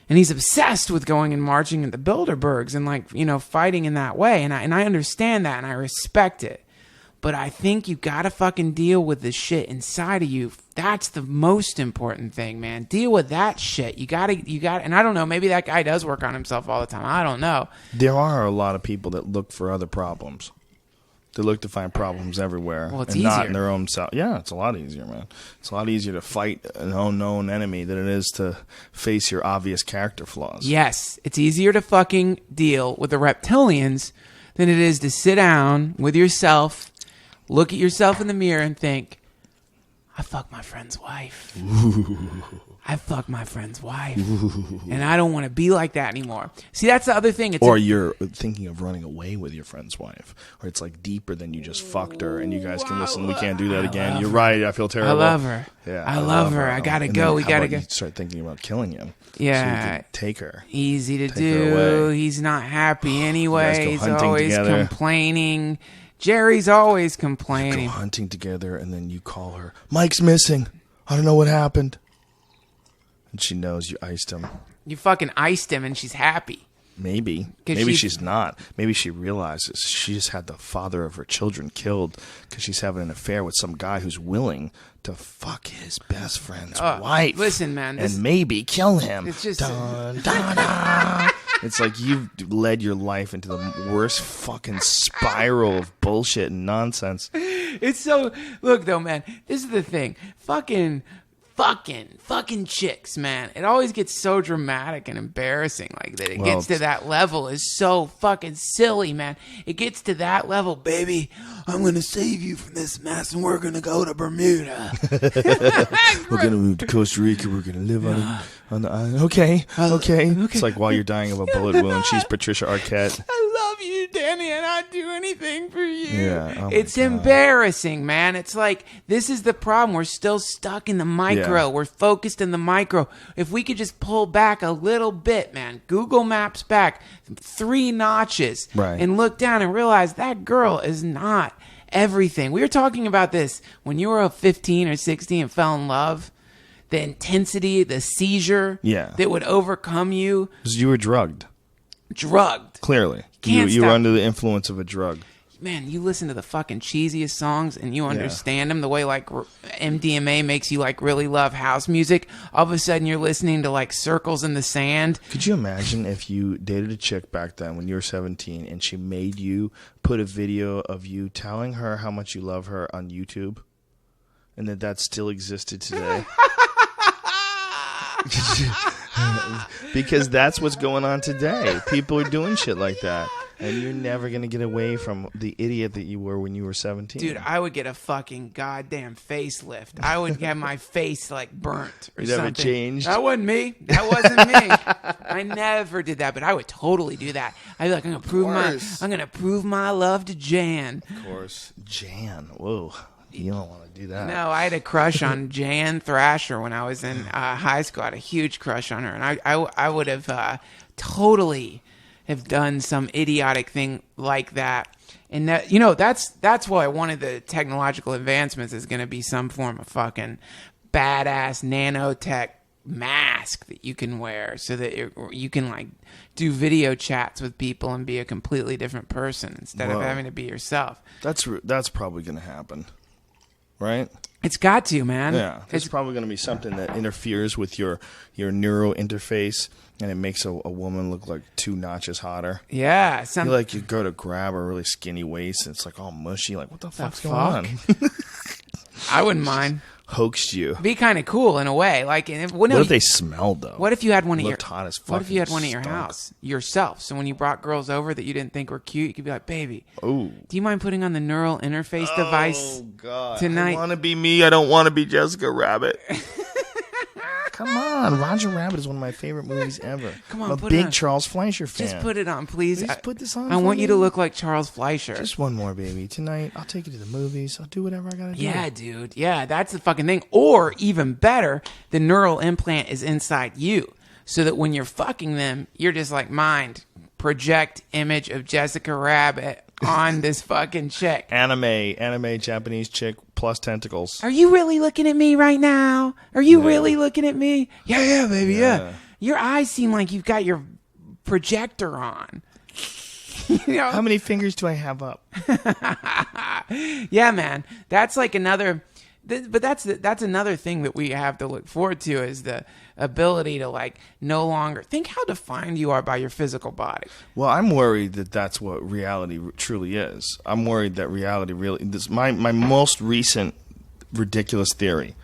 And he's obsessed with going and marching at the Bilderbergs and like, fighting in that way. And I understand that and I respect it. But I think you gotta fucking deal with the shit inside of you. That's the most important thing, man. Deal with that shit. You gotta, and I don't know, maybe that guy does work on himself all the time. I don't know. There are a lot of people that look for other problems. They look to find problems everywhere. Well, it's and not easier. in their own self. Yeah, it's a lot easier, man. It's a lot easier to fight an unknown enemy than it is to face your obvious character flaws. Yes, it's easier to fucking deal with the reptilians than it is to sit down with yourself, look at yourself in the mirror and think, I fucked my friend's wife. I fucked my friend's wife. And I don't want to be like that anymore. See, that's the other thing. Or you're thinking of running away with your friend's wife. Or it's like deeper than you just fucked her and you guys can listen. We can't do that again. You're right. I feel terrible. I love her. Yeah, I love her. I gotta go. We gotta go. You start thinking about killing him. Yeah. So you can take her. Easy to Take her do. away. He's not happy anyway. go He's hunting always together. complaining. Jerry's always Go complaining. hunting together and then you call her, Mike's missing. I don't know what happened. And she knows you iced him. You fucking iced him and she's happy. Maybe. 'Cause Maybe she's- she's not. Maybe she realizes she just had the father of her children killed because she's having an affair with some guy who's willing to fuck his best friend's wife. Listen, man, this- and maybe kill him. It's just- Dun, dun, dun. It's like you've led your life into the worst fucking spiral of bullshit and nonsense. It's so look though, man. This is the thing. Fucking chicks, man. It always gets so dramatic and embarrassing, like that. It Well, gets to that level is so fucking silly, man. It gets to that level, baby. I'm gonna save you from this mess, and we're gonna go to Bermuda. We're gonna move to Costa Rica. We're gonna live on the island. Okay. It's like while you're dying of a bullet wound, she's Patricia Arquette. I love you, Danny, and I'd do anything for you. Yeah, oh my it's God. embarrassing, man. It's like, this is the problem. We're still stuck in the micro. Yeah. We're focused in the micro. If we could just pull back a little bit, man, Google Maps back 3 notches Right. and look down and realize that girl is not everything. We were talking about this when you were 15 or 16 and fell in love. The intensity, the seizure Yeah. that would overcome you. 'Cause you were drugged. Clearly. Can't You were stop. under the influence of a drug. Man, you listen to the fucking cheesiest songs and you understand them the way like MDMA makes you like really love house music. All of a sudden you're listening to like Circles in the Sand. Could you imagine if you dated a chick back then when you were 17 and she made you put a video of you telling her how much you love her on YouTube and that still existed today? Because that's what's going on today. People are doing shit like that. And you're never going to get away from the idiot that you were when you were 17. Dude, I would get a fucking goddamn facelift. I would get my face like burnt or You'd have something. it changed? That wasn't me. That wasn't me. I never did that, but I would totally do that. I'd be like, I'm gonna prove my love to Jan. Of course. Jan. Whoa. You don't want to do that. No, I had a crush on Jan Thrasher when I was in high school. I had a huge crush on her, and I would have totally have done some idiotic thing like that. And that, you know, that's why one of the technological advancements is going to be some form of fucking badass nanotech mask that you can wear so that you can like do video chats with people and be a completely different person instead of Whoa. having to be yourself. That's probably going to happen. Right? It's got to, man. Yeah, it's probably going to be something that interferes with your neuro interface, and it makes a woman look like 2 notches hotter. Yeah, You go to grab a really skinny waist, and it's like all mushy. Like, what the fuck's going on? I wouldn't mind. Hoaxed you. Be kind of cool in a way. Like, What if they smelled though? What if you had one at your? Looked hot as What if you had one at your fucking house yourself? So when you brought girls over that you didn't think were cute, you could be like, "Baby, Oh, do you mind putting on the neural interface device God! tonight?" I want to be me. I don't want to be Jessica Rabbit. Come on, Roger Rabbit is one of my favorite movies ever. Come on, I'm a put it big on. Charles Fleischer fan. Just put it on, please. Please put this on I for want you me. to look like Charles Fleischer. Just one more, baby. Tonight, I'll take you to the movies. I'll do whatever I gotta do. Yeah, dude. Yeah, that's the fucking thing. Or even better, the neural implant is inside you, so that when you're fucking them, you're just like, mind project image of Jessica Rabbit on this fucking chick. Anime Japanese chick plus tentacles. Are you really looking at me right now? Are you really looking at me? Yeah, baby, yeah. Your eyes seem like you've got your projector on. You know? How many fingers do I have up? Yeah, man. That's like another But that's another thing that we have to look forward to is the ability to like no longer think how defined you are by your physical body. Well, I'm worried that that's what reality truly is. I'm worried that reality really. My most recent ridiculous theory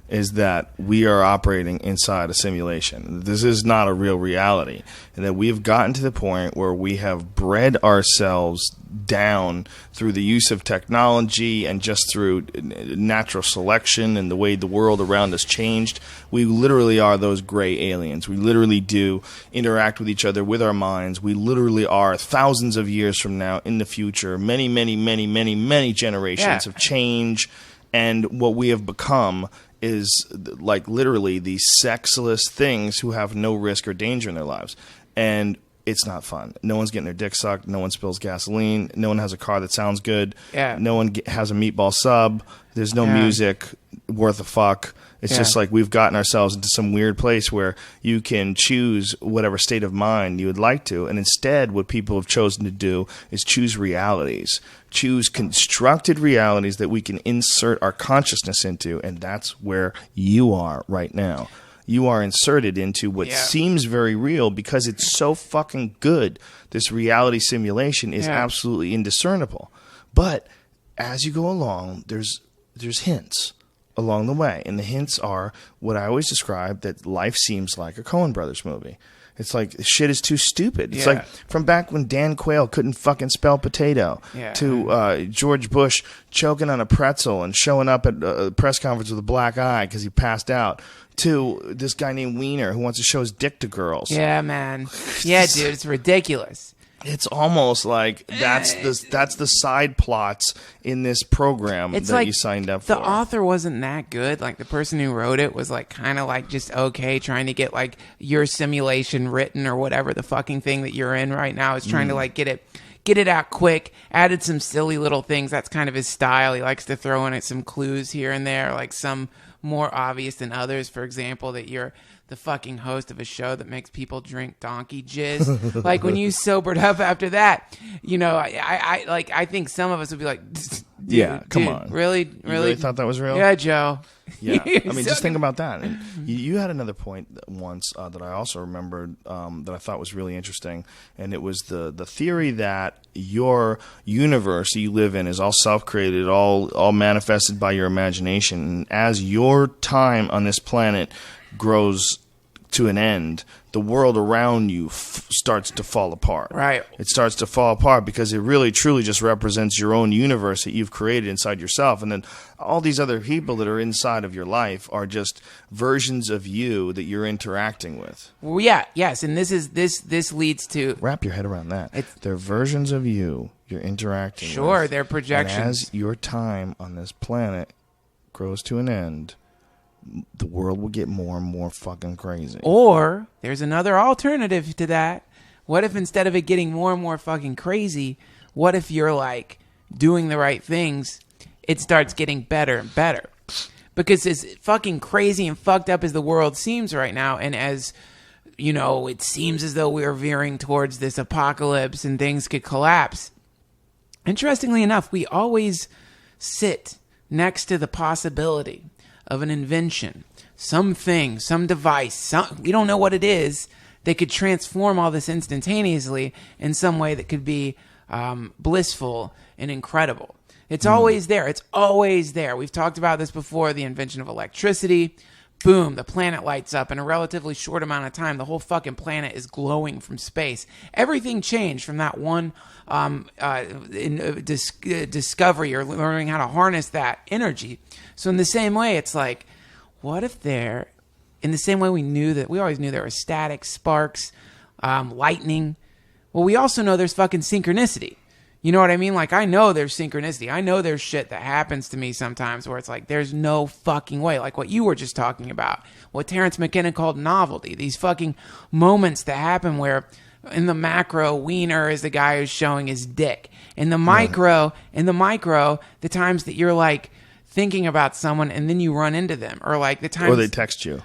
is that we are operating inside a simulation. This is not a real reality, and that we have gotten to the point where we have bred ourselves down through the use of technology and just through natural selection and the way the world around us changed. We literally are those gray aliens. We literally do interact with each other with our minds. We literally are thousands of years from now in the future, many, many, many, many, many generations of change, and what we have become is like literally these sexless things who have no risk or danger in their lives. And it's not fun. No one's getting their dick sucked. No one spills gasoline. No one has a car that sounds good. Yeah. No one has a meatball sub. There's no music worth a fuck. It's just like we've gotten ourselves into some weird place where you can choose whatever state of mind you would like to. And instead, what people have chosen to do is choose realities. Choose constructed realities that we can insert our consciousness into. And that's where you are right now. You are inserted into what seems very real because it's so fucking good. This reality simulation is absolutely indiscernible. But as you go along, there's hints along the way. And the hints are what I always describe, that life seems like a Coen Brothers movie. It's like shit is too stupid. It's like from back when Dan Quayle couldn't fucking spell potato to George Bush choking on a pretzel and showing up at a press conference with a black eye because he passed out, to this guy named Wiener who wants to show his dick to girls. Yeah, man. Yeah, dude, it's ridiculous. It's almost like that's the side plots in this program that like you signed up for. The author wasn't that good. Like the person who wrote it was like kind of like just okay, trying to get like your simulation written or whatever the fucking thing that you're in right now is trying to like get it out quick. Added some silly little things. That's kind of his style. He likes to throw in some clues here and there, like some more obvious than others. For example, that you're the fucking host of a show that makes people drink donkey jizz. Like when you sobered up after that, you know, I think some of us would be like, come on, really you really thought that was real? Yeah, Joe. Yeah, I mean, just think about that. And you had another point once that I also remembered that I thought was really interesting, and it was the theory that your universe that you live in is all self-created, all manifested by your imagination. And as your time on this planet grows to an end, the world around you starts to fall apart. Right. It starts to fall apart because it really truly just represents your own universe that you've created inside yourself. And then all these other people that are inside of your life are just versions of you that you're interacting with. Well, yes. And this leads to... Wrap your head around that. They're versions of you you're interacting with. Sure, they're projections. And as your time on this planet grows to an end, the world will get more and more fucking crazy. Or there's another alternative to that. What if instead of it getting more and more fucking crazy, what if you're like doing the right things, it starts getting better and better? Because as fucking crazy and fucked up as the world seems right now, and as, you know, it seems as though we're veering towards this apocalypse and things could collapse, interestingly enough, we always sit next to the possibility of an invention, something, some device, we don't know what it is, that could transform all this instantaneously in some way that could be blissful and incredible. It's always there. It's always there. We've talked about this before, the invention of electricity. Boom, the planet lights up in a relatively short amount of time. The whole fucking planet is glowing from space. Everything changed from that one discovery or learning how to harness that energy. So in the same way, it's like, what if in the same way we always knew there were static, sparks, lightning. Well, we also know there's fucking synchronicity. You know what I mean? Like, I know there's synchronicity. I know there's shit that happens to me sometimes where it's like, there's no fucking way. Like what you were just talking about. What Terrence McKenna called novelty. These fucking moments that happen where in the macro, Wiener is the guy who's showing his dick. In the micro, the times that you're like thinking about someone and then you run into them. Or like the times... Or they text you.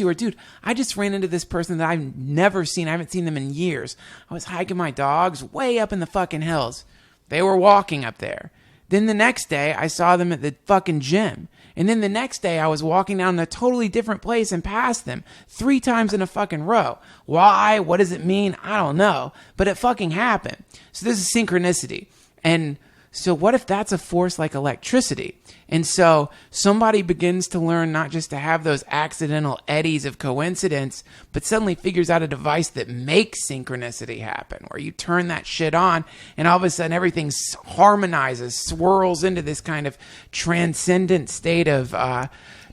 Or, dude, I just ran into this person that I've never seen. I haven't seen them in years. I was hiking my dogs way up in the fucking hills. They were walking up there. Then the next day, I saw them at the fucking gym. And then the next day, I was walking down a totally different place and passed them 3 times in a fucking row. Why? What does it mean? I don't know. But it fucking happened. So this is synchronicity. And so what if that's a force like electricity? And so somebody begins to learn not just to have those accidental eddies of coincidence, but suddenly figures out a device that makes synchronicity happen, where you turn that shit on and all of a sudden everything harmonizes, swirls into this kind of transcendent state of... Well,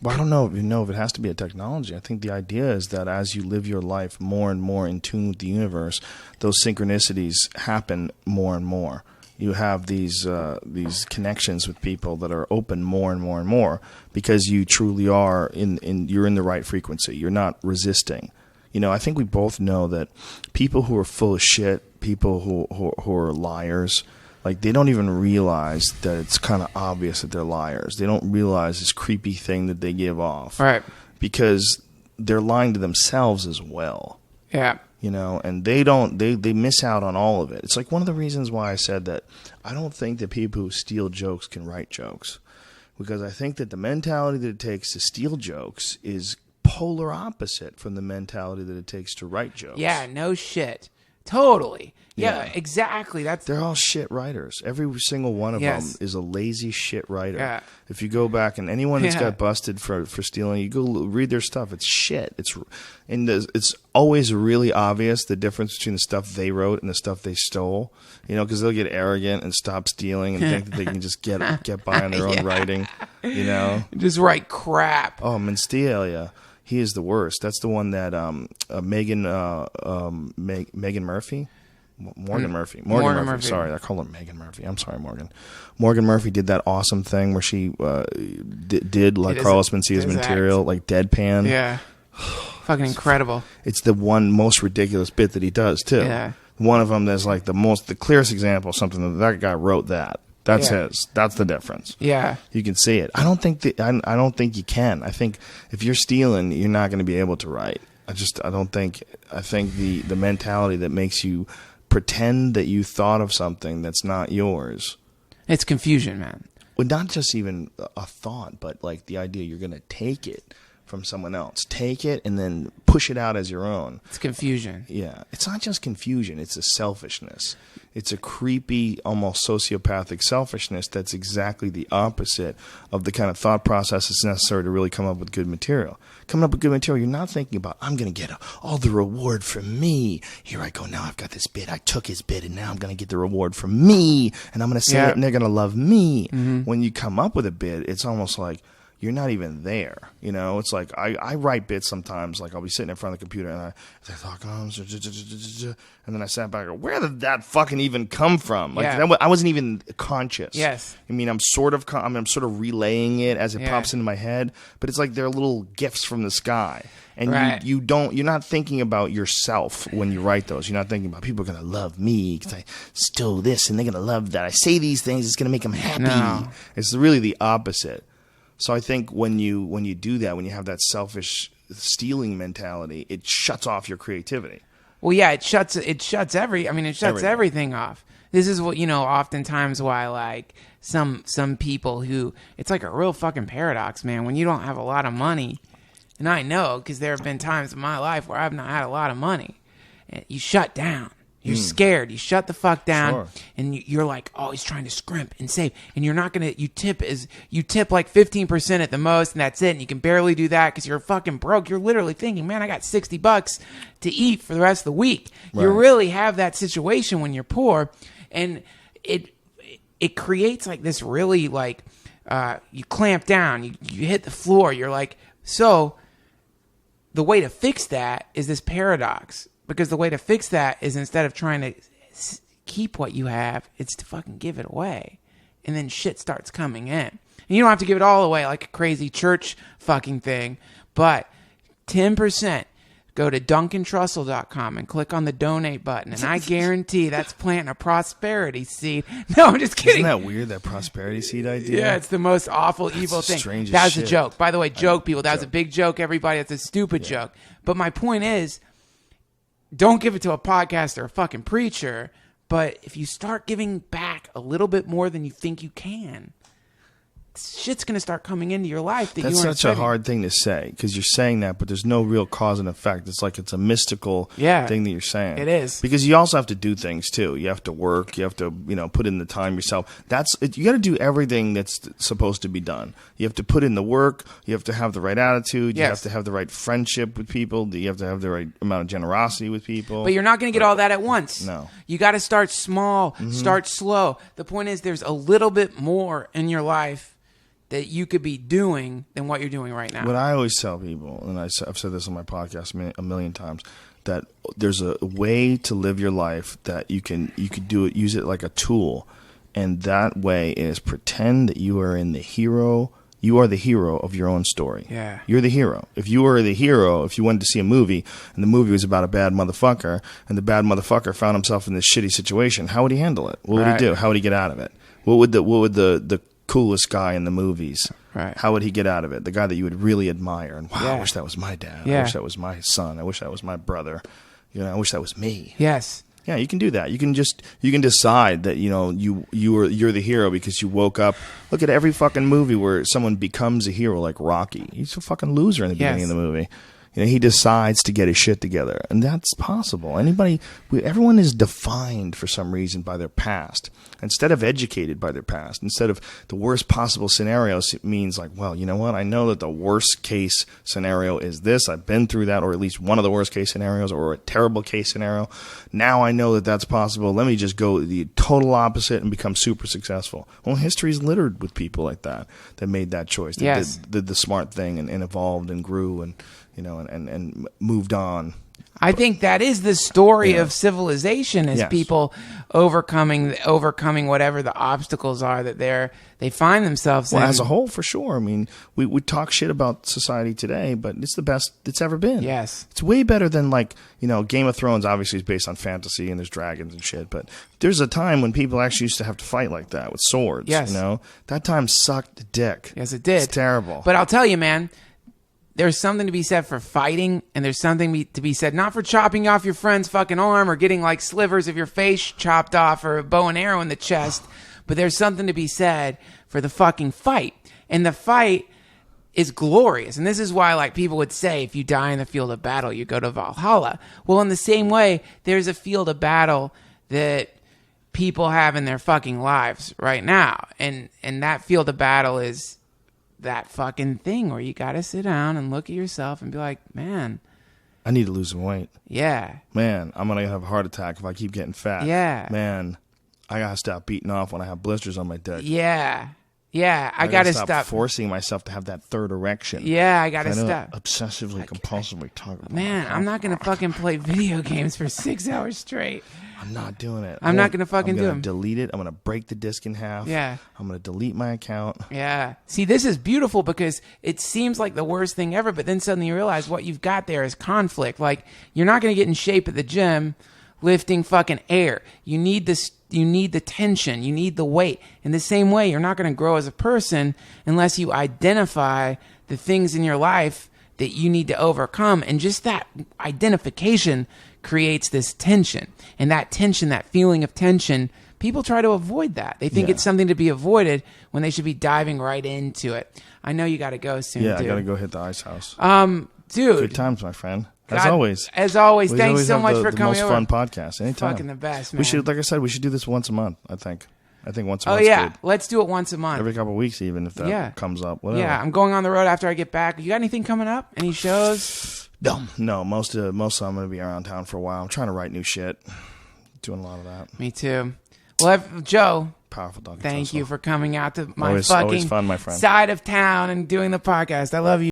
I don't know if it has to be a technology. I think the idea is that as you live your life more and more in tune with the universe, those synchronicities happen more and more. You have these connections with people that are open more and more and more because you truly are you're in the right frequency. You're not resisting. I think we both know that people who are full of shit, people who are liars, like they don't even realize that it's kind of obvious that they're liars. They don't realize this creepy thing that they give off, Right. Because they're lying to themselves as well. Yeah. And they miss out on all of it. It's like one of the reasons why I said that I don't think that people who steal jokes can write jokes, because I think that the mentality that it takes to steal jokes is polar opposite from the mentality that it takes to write jokes. Yeah, no shit. Totally. Yeah, Yeah. exactly. They're all shit writers. Every single one of Yes. them is a lazy shit writer. Yeah. If you go back and anyone that's Yeah. got busted for stealing, you go read their stuff. It's shit. It's always really obvious the difference between the stuff they wrote and the stuff they stole. Because they'll get arrogant and stop stealing and think that they can just get by on their own writing. Just write crap. Oh, Menstelia. He is the worst. That's the one that Megan Murphy. Morgan Murphy. Morgan Murphy. Sorry, I call her Megan Murphy. I'm sorry, Morgan. Morgan Murphy did that awesome thing where she did like Carlos Mencia's material, like deadpan. Yeah. Fucking incredible. It's the one most ridiculous bit that he does too. Yeah. One of them that's like the clearest example of something that guy wrote that. That's his. That's the difference. Yeah. You can see it. I don't think you can. I think if you're stealing, you're not going to be able to write. I think the mentality that makes you pretend that you thought of something that's not yours. It's confusion, man. Well, not just even a thought, but like the idea you're going to take it from someone else. Take it and then push it out as your own. It's confusion. Yeah. It's not just confusion. It's a selfishness. It's a creepy, almost sociopathic selfishness that's exactly the opposite of the kind of thought process that's necessary to really come up with good material. Coming up with good material, you're not thinking about, I'm going to get all the reward from me. Here I go. Now I've got this bit. I took his bit, and now I'm going to get the reward from me, and I'm going to say it, and they're going to love me. Mm-hmm. When you come up with a bit, it's almost like, you're not even there. It's like I write bits sometimes. Like I'll be sitting in front of the computer and I thought, and then I sat back and go, where did that fucking even come from? Like I wasn't even conscious. Yes. I mean, I'm sort of relaying it as it pops into my head, but it's like they're little gifts from the sky. And you're not thinking about yourself when you write those. You're not thinking about people are going to love me because I stole this and they're going to love that. I say these things, it's going to make them happy. No. It's really the opposite. So I think when you do that, when you have that selfish stealing mentality, it shuts off your creativity. Well, yeah, it shuts everything off. This is what, oftentimes why like some people who, it's like a real fucking paradox, man, when you don't have a lot of money. And I know because there have been times in my life where I've not had a lot of money. And you shut down. You're scared. You shut the fuck down, and you're like always trying to scrimp and save. And you're not gonna. You tip like 15% at the most, and that's it. And you can barely do that because you're fucking broke. You're literally thinking, man, I got $60 to eat for the rest of the week. Right. You really have that situation when you're poor, and it creates like this really like you clamp down. You hit the floor. You're like, so the way to fix that is this paradox. Because the way to fix that is instead of trying to keep what you have, it's to fucking give it away. And then shit starts coming in. And you don't have to give it all away like a crazy church fucking thing. But 10%, go to DuncanTrussell.com and click on the donate button. And I guarantee that's planting a prosperity seed. No, I'm just kidding. Isn't that weird, that prosperity seed idea? Yeah, it's the most awful, evil thing. That was a joke. By the way, people. That was a big joke, everybody. That's a stupid joke. But my point is, don't give it to a podcast or a fucking preacher. But if you start giving back a little bit more than you think you can, shit's going to start coming into your life that That's you weren't such a expecting. hard thing to say because you're saying that, but there's no real cause and effect. It's like it's a mystical thing that you're saying. It is. Because you also have to do things too. You have to work. You have to, put in the time yourself. You got to do everything that's supposed to be done. You have to put in the work. You have to have the right attitude. You have to have the right friendship with people. You have to have the right amount of generosity with people. But you're not going to get all that at once. No. You got to start small, start slow. The point is there's a little bit more in your life that you could be doing than what you're doing right now. What I always tell people, and I've said this on my podcast a million times, that there's a way to live your life that you could use it like a tool, and that way is pretend that you are the hero of your own story. Yeah. You're the hero. If you were the hero, if you wanted to see a movie and the movie was about a bad motherfucker and the bad motherfucker found himself in this shitty situation, how would he handle it? What would he do? How would he get out of it? What would the coolest guy in the movies, how would he get out of it? The guy that you would really admire, and I wish that was my dad. I wish that was my son. I wish that was my brother. I wish that was me. Yes. Yeah, you can do that. You can decide that you're the hero because you woke up. Look at every fucking movie where someone becomes a hero, like Rocky. He's a fucking loser in the beginning of the movie. He decides to get his shit together, and that's possible. Everyone is defined for some reason by their past. Instead of educated by their past, instead of the worst possible scenarios, it means like, well, you know what? I know that the worst case scenario is this. I've been through that, or at least one of the worst case scenarios, or a terrible case scenario. Now I know that that's possible. Let me just go the total opposite and become super successful. Well, history is littered with people like that made that choice, that did the smart thing and evolved and grew and and moved on. I think that is the story of civilization, is people overcoming whatever the obstacles are that they find themselves in. Well, as a whole, for sure. I mean, we talk shit about society today, but it's the best it's ever been. Yes. It's way better than Game of Thrones obviously is based on fantasy and there's dragons and shit, but there's a time when people actually used to have to fight like that with swords. Yes. That time sucked dick. Yes, it did. It's terrible. But I'll tell you, man, there's something to be said for fighting, and there's something to be said not for chopping off your friend's fucking arm or getting like slivers of your face chopped off or a bow and arrow in the chest, but there's something to be said for the fucking fight. And the fight is glorious. And this is why people would say if you die in the field of battle, you go to Valhalla. Well, in the same way, there's a field of battle that people have in their fucking lives right now. And that field of battle is that fucking thing where you got to sit down and look at yourself and be like, man, I need to lose some weight. Yeah. Man, I'm going to have a heart attack if I keep getting fat. Yeah. Man, I got to stop beating off when I have blisters on my dick. Yeah. Yeah. I got to stop forcing myself to have that third erection. Yeah, I got to stop. Obsessively, compulsively talk about Man, I'm not going to fucking play video games for 6 hours straight. I'm not doing it. I'm not going to fucking do it. I'm going to delete it. I'm going to break the disc in half. Yeah. I'm going to delete my account. Yeah. See, this is beautiful because it seems like the worst thing ever, but then suddenly you realize what you've got there is conflict. Like, you're not going to get in shape at the gym lifting fucking air. You need this. You need the tension. You need the weight. In the same way, you're not going to grow as a person unless you identify the things in your life that you need to overcome. And just that identification creates this tension. And that tension, that feeling of tension, people try to avoid that. They think it's something to be avoided when they should be diving right into it. I know you got to go soon, dude. I got to go hit the ice house. Dude. Good times, my friend. As God, always. As always. Thanks so much for coming over. The most fun podcast. Anytime. Fucking the best, man. We should, like I said, we should do this once a month, I think. I think once a month. Oh, yeah. Good. Let's do it once a month. Every couple of weeks, even, if that comes up. Whatever. Yeah, I'm going on the road after I get back. You got anything coming up? Any shows? No. Most of I'm going to be around town for a while. I'm trying to write new shit. Doing a lot of that. Me too. Well, Joe. Powerful Duncan Thank Trussell. you for coming out to my always fucking fun, my friend. side of town and doing the podcast. I love you.